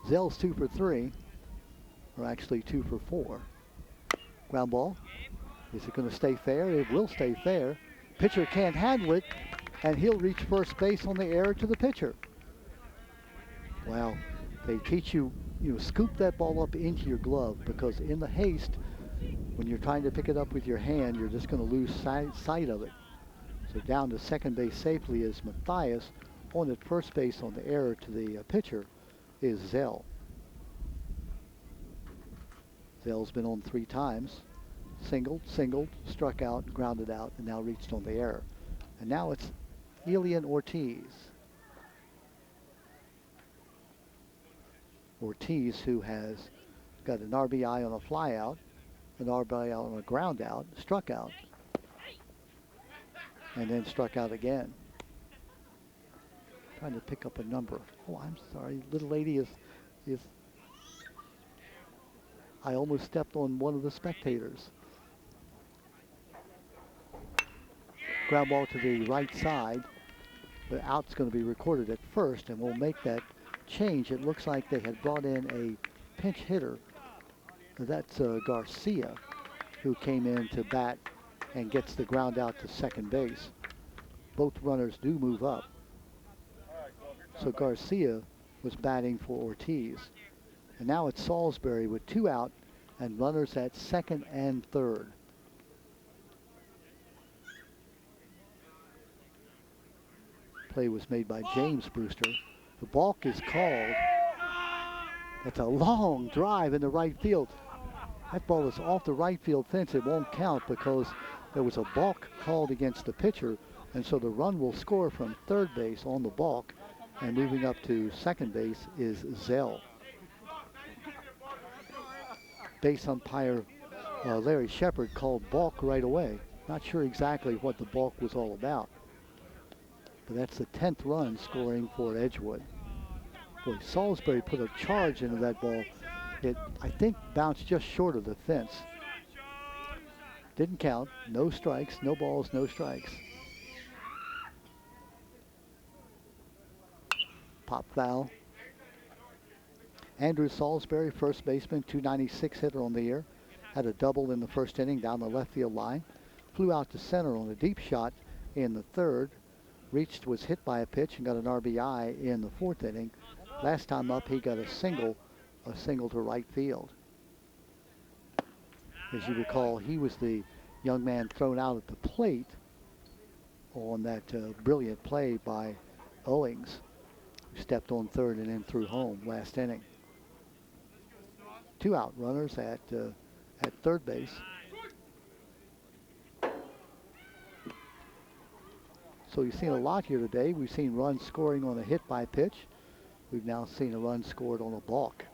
Zell's 2 for 3, or actually 2 for 4. Ground ball. Is it going to stay fair? It will stay fair. Pitcher can't handle it, and he'll reach first base on the error to the pitcher. Well, they teach you, scoop that ball up into your glove, because in the haste, when you're trying to pick it up with your hand, you're just going to lose sight of it. So down to second base safely is Matthias. On at first base on the error to the pitcher is Zell. Zell's been on 3 times. Singled, struck out, grounded out, and now reached on the error. And now it's Elian Ortiz. Ortiz, who has got an RBI on a flyout, an RBI on a ground out, struck out, and then struck out again. Trying to pick up a number. Oh, I'm sorry, little lady is I almost stepped on one of the spectators. Ground ball to the right side. The out's going to be recorded at first, and we'll make that change. It looks like they had brought in a pinch hitter. That's Garcia, who came in to bat and gets the ground out to second base. Both runners do move up. So Garcia was batting for Ortiz. And now it's Salisbury with 2 out and runners at second and third. Play was made by James Brewster. The balk is called. It's a long drive in the right field. That ball is off the right field fence. It won't count because there was a balk called against the pitcher, and so the run will score from third base on the balk, and moving up to second base is Zell. Base umpire Larry Shepard called balk right away. Not sure exactly what the balk was all about. But that's the 10th run scoring for Edgewood. Boy, Salisbury put a charge into that ball. It, I think, bounced just short of the fence. Didn't count. No strikes, no balls, no strikes. Pop foul. Andrew Salisbury, first baseman, 296 hitter on the year. Had a double in the first inning down the left field line. Flew out to center on a deep shot in the third. Reached, was hit by a pitch and got an RBI in the fourth inning. Last time up, he got a single to right field. As you recall, he was the young man thrown out at the plate on that brilliant play by Owens, who stepped on third and then threw home last inning. 2 out runners at third base. So you've seen a lot here today. We've seen runs scoring on a hit by pitch. We've now seen a run scored on a balk.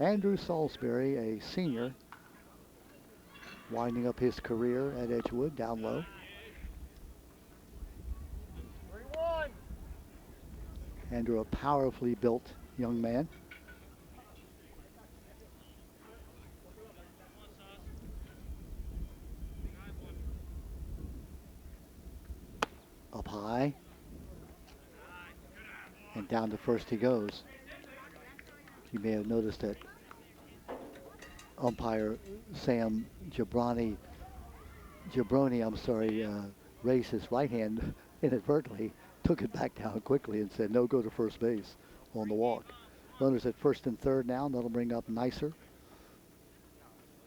Andrew Salisbury, a senior, winding up his career at Edgewood, down low. 3-1. Andrew, a powerfully built young man. Up high. And down to first he goes. You may have noticed that umpire Sam Jabroni, raised his right hand inadvertently, took it back down quickly and said, no, go to first base on the walk. Runners at first and third now, and that'll bring up Nicer.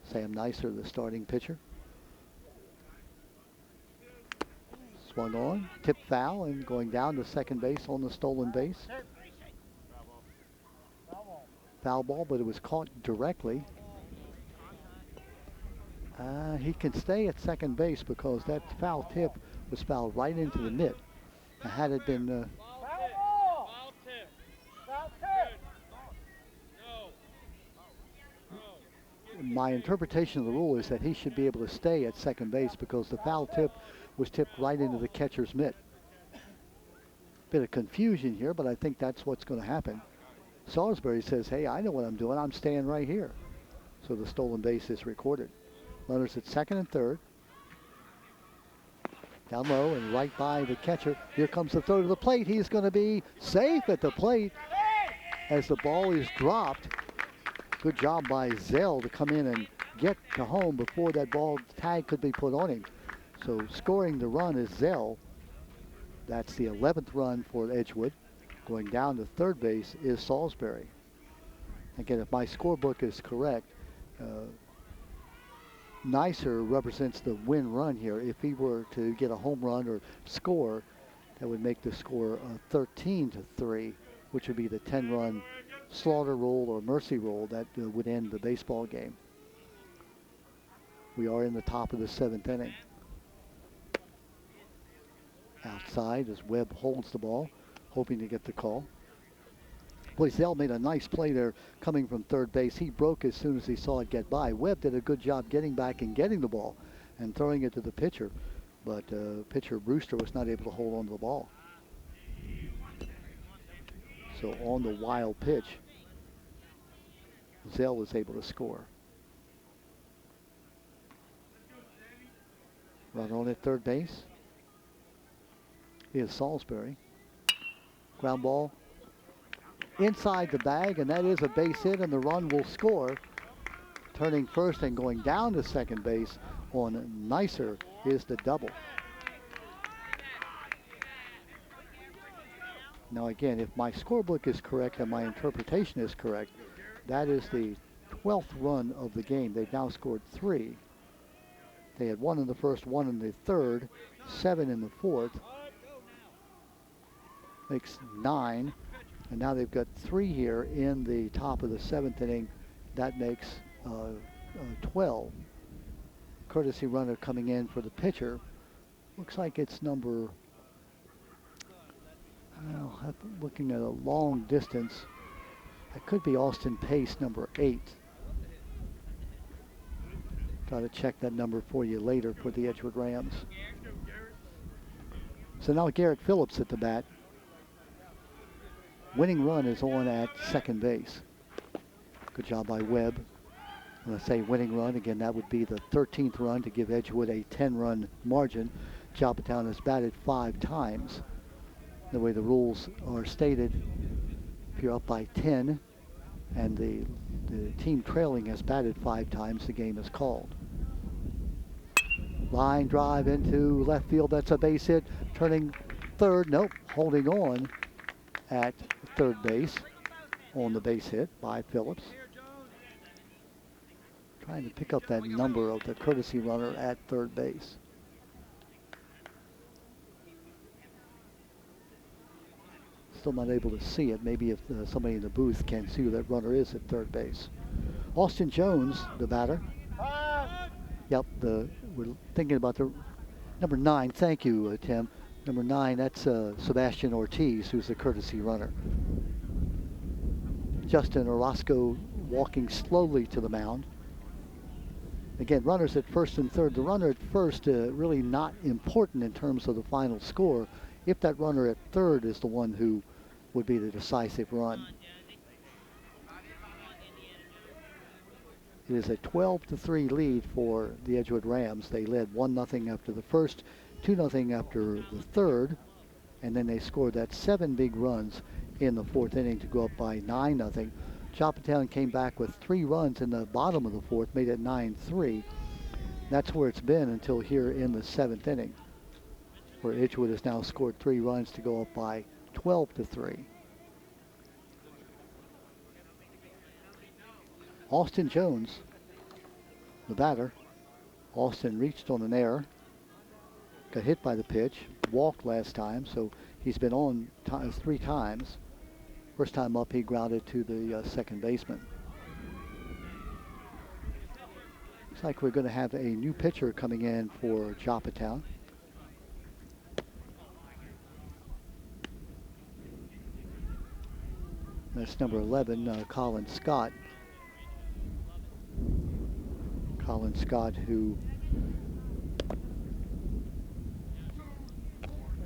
Sam Nicer, the starting pitcher. Swung on, tipped foul, and going down to second base on the stolen base. Foul ball, but it was caught directly. He can stay at second base because that foul tip was fouled right into the mitt. Had it been... my interpretation of the rule is that he should be able to stay at second base because the foul tip was tipped right into the catcher's mitt. Bit of confusion here, but I think that's what's going to happen. Salisbury says, hey, I know what I'm doing. I'm staying right here. So the stolen base is recorded. Runners at second and third. Down low and right by the catcher. Here comes the throw to the plate. He's going to be safe at the plate as the ball is dropped. Good job by Zell to come in and get to home before that ball tag could be put on him. So scoring the run is Zell. That's the 11th run for Edgewood. Going down to third base is Salisbury. Again, if my scorebook is correct, Nicer represents the win run here. If he were to get a home run or score, that would make the score 13-3, which would be the 10-run slaughter rule or mercy rule that would end the baseball game. We are in the top of the 7th inning. Outside as Webb holds the ball, hoping to get the call. Boy, Zell made a nice play there coming from third base. He broke as soon as he saw it get by. Webb did a good job getting back and getting the ball and throwing it to the pitcher. But pitcher Brewster was not able to hold on to the ball. So on the wild pitch, Zell was able to score. Runner on at third base is Salisbury. Ground ball inside the bag, and that is a base hit, and the run will score. Turning first and going down to second base on Nicer is the double. Now again, if my scorebook is correct and my interpretation is correct, that is the 12th run of the game. They've now scored 3. They had 1 in the first, 1 in the third, 7 in the fourth. Makes 9. And now they've got 3 here in the top of the 7th inning. That makes 12. Courtesy runner coming in for the pitcher. Looks like it's number, looking at a long distance. That could be Austin Pace, number 8. Try to check that number for you later for the Edgewood Rams. So now Garrett Phillips at the bat. Winning run is on at second base. Good job by Webb. When I say winning run, again, that would be the 13th run to give Edgewood a 10-run margin. Joppatown has batted 5 times. The way the rules are stated, if you're up by 10 and the team trailing has batted 5 times, the game is called. Line drive into left field. That's a base hit. Turning third. Nope. Holding on at third base on the base hit by Phillips. Trying to pick up that number of the courtesy runner at third base. Still not able to see it. Maybe if somebody in the booth can see who that runner is at third base. Austin Jones, the batter. Yep, we're thinking about the number 9. Thank you, Tim. Number 9, that's Sebastian Ortiz, who's the courtesy runner. Justin Orozco walking slowly to the mound. Again, runners at first and third. The runner at first really not important in terms of the final score if that runner at third is the one who would be the decisive run. It is a 12-3 lead for the Edgewood Rams. They led 1-0 after the first, 2-0 after the third, and then they scored that 7 big runs in the 4th inning to go up by 9-0. Joppatown came back with 3 runs in the bottom of the 4th, made it 9-3. That's where it's been until here in the 7th inning, where Edgewood has now scored 3 runs to go up by 12-3. Austin Jones, the batter. Austin reached on an error, got hit by the pitch, walked last time, so he's been on 3 times. First time up, he grounded to the second baseman. Looks like we're going to have a new pitcher coming in for Joppatown. That's number 11, Colin Scott. Colin Scott, who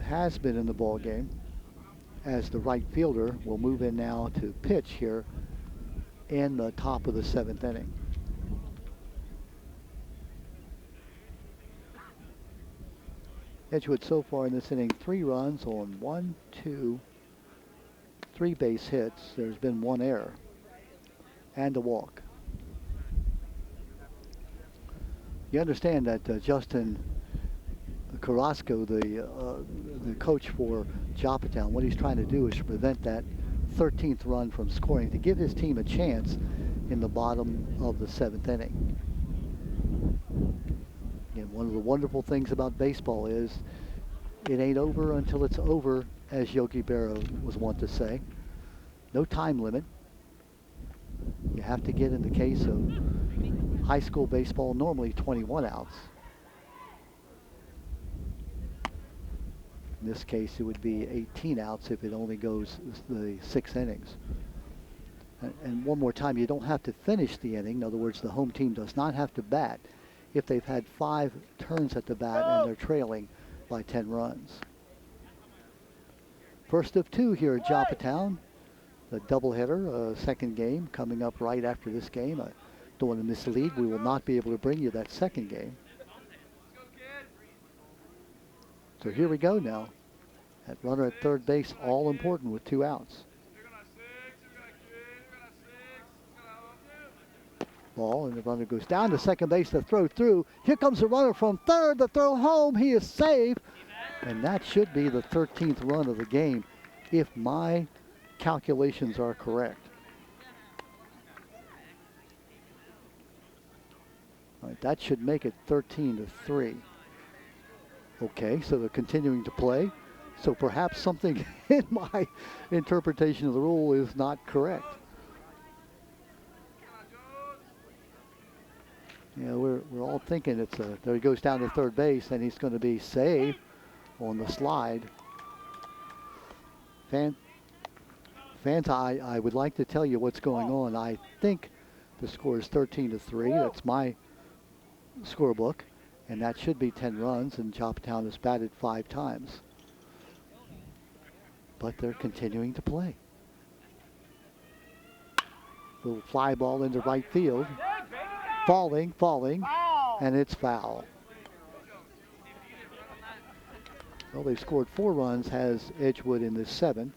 has been in the ball game as the right fielder, will move in now to pitch here in the top of the 7th inning. Edgewood so far in this inning, 3 runs on 3 base hits. There's been 1 error and a walk. You understand that Justin Carrasco, the coach for Joppatown, what he's trying to do is to prevent that 13th run from scoring, to give his team a chance in the bottom of the 7th inning. And one of the wonderful things about baseball is it ain't over until it's over, as Yogi Berra was wont to say. No time limit. You have to get, in the case of high school baseball, normally 21 outs. In this case, it would be 18 outs if it only goes the 6 innings. And one more time, you don't have to finish the inning. In other words, the home team does not have to bat if they've had 5 turns at the bat and they're trailing by 10 runs. First of 2 here at Joppatown. A doubleheader, second game coming up right after this game. I don't want to mislead. We will not be able to bring you that second game. So here we go now. That runner at third base, all important with 2 outs. Ball, and the runner goes down to second base to throw through. Here comes the runner from third, the throw home. He is safe. And that should be the 13th run of the game, if my calculations are correct. All right, that should make it 13-3. Okay, so they're continuing to play. So perhaps something in my interpretation of the rule is not correct. Yeah, we're all thinking it's a, there he goes down to third base, and he's going to be saved on the slide. Fans, I would like to tell you what's going on. I think the score is 13-3. That's my scorebook, and that should be 10 runs, and Joppatown has batted 5 times. But they're continuing to play. Little fly ball into right field. Falling, and it's foul. Well, they've scored 4 runs, has Edgewood in the 7th.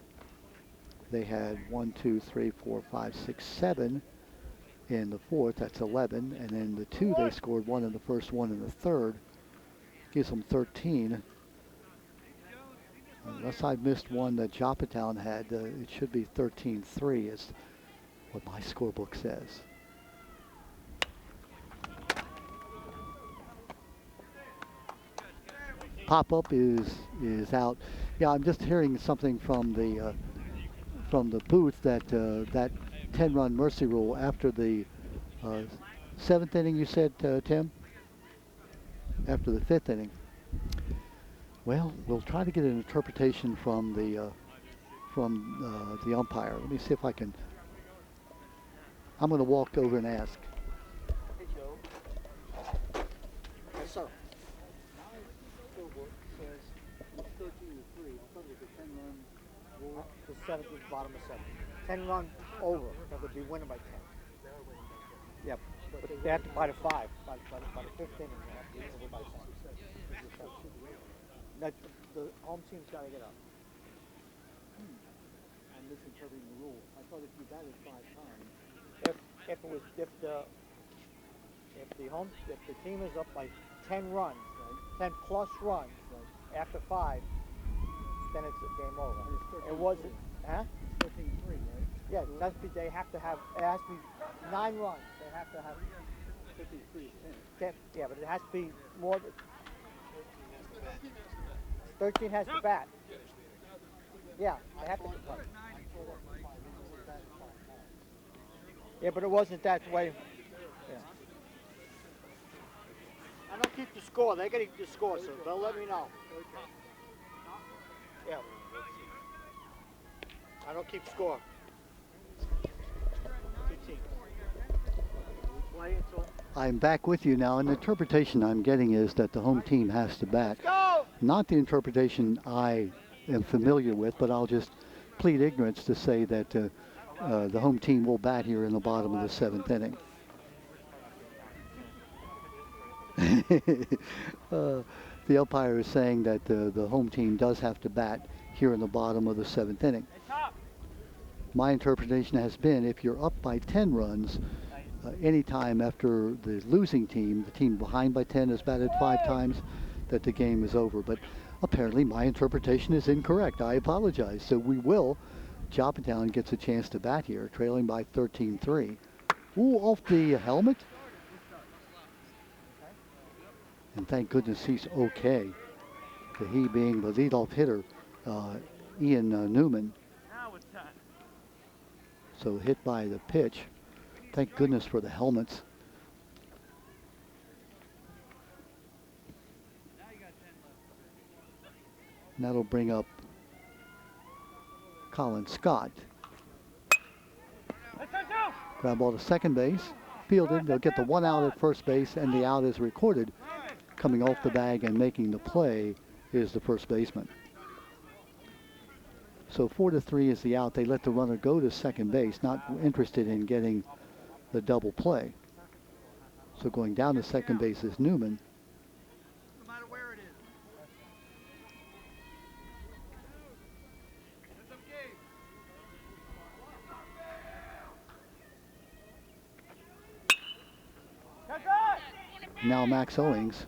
They had 1, 2, 3, 4, 5, 6, 7 in the 4th. That's 11. And then the 2, they scored 1 in the 1st, 1 in the 3rd. Gives them 13. Unless I missed one that Joppatown had, it should be 13-3 is what my scorebook says. Pop-up is out. Yeah, I'm just hearing something from the booth that that 10-run mercy rule after the 7th inning, you said, Tim? After the 5th inning. Well, we'll try to get an interpretation from the umpire. Let me see if I can. I'm going to walk over and ask. Hey, Joe. Yes, sir. Says 13-3. I thought it was a 10-run rule. The 7th is bottom of 7th. 10 run over. So they'd be winning by 10. Yep. But they have to buy the 5. By the 5th inning, they have to be over by 10. That the home team's got to get up. I'm misinterpreting the rule. I thought if you batted 5 times. If the team is up by 10 runs, right, 10 plus runs, right, after 5, then it's a game over. It wasn't, huh? 13-3, right? Yeah, that's they have to have. It has to be 9 runs. They have to have 53 10. Yeah, but it has to be more than 13 has to bat. Yeah, they have to play. Yeah, but it wasn't that way. Yeah. I don't keep the score. They got to keep the score, so they'll let me know. Yeah. I don't keep score. 2 teams. Play until. I'm back with you now, and the interpretation I'm getting is that the home team has to bat. Not the interpretation I am familiar with, but I'll just plead ignorance to say that the home team will bat here in the bottom of the 7th inning. The umpire is saying that the home team does have to bat here in the bottom of the 7th inning. My interpretation has been if you're up by 10 runs, anytime after the losing team, the team behind by 10 has batted 5 times, that the game is over. But apparently my interpretation is incorrect. I apologize. So Joppatown gets a chance to bat here, trailing by 13-3. Ooh, off the helmet. And thank goodness he's okay. He being the leadoff hitter, Ian Newman. So hit by the pitch. Thank goodness for the helmets. And that'll bring up Colin Scott. Ground ball to second base. Fielded. They'll get the 1 out at first base, and the out is recorded. Coming off the bag and making the play is the first baseman. So 4-3 is the out. They let the runner go to second base, not interested in getting the double play. So going down to second base is Newman. No matter where it is. Now Max Owens.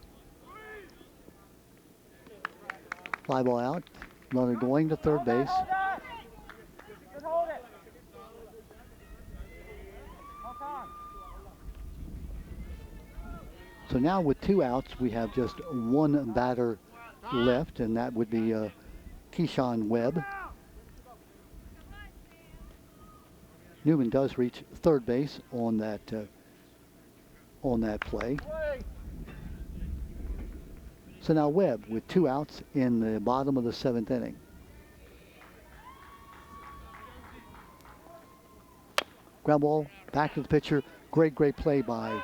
Fly ball out. Runner going to third base. So now with 2 outs, we have just 1 batter left, and that would be Keyshawn Webb. Newman does reach third base on that play. So now Webb with 2 outs in the bottom of the 7th inning. Ground ball back to the pitcher. Great play by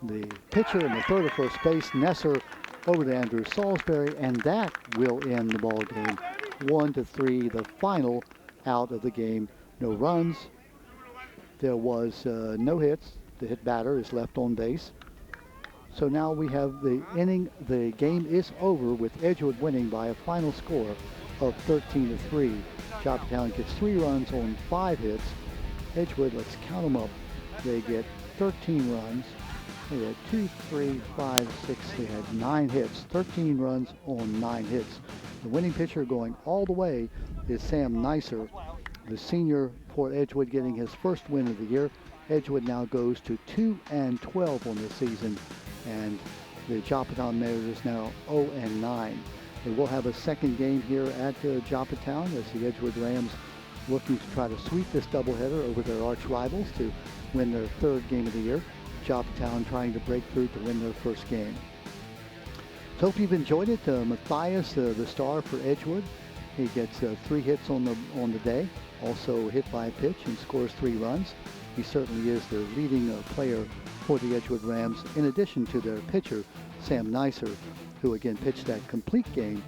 the pitcher and the third at first base. Nesser over to Andrew Salisbury, and that will end the ball game. 1-3, the final out of the game. No runs. There was no hits. The hit batter is left on base. So now we have the inning. The game is over with Edgewood winning by a final score of 13-3. Joppatown gets 3 runs on 5 hits. Edgewood, let's count them up. They get 13 runs. They had 2, 3, 5, 6. They had 9 hits. 13 runs on 9 hits. The winning pitcher going all the way is Sam Neisser, the senior for Edgewood, getting his first win of the year. Edgewood now goes to 2-12 on the season, and the Joppatown Mariners now 0-9. They will have a second game here at Joppatown as the Edgewood Rams looking to try to sweep this doubleheader over their arch rivals to win their 3rd game of the year. Joppatown trying to break through to win their 1st game. So hope you've enjoyed it. Matthias, the star for Edgewood, he gets 3 hits on the day, also hit by a pitch and scores 3 runs. He certainly is the leading player for the Edgewood Rams, in addition to their pitcher, Sam Neisser, who again pitched that complete game.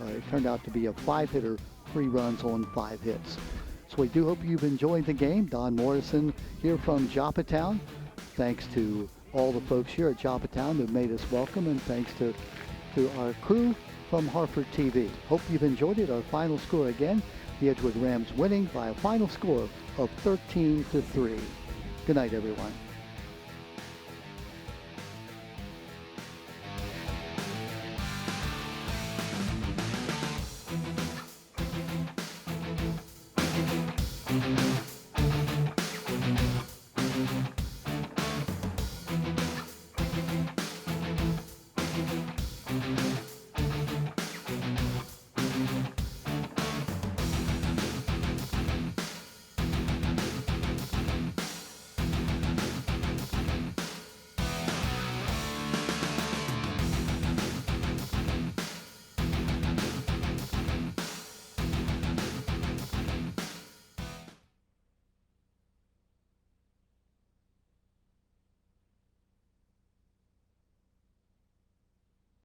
It turned out to be a 5-hitter, 3 runs on 5 hits. So we do hope you've enjoyed the game. Don Morrison here from Joppatown. Thanks to all the folks here at Joppatown who made us welcome, and thanks to our crew from Hartford TV. Hope you've enjoyed it. Our final score again, the Edgewood Rams winning by a final score of 13-3. Good night, everyone.